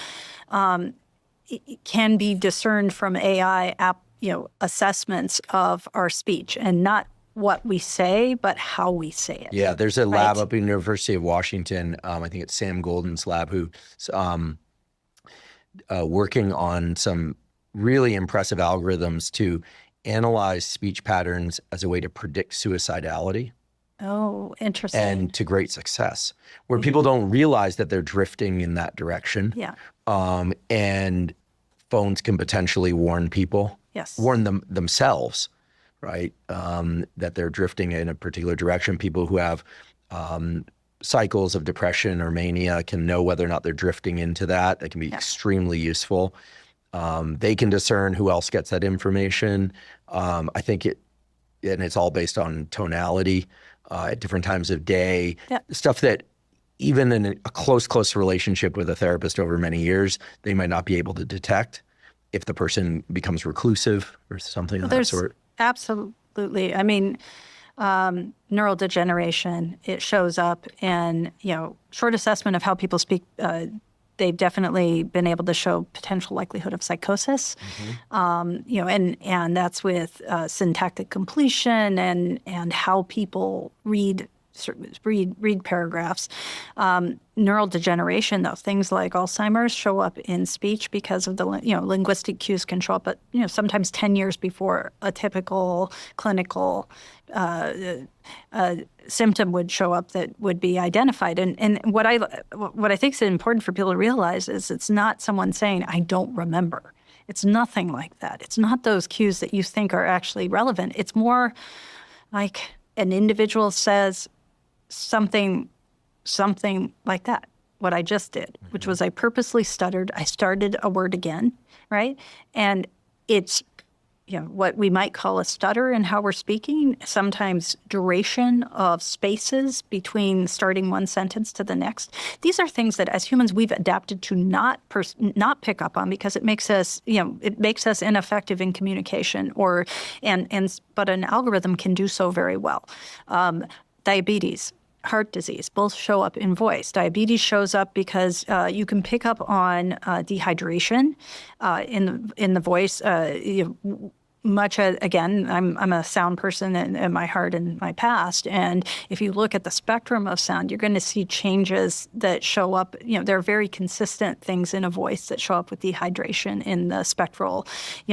can be discerned from AI assessments of our speech, and not what we say, but how we say it. Yeah, there's a lab up in the University of Washington. I think it's Sam Golden's lab, who's working on some really impressive algorithms to analyze speech patterns as a way to predict suicidality. Oh, interesting. And to great success, where people don't realize that they're drifting in that direction. Yeah. And phones can potentially warn people, warn themselves, right? That they're drifting in a particular direction. People who have cycles of depression or mania can know whether or not they're drifting into that. That can be extremely useful. They can discern who else gets that information. I think and it's all based on tonality at different times of day, stuff that even in a close relationship with a therapist over many years, they might not be able to detect if the person becomes reclusive or something of that sort. Absolutely. I mean, neurodegeneration, it shows up in, short assessment of how people speak. They've definitely been able to show potential likelihood of psychosis, and that's with syntactic completion and how people read paragraphs. Neurodegeneration, though, things like Alzheimer's show up in speech because of the linguistic cues can show up, but sometimes 10 years before a typical clinical symptom would show up that would be identified. And what I think is important for people to realize is it's not someone saying, I don't remember. It's nothing like that. It's not those cues that you think are actually relevant. It's more like an individual says something like that, what I just did, which was I purposely stuttered. I started a word again, right? And it's what we might call a stutter in how we're speaking, sometimes duration of spaces between starting one sentence to the next. These are things that as humans we've adapted to not pick up on because it makes us, ineffective in communication but an algorithm can do so very well. Diabetes, heart disease, both show up in voice. Diabetes shows up because you can pick up on dehydration in the voice. Much again, I'm a sound person in my heart and my past, and if you look at the spectrum of sound, you're going to see changes that show up. There are very consistent things in a voice that show up with dehydration in the spectral,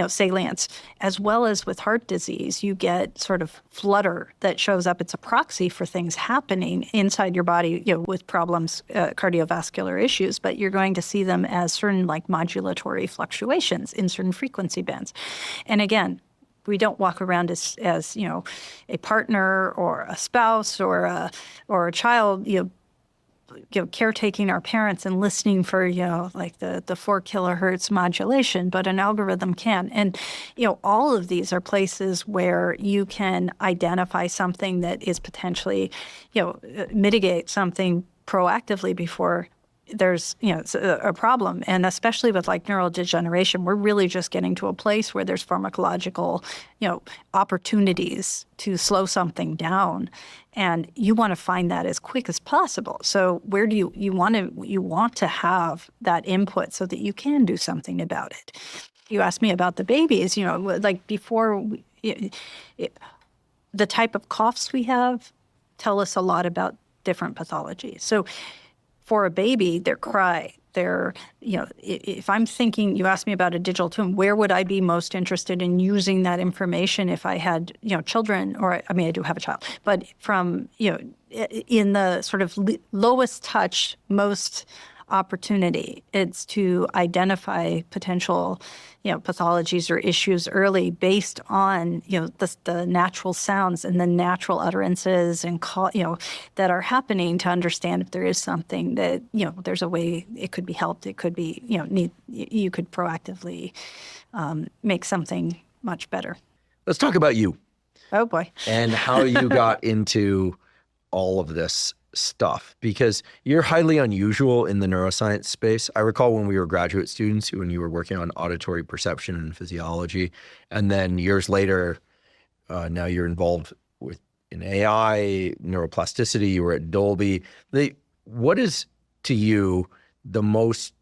salience, as well as with heart disease. You get sort of flutter that shows up. It's a proxy for things happening inside your body, with problems, cardiovascular issues, but you're going to see them as certain like modulatory fluctuations in certain frequency bands. And again, we don't walk around as a partner or a spouse or a child, caretaking our parents and listening for, like the 4 kilohertz modulation, but an algorithm can. And, all of these are places where you can identify something that is potentially, mitigate something proactively before there's a problem. And especially with like neurodegeneration, we're really just getting to a place where there's pharmacological opportunities to slow something down, and you want to find that as quick as possible. So where do you want to have that input so that you can do something about it? You asked me about the babies, like before the type of coughs we have tell us a lot about different pathologies. So for a baby, their cry, if I'm thinking, you asked me about a digital twin, where would I be most interested in using that information if I had, children, or, I do have a child, but from, in the sort of lowest touch, most opportunity. It's to identify potential, pathologies or issues early based on, the natural sounds and the natural utterances and that are happening, to understand if there is something that, there's a way it could be helped. It could be, you could proactively make something much better. Let's talk about you. Oh boy. And how you got into all of this stuff, because you're highly unusual in the neuroscience space. I recall when we were graduate students, when you were working on auditory perception and physiology, and then years later, now you're involved in AI, neuroplasticity, you were at Dolby. What is to you the most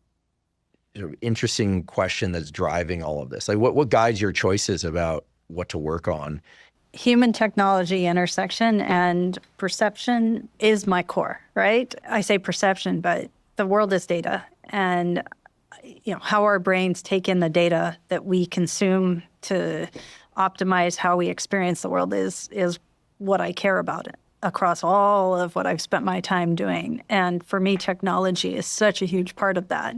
sort of interesting question that's driving all of this? Like what guides your choices about what to work on? Human technology intersection and perception is my core, right? I say perception, but the world is data. And, how our brains take in the data that we consume to optimize how we experience the world is what I care about across all of what I've spent my time doing. And for me, technology is such a huge part of that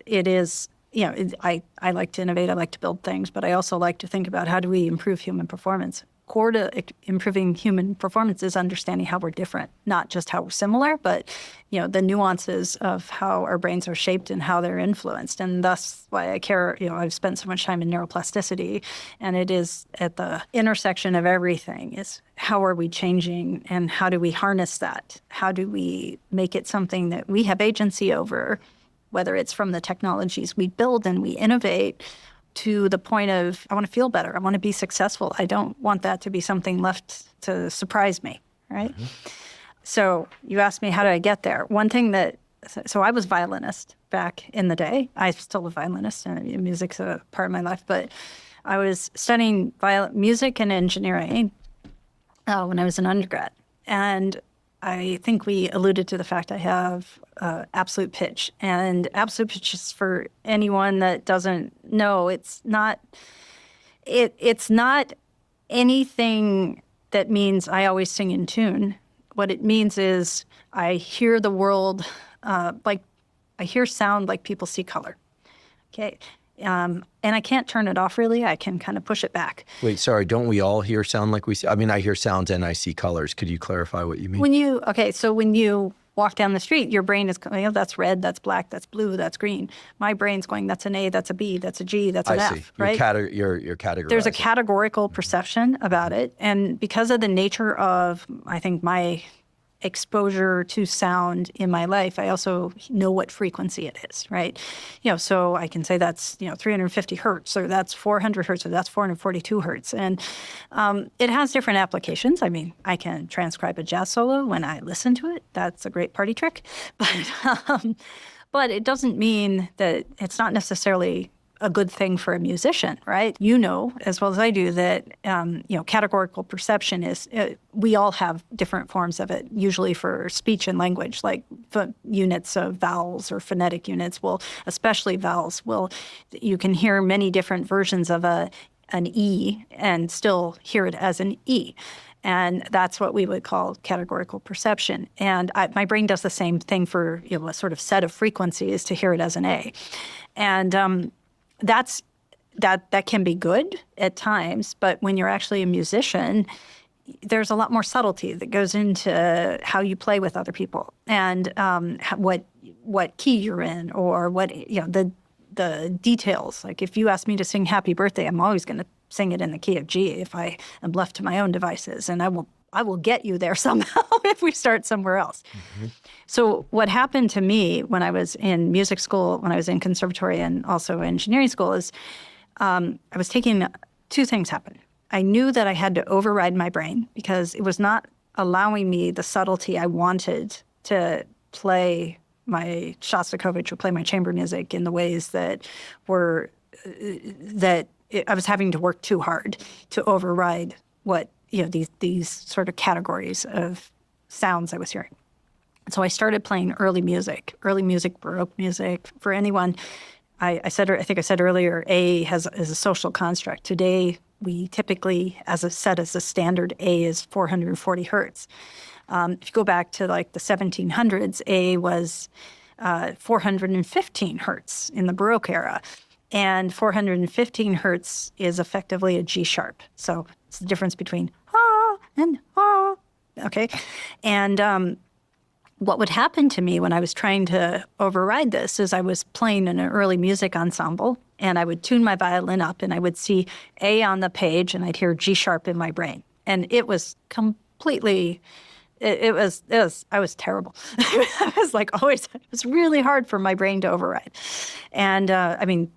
it is, I like to innovate, I like to build things, but I also like to think about how do we improve human performance. Core to improving human performance is understanding how we're different, not just how we're similar, but the nuances of how our brains are shaped and how they're influenced. And that's why I care. I've spent so much time in neuroplasticity, and it is at the intersection of everything is how are we changing and how do we harness that? How do we make it something that we have agency over, whether it's from the technologies we build and we innovate to the point of, I want to feel better. I want to be successful. I don't want that to be something left to surprise me, right? Mm-hmm. So you asked me, how did I get there? One thing so I was violinist back in the day. I'm still a violinist, and music's a part of my life, but I was studying music and engineering when I was an undergrad. And I think we alluded to the fact I have absolute pitch. And absolute pitch is, for anyone that doesn't know, it's not anything that means I always sing in tune. What it means is I hear the world I hear sound like people see color. Okay. And I can't turn it off really. I can kind of push it back. Wait, sorry, don't we all hear sound like we see? I mean, I hear sounds and I see colors. Could you clarify what you mean? When you walk down the street, your brain is going, that's red, that's black, that's blue, that's green. My brain's going, that's an A, that's a B, that's a G, that's an F, I see. right? You're categorizing. There's a categorical perception about it. And because of the nature of, I think, my exposure to sound in my life, I also know what frequency it is, right? So I can say that's, 350 hertz, or that's 400 hertz, or that's 442 hertz. And it has different applications. I mean, I can transcribe a jazz solo when I listen to it. That's a great party trick. But it doesn't mean that it's not necessarily a good thing for a musician, right? You know as well as I do that, categorical perception is, we all have different forms of it, usually for speech and language, like units of vowels or phonetic units, especially vowels, you can hear many different versions of an E and still hear it as an E. And that's what we would call categorical perception. And my brain does the same thing for a sort of set of frequencies to hear it as an A. And that can be good at times, but when you're actually a musician, there's a lot more subtlety that goes into how you play with other people and what key you're in, or what the details. Like if you ask me to sing Happy Birthday, I'm always going to sing it in the key of G if I am left to my own devices, and I will get you there somehow if we start somewhere else. Mm-hmm. So what happened to me when I was in music school, when I was in conservatory and also engineering school is I was taking two things happened. I knew that I had to override my brain because it was not allowing me the subtlety I wanted to play my Shostakovich or play my chamber music in the ways that were, I was having to work too hard to override what, these sort of categories of sounds I was hearing. So I started playing early music, Baroque music. For anyone, I think I said earlier, A is a social construct. Today, we typically, as a standard, A is 440 hertz. If you go back to like the 1700s, A was 415 hertz in the Baroque era. And 415 hertz is effectively a G sharp. So it's the difference between ah and ah, okay? And what would happen to me when I was trying to override this is I was playing in an early music ensemble, and I would tune my violin up, and I would see A on the page, and I'd hear G sharp in my brain. And it was completely... I was terrible. I was like always, it was really hard for my brain to override. And I mean,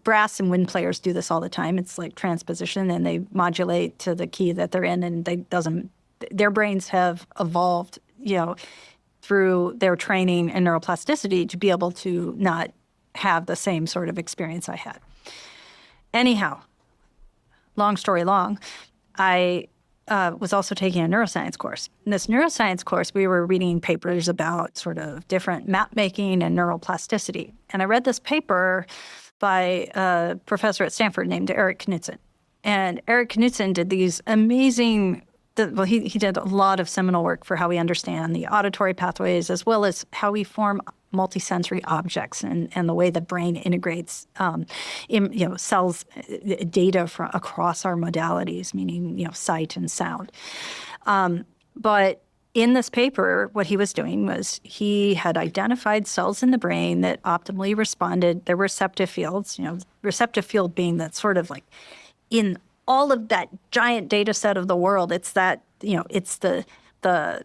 brass and wind players do this all the time. It's like transposition, and they modulate to the key that they're in, and their brains have evolved, through their training and neuroplasticity to be able to not have the same sort of experience I had. Anyhow, long story long, I was also taking a neuroscience course. In this neuroscience course, we were reading papers about sort of different map making and neuroplasticity. And I read this paper by a professor at Stanford named Eric Knudsen. And Eric Knudsen did these amazing, he did a lot of seminal work for how we understand the auditory pathways, as well as how we form multisensory objects and the way the brain integrates cells data from across our modalities, meaning sight and sound. But in this paper, what he was doing was he had identified cells in the brain that optimally responded. Their receptive fields, receptive field being that sort of like in all of that giant data set of the world, it's that, it's the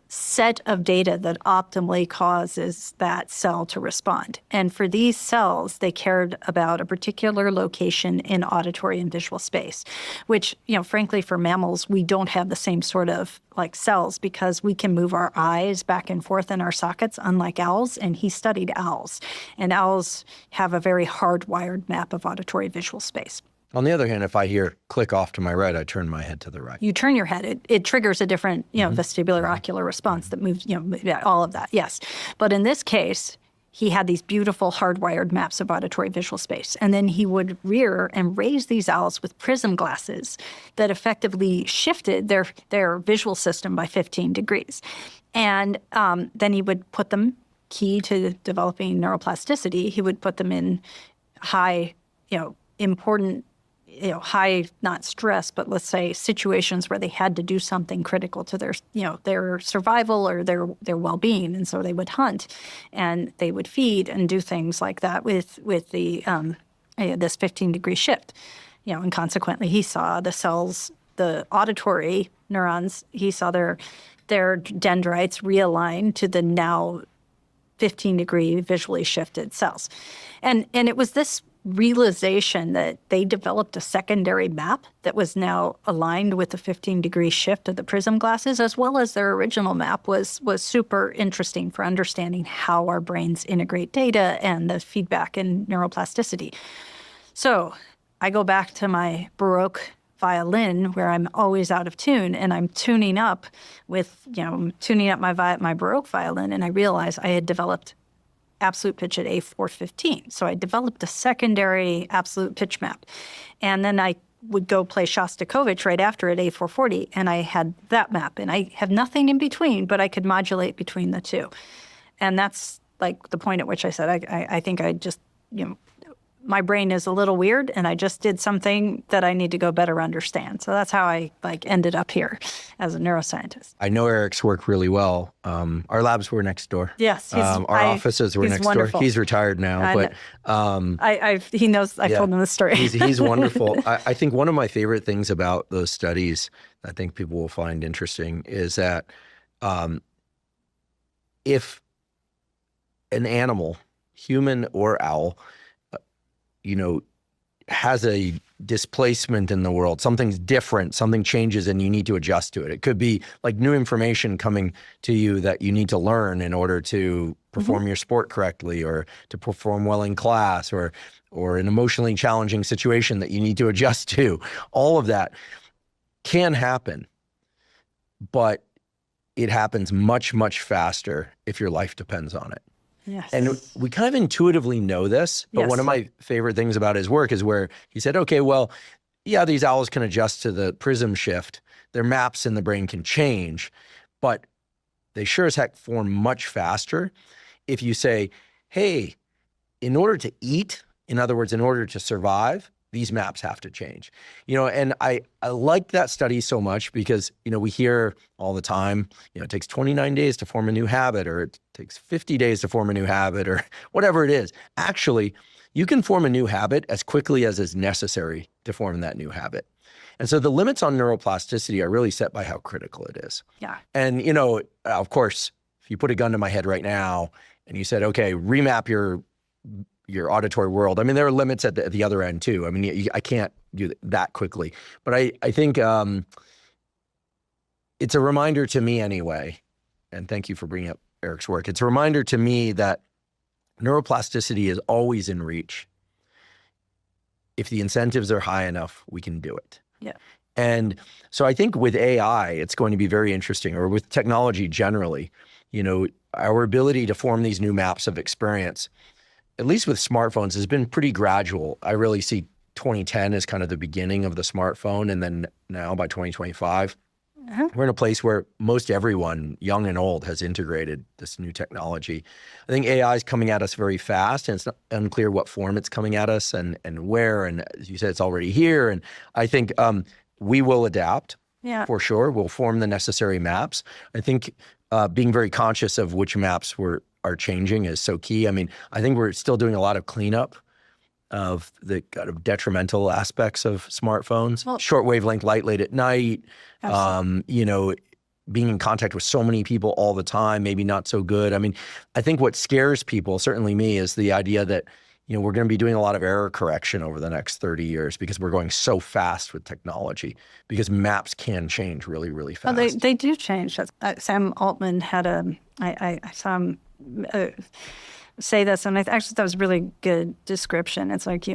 set of data that optimally causes that cell to respond. And for these cells, they cared about a particular location in auditory and visual space, which, frankly, for mammals, we don't have the same sort of like cells because we can move our eyes back and forth in our sockets, unlike owls. And he studied owls. And owls have a very hardwired map of auditory visual space. On the other hand, if I hear click off to my right, I turn my head to the right. You turn your head. It triggers a different, vestibular ocular response that moves, all of that, yes. But in this case, he had these beautiful hardwired maps of auditory visual space. And then he would rear and raise these owls with prism glasses that effectively shifted their visual system by 15 degrees. And then he would put them, key to developing neuroplasticity, he would put them in high, important, high, not stress, but let's say situations where they had to do something critical to their survival or their well-being. And so they would hunt and they would feed and do things like that with the this 15-degree shift. And consequently, he saw the cells, the auditory neurons, he saw their dendrites realign to the now 15-degree visually shifted cells. And it was this realization that they developed a secondary map that was now aligned with the 15-degree shift of the prism glasses, as well as their original map was super interesting for understanding how our brains integrate data and the feedback and neuroplasticity. So I go back to my Baroque violin where I'm always out of tune, and I'm tuning up my Baroque violin, and I realized I had developed absolute pitch at A415. So I developed a secondary absolute pitch map. And then I would go play Shostakovich right after at A440, and I had that map. And I have nothing in between, but I could modulate between the two. And that's like the point at which I said, I think I just, my brain is a little weird, and I just did something that I need to go better understand. So that's how I ended up here as a neuroscientist. I know Eric's work really well. Our labs were next door. Yes, our offices were next door. He's retired now, but he knows. I told him the story. he's wonderful. I think one of my favorite things about those studies, I think people will find interesting, is that if an animal, human or owl, has a displacement in the world, something's different, something changes and you need to adjust to it. It could be like new information coming to you that you need to learn in order to perform your sport correctly, or to perform well in class, or an emotionally challenging situation that you need to adjust to. All of that can happen, but it happens much, much faster if your life depends on it. Yes. And we kind of intuitively know this, but one of my favorite things about his work is where he said, okay, well, yeah, these owls can adjust to the prism shift. Their maps in the brain can change, but they sure as heck form much faster if you say, hey, in order to eat, in other words, in order to survive, these maps have to change. And I like that study so much because, we hear all the time, it takes 29 days to form a new habit, or it takes 50 days to form a new habit, or whatever it is. Actually, you can form a new habit as quickly as is necessary to form that new habit. And so the limits on neuroplasticity are really set by how critical it is. Yeah. And, of course, if you put a gun to my head right now and you said, okay, remap your auditory world. I mean, there are limits at the other end too. I mean, I can't do that quickly, but I think it's a reminder to me anyway, and thank you for bringing up Eric's work. It's a reminder to me that neuroplasticity is always in reach. If the incentives are high enough, we can do it. Yeah. And so I think with AI, it's going to be very interesting, or with technology generally, our ability to form these new maps of experience, at least with smartphones, has been pretty gradual. I really see 2010 as kind of the beginning of the smartphone. And then now by 2025, we're in a place where most everyone, young and old, has integrated this new technology. I think AI is coming at us very fast, and it's unclear what form it's coming at us and where. And as you said, it's already here. And I think we will adapt for sure. We'll form the necessary maps. I think being very conscious of which maps are changing is so key. I mean, I think we're still doing a lot of cleanup of the kind of detrimental aspects of smartphones. Well, short wavelength light late at night, being in contact with so many people all the time, maybe not so good. I mean, I think what scares people, certainly me, is the idea that, we're going to be doing a lot of error correction over the next 30 years because we're going so fast with technology, because maps can change really, really fast. Well, they do change. Sam Altman had I saw him say this, and I actually thought it was a really good description. It's like,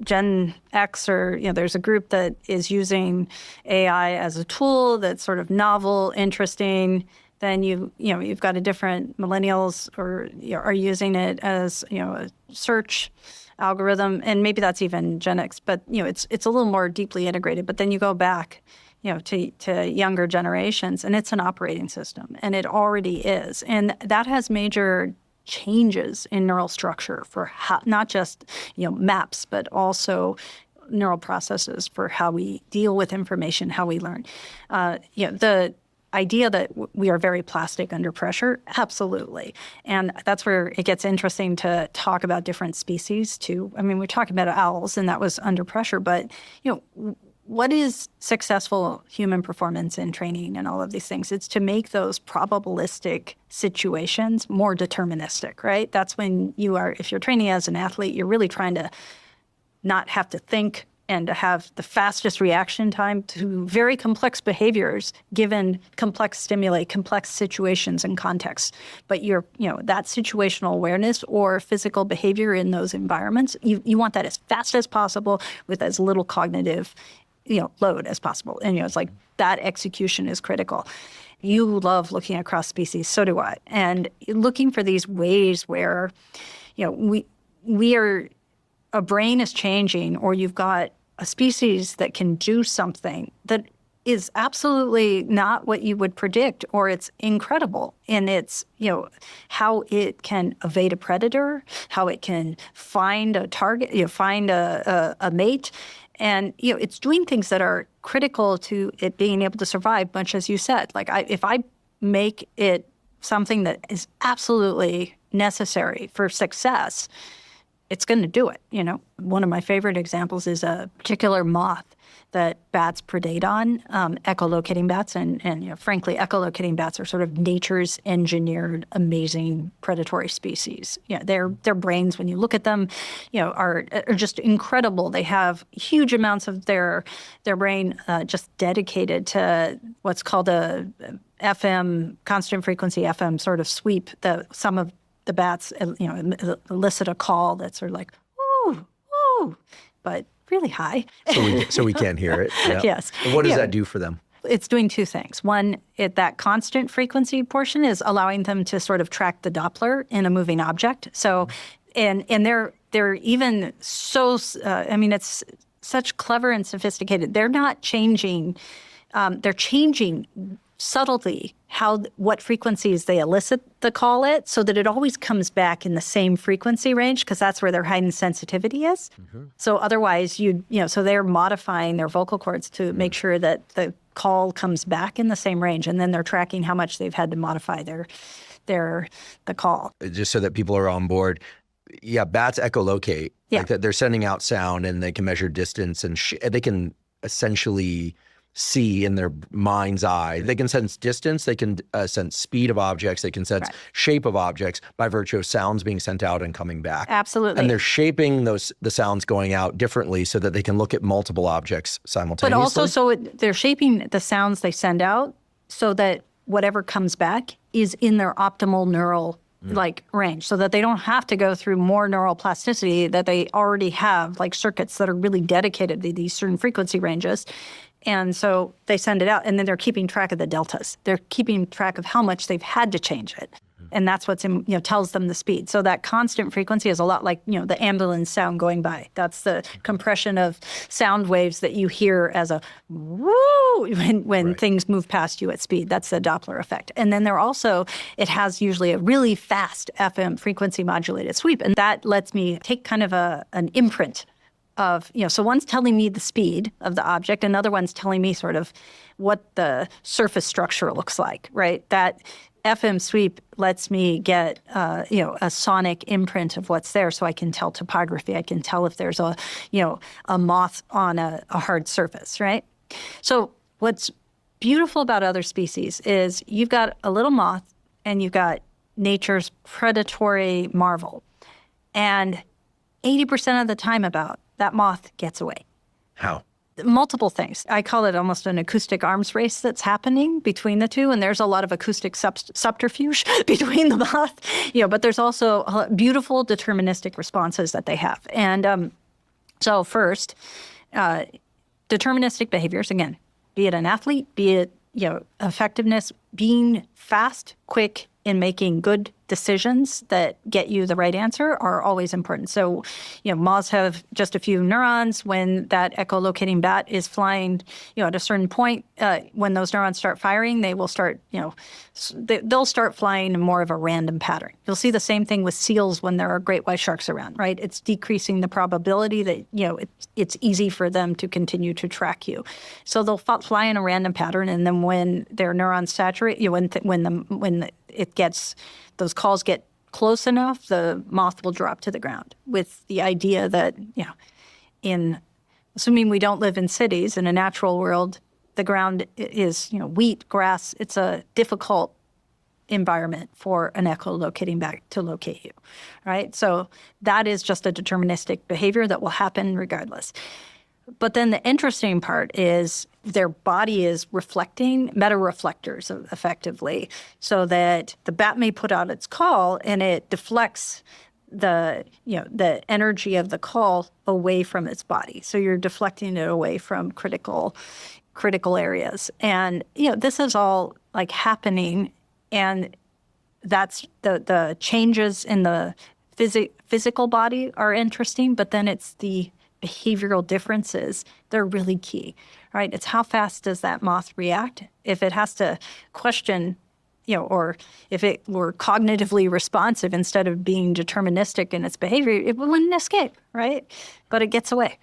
Gen X, or, there's a group that is using AI as a tool that's sort of novel, interesting. Then you've got a different millennials are using it as, a search algorithm, and maybe that's even Gen X, but, it's a little more deeply integrated. But then you go back, to younger generations, and it's an operating system, and it already is. And that has major changes in neural structure for how, not just, maps, but also neural processes for how we deal with information, how we learn. The idea that we are very plastic under pressure, absolutely. And that's where it gets interesting to talk about different species too. I mean, we're talking about owls, and that was under pressure, but, what is successful human performance in training and all of these things? It's to make those probabilistic situations more deterministic, right? That's when if you're training as an athlete, you're really trying to not have to think and to have the fastest reaction time to very complex behaviors given complex stimuli, complex situations and contexts. But that situational awareness or physical behavior in those environments, you want that as fast as possible with as little cognitive load as possible. And, it's like that execution is critical. You love looking across species, so do I. And looking for these ways where, a brain is changing, or you've got a species that can do something that is absolutely not what you would predict, or it's incredible in its, how it can evade a predator, how it can find a target, find a mate. And, it's doing things that are critical to it being able to survive, much as you said. Like, if I make it something that is absolutely necessary for success, it's going to do it. One of my favorite examples is a particular moth that bats predate on, echolocating bats. And frankly, echolocating bats are sort of nature's engineered, amazing predatory species. Their brains, when you look at them, are just incredible. They have huge amounts of their brain just dedicated to what's called a FM, constant frequency FM sort of sweep. Some of the bats, elicit a call that's sort of like, ooh, ooh, but really high. So we can't hear it. Yeah. Yes. And what does that do for them? It's doing two things. One, that constant frequency portion is allowing them to sort of track the Doppler in a moving object. So, and they're even so, it's such clever and sophisticated. They're not changing, they're changing subtly what frequencies they elicit the call at, so that it always comes back in the same frequency range, because that's where their heightened sensitivity is. So otherwise, so they're modifying their vocal cords to make sure that the call comes back in the same range, and then they're tracking how much they've had to modify the call. Just so that people are on board. Yeah, bats echolocate. Yeah. Like that they're sending out sound, and they can measure distance, and they can essentially see in their mind's eye. They can sense distance, they can sense speed of objects, they can sense shape of objects by virtue of sounds being sent out and coming back. Absolutely. And they're shaping the sounds going out differently so that they can look at multiple objects simultaneously. But also, they're shaping the sounds they send out so that whatever comes back is in their optimal neural range, so that they don't have to go through more neuroplasticity, that they already have like circuits that are really dedicated to these certain frequency ranges. And so they send it out, and then they're keeping track of the deltas. They're keeping track of how much they've had to change it. And that's what's tells them the speed. So that constant frequency is a lot like, the ambulance sound going by. That's the compression of sound waves that you hear as a woo when things move past you at speed. That's the Doppler effect. And then it has usually a really fast FM frequency modulated sweep. And that lets me take kind of an imprint of, so one's telling me the speed of the object, another one's telling me sort of what the surface structure looks like, right? That FM sweep lets me get, a sonic imprint of what's there, so I can tell topography. I can tell if there's a moth on a hard surface, right? So what's beautiful about other species is you've got a little moth and you've got nature's predatory marvel. And 80% of the time that moth gets away. How? Multiple things. I call it almost an acoustic arms race that's happening between the two, and there's a lot of acoustic subterfuge between the moth. But there's also beautiful deterministic responses that they have. And so first, deterministic behaviors, again, be it an athlete, be it effectiveness, being fast, quick in making good decisions that get you the right answer are always important. So, moths have just a few neurons. When that echolocating bat is flying, at a certain point, when those neurons start firing, they will start, they'll start flying in more of a random pattern. You'll see the same thing with seals when there are great white sharks around, right? It's decreasing the probability that, it's easy for them to continue to track you. So they'll fly in a random pattern, and then when their neurons saturate, those calls get close enough, the moth will drop to the ground, with the idea that, assuming we don't live in cities, in a natural world, the ground is, wheat, grass. It's a difficult environment for an echolocating bat to locate you, right? So that is just a deterministic behavior that will happen regardless. But then the interesting part is their body is reflecting meta-reflectors effectively, so that the bat may put out its call and it deflects the energy of the call away from its body. So you're deflecting it away from critical areas. And this is all like happening, and that's the changes in the physical body are interesting, but then it's the behavioral differences, they're really key, right? It's how fast does that moth react? If it has to question, or if it were cognitively responsive instead of being deterministic in its behavior, it wouldn't escape, right? But it gets away.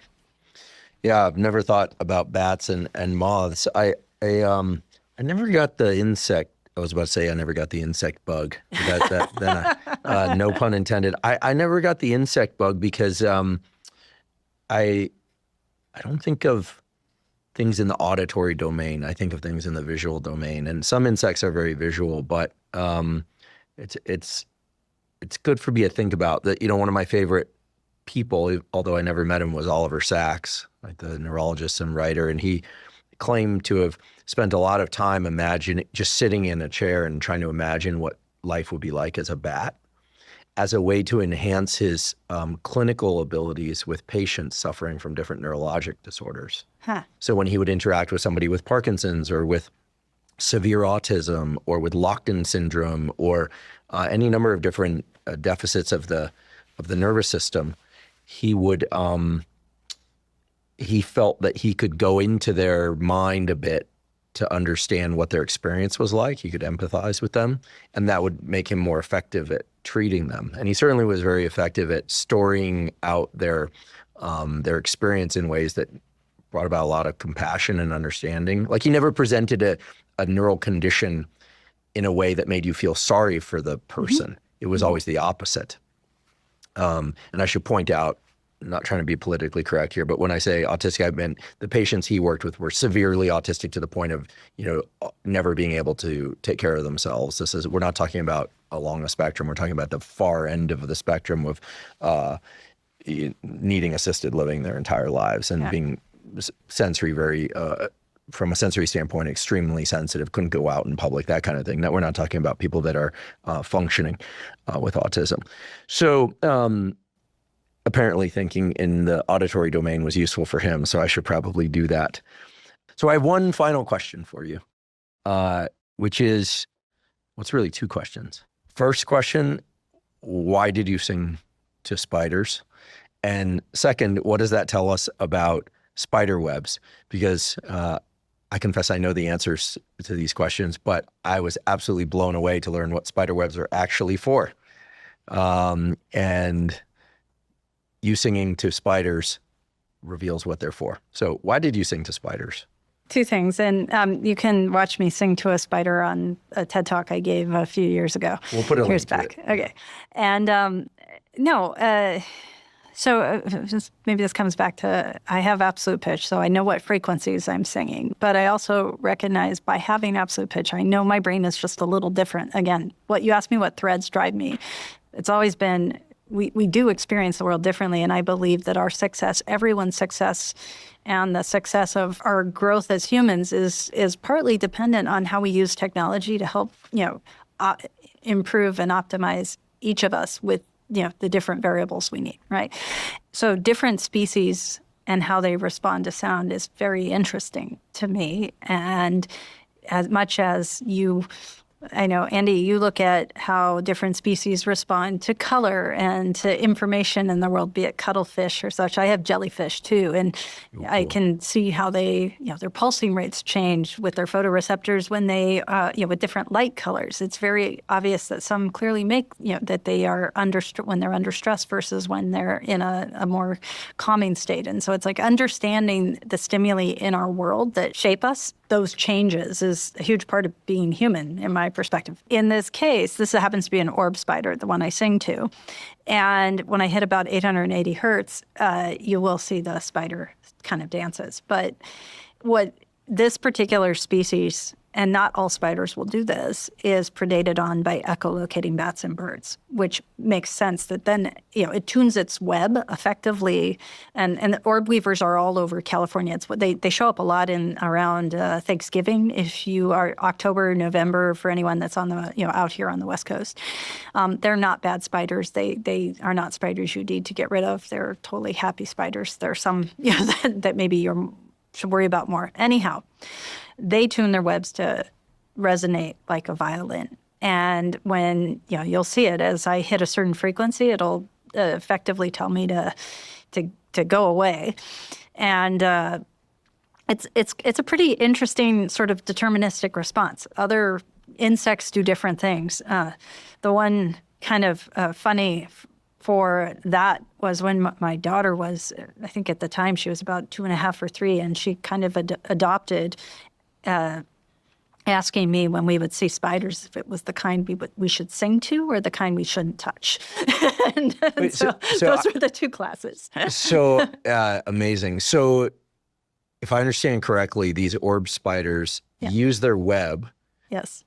Yeah, I've never thought about bats and moths. I never got the insect. I was about to say I never got the insect bug. No pun intended. I never got the insect bug because I don't think of things in the auditory domain. I think of things in the visual domain. And some insects are very visual, but it's good for me to think about that. One of my favorite people, although I never met him, was Oliver Sacks, like the neurologist and writer. And he claimed to have spent a lot of time just sitting in a chair and trying to imagine what life would be like as a bat, as a way to enhance his clinical abilities with patients suffering from different neurologic disorders. Huh. So when he would interact with somebody with Parkinson's or with severe autism or with Lockton syndrome or any number of different deficits of the nervous system, he felt that he could go into their mind a bit to understand what their experience was like. He could empathize with them, and that would make him more effective at treating them. And he certainly was very effective at storing out their experience in ways that brought about a lot of compassion and understanding. Like, he never presented a neural condition in a way that made you feel sorry for the person. It was always the opposite. And I should point out, I'm not trying to be politically correct here, but when I say autistic, I meant the patients he worked with were severely autistic to the point of, never being able to take care of themselves. We're not talking about along a spectrum. We're talking about the far end of the spectrum of needing assisted living their entire lives and being sensory, from a sensory standpoint, extremely sensitive, couldn't go out in public, that kind of thing. We're not talking about people that are functioning with autism. So apparently thinking in the auditory domain was useful for him, so I should probably do that. So I have one final question for you, which is, it's really two questions. First question, why did you sing to spiders? And second, what does that tell us about spider webs? Because I confess I know the answers to these questions, but I was absolutely blown away to learn what spider webs are actually for. And you singing to spiders reveals what they're for. So why did you sing to spiders? Two things. And you can watch me sing to a spider on a TED Talk I gave a few years ago. We'll put a link to it. Okay. And so maybe this comes back to, I have absolute pitch, so I know what frequencies I'm singing. But I also recognize by having absolute pitch, I know my brain is just a little different. Again, what you asked me, what threads drive me, it's always been, we do experience the world differently. And I believe that our success, everyone's success, and the success of our growth as humans is partly dependent on how we use technology to help, improve and optimize each of us with, the different variables we need, right? So different species and how they respond to sound is very interesting to me. And as much as I know, Andy, you look at how different species respond to color and to information in the world, be it cuttlefish or such. I have jellyfish too, and I can see how they, their pulsing rates change with their photoreceptors when they, with different light colors. It's very obvious that some clearly make, that they are when they're under stress versus when they're in a more calming state. And so it's like understanding the stimuli in our world that shape us. Those changes is a huge part of being human, in my perspective. In this case, this happens to be an orb spider, the one I sing to. And when I hit about 880 hertz, you will see the spider kind of dances. But what this particular species, and not all spiders will do this, is predated on by echolocating bats and birds, which makes sense that then, it tunes its web effectively. And the orb weavers are all over California. They show up a lot around Thanksgiving. If you are October, November, for anyone that's on the, out here on the West Coast. They're not bad spiders. They are not spiders you need to get rid of. They're totally happy spiders. There are some, that maybe you should worry about more. Anyhow, they tune their webs to resonate like a violin. And when, you'll see it as I hit a certain frequency, it'll effectively tell me to go away. And it's a pretty interesting sort of deterministic response. Other insects do different things. The one kind of funny for that was when my daughter was, I think at the time she was about 2.5 or 3, and she kind of adopted asking me when we would see spiders if it was the kind we should sing to or the kind we shouldn't touch. and Wait, so those were the two classes. So amazing. So if I understand correctly, these orb spiders use their web yes,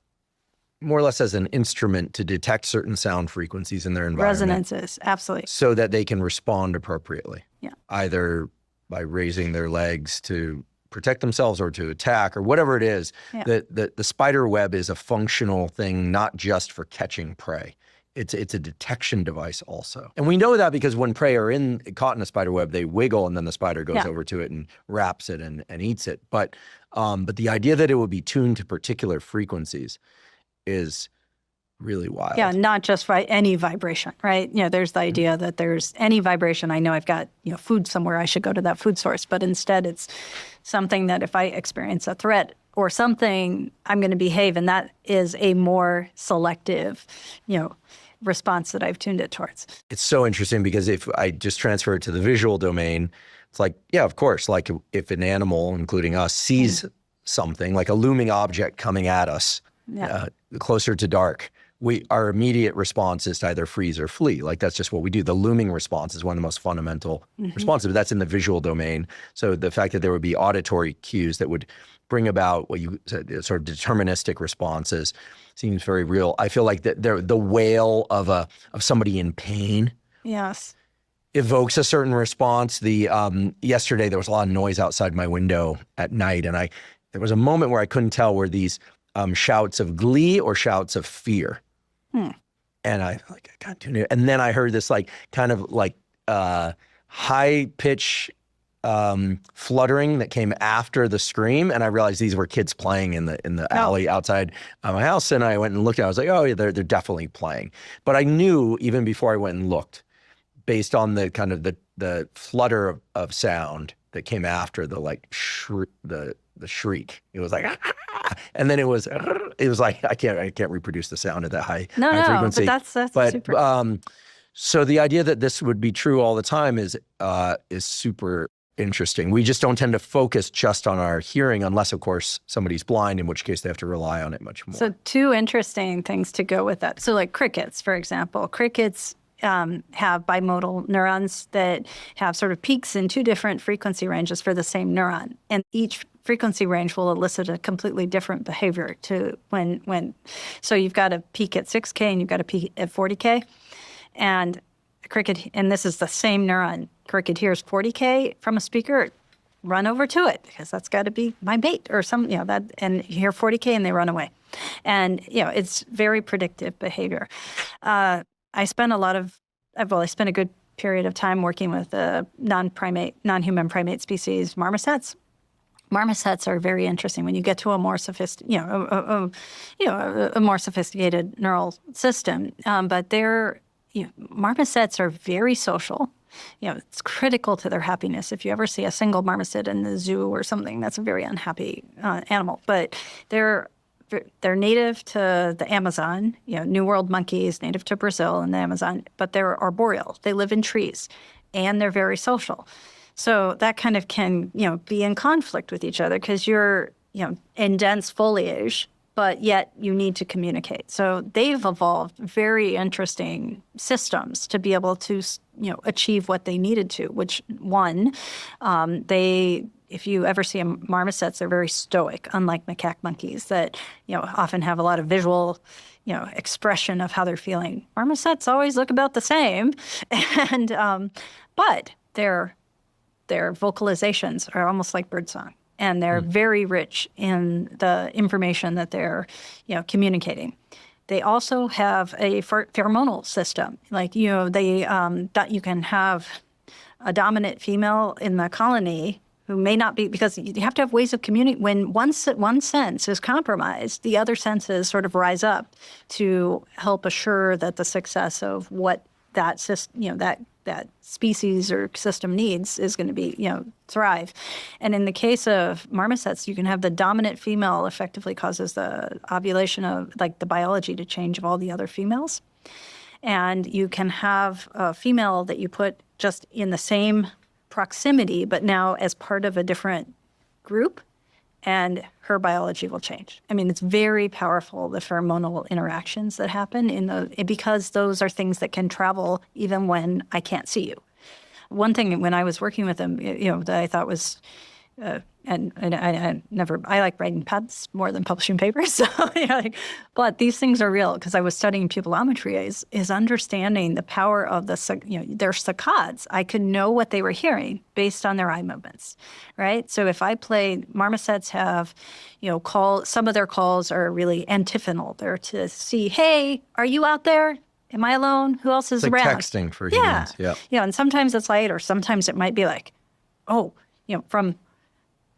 more or less as an instrument to detect certain sound frequencies in their environment. Resonances, absolutely. So that they can respond appropriately. Yeah. Either by raising their legs to protect themselves or to attack or whatever it is. Yeah. The spider web is a functional thing, not just for catching prey. It's a detection device also. And we know that because when prey are caught in a spider web, they wiggle and then the spider goes over to it and wraps it and eats it. But the idea that it would be tuned to particular frequencies is really wild. Yeah, not just any vibration, right? There's the idea that there's any vibration. I know I've got food somewhere, I should go to that food source. But instead, it's something that if I experience a threat, or something, I'm going to behave. And that is a more selective, response that I've tuned it towards. It's so interesting because if I just transfer it to the visual domain, it's like, yeah, of course, like if an animal, including us, sees something like a looming object coming at us, closer to dark, our immediate response is to either freeze or flee. Like that's just what we do. The looming response is one of the most fundamental responses, but that's in the visual domain. So the fact that there would be auditory cues that would bring about what you said, sort of deterministic responses, seems very real. I feel like the wail of somebody in pain. Yes. Evokes a certain response. Yesterday there was a lot of noise outside my window at night, and there was a moment where I couldn't tell were these shouts of glee or shouts of fear. And I got tuned in. And then I heard this kind of high pitch fluttering that came after the scream, and I realized these were kids playing in the alley outside my house. And I went and looked. And I was like, oh yeah, they're definitely playing. But I knew even before I went and looked, based on the kind of the flutter of sound that came after the shriek. It was like, and then it was like I can't reproduce the sound at that high frequency. But that's super. So the idea that this would be true all the time is super interesting. We just don't tend to focus just on our hearing unless, of course, somebody's blind, in which case they have to rely on it much more. So two interesting things to go with that. So like crickets, for example. Crickets have bimodal neurons that have sort of peaks in two different frequency ranges for the same neuron. And each frequency range will elicit a completely different behavior to when. So you've got a peak at 6K and you've got a peak at 40K. And a cricket, and this is the same neuron. Cricket hears 40K from a speaker, run over to it because that's got to be my bait or some, and you hear 40K and they run away. And, it's very predictive behavior. I spent I spent a good period of time working with non-human primate species, marmosets. Marmosets are very interesting when you get to a more a more sophisticated neural system. But marmosets are very social. It's critical to their happiness. If you ever see a single marmoset in the zoo or something, that's a very unhappy animal. But they're native to the Amazon, New World monkeys, native to Brazil and the Amazon, but they're arboreal. They live in trees, and they're very social. So that kind of can, be in conflict with each other because you're, in dense foliage, but yet you need to communicate. So they've evolved very interesting systems to be able to, achieve what they needed to, which if you ever see marmosets, they're very stoic, unlike macaque monkeys that, often have a lot of visual, expression of how they're feeling. Marmosets always look about the same. And, but their vocalizations are almost like birdsong. And they're very rich in the information that they're, communicating. They also have a pheromonal system. Like, that you can have a dominant female in the colony who may not be, because you have to have ways of communicating. When one sense is compromised, the other senses sort of rise up to help assure that the success of what that that species or system needs is going to be, thrive. And in the case of marmosets, you can have the dominant female effectively causes the ovulation of, the biology to change of all the other females. And you can have a female that you put just in the same proximity, but now as part of a different group, and her biology will change. I mean, it's very powerful, the pheromonal interactions that happen because those are things that can travel even when I can't see you. One thing when I was working with them, that I thought was, and I like writing patents more than publishing papers. So, but these things are real because I was studying pupillometry is understanding the power of their saccades. I could know what they were hearing based on their eye movements, right? So if I play, marmosets have, some of their calls are really antiphonal. They're to see, hey, are you out there? Am I alone? Who else is it's like around? Texting for humans. Yeah. And sometimes it's light, or sometimes it might be like, from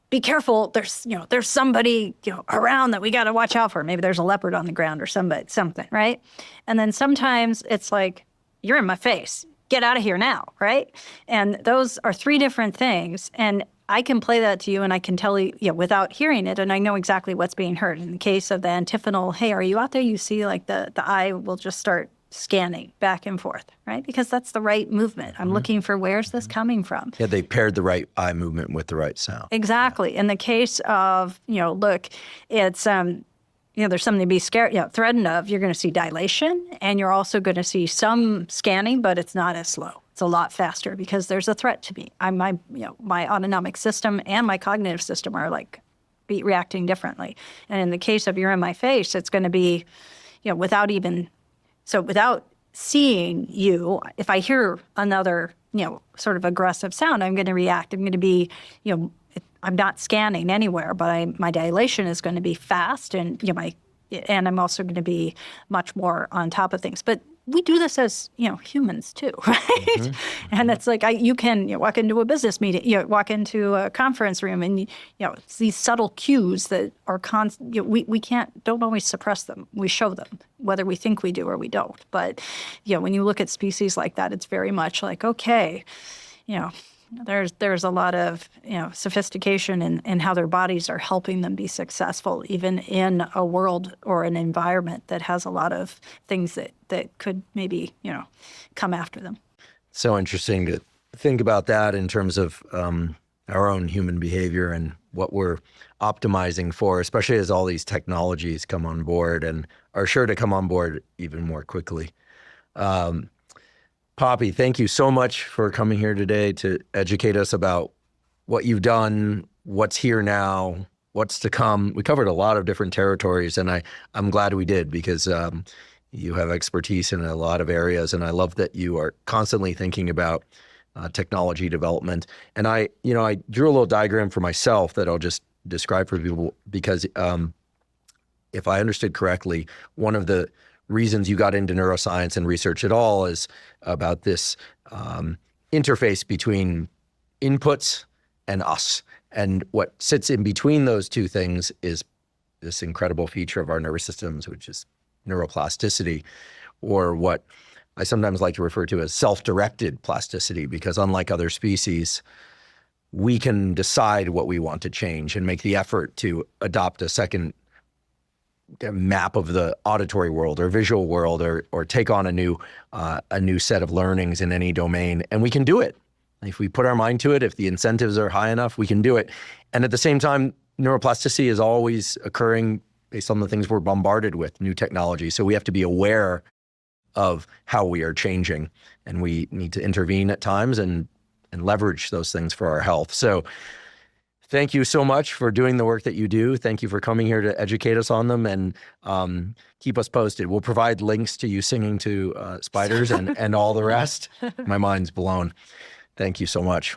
be careful, there's somebody, around that we got to watch out for. Maybe there's a leopard on the ground or something, right? And then sometimes it's like, you're in my face. Get out of here now, right? And those are three different things. And I can play that to you and I can tell you, without hearing it, and I know exactly what's being heard. In the case of the antiphonal, hey, are you out there? You see like the eye will just start scanning back and forth, right? Because that's the right movement. I'm looking for where's this coming from. Yeah, they paired the right eye movement with the right sound. Exactly. In the case of, look, it's, there's something to be scared, threatened of. You're going to see dilation, and you're also going to see some scanning, but it's not as slow. It's a lot faster because there's a threat to me. My autonomic system and my cognitive system are reacting differently. And in the case of you're in my face, it's going to be, without seeing you, if I hear another, sort of aggressive sound, I'm going to react. I'm going to be, I'm not scanning anywhere, but my dilation is going to be fast, and and I'm also going to be much more on top of things. But we do this as humans too, right? Mm-hmm. And it's like you can walk into a business meeting, walk into a conference room, and it's these subtle cues that are we don't always suppress them. We show them, whether we think we do or we don't. But when you look at species like that, it's very much like, okay, there's a lot of sophistication in how their bodies are helping them be successful, even in a world or an environment that has a lot of things that could maybe come after them. So interesting to think about that in terms of our own human behavior and what we're optimizing for, especially as all these technologies come on board and are sure to come on board even more quickly. Poppy, thank you so much for coming here today to educate us about what you've done, what's here now, what's to come. We covered a lot of different territories, and I'm glad we did because you have expertise in a lot of areas, and I love that you are constantly thinking about technology development. And I drew a little diagram for myself that I'll just describe for people because if I understood correctly, one of the reasons you got into neuroscience and research at all is about this interface between inputs and us. And what sits in between those two things is this incredible feature of our nervous systems, which is neuroplasticity, or what I sometimes like to refer to as self-directed plasticity, because unlike other species, we can decide what we want to change and make the effort to adopt a second map of the auditory world or visual world, or take on a new set of learnings in any domain. And we can do it. If we put our mind to it, if the incentives are high enough, we can do it. And at the same time, neuroplasticity is always occurring based on the things we're bombarded with, new technology. So we have to be aware of how we are changing, and we need to intervene at times and leverage those things for our health. So thank you so much for doing the work that you do. Thank you for coming here to educate us on them, and keep us posted. We'll provide links to you singing to spiders and all the rest. My mind's blown. Thank you so much.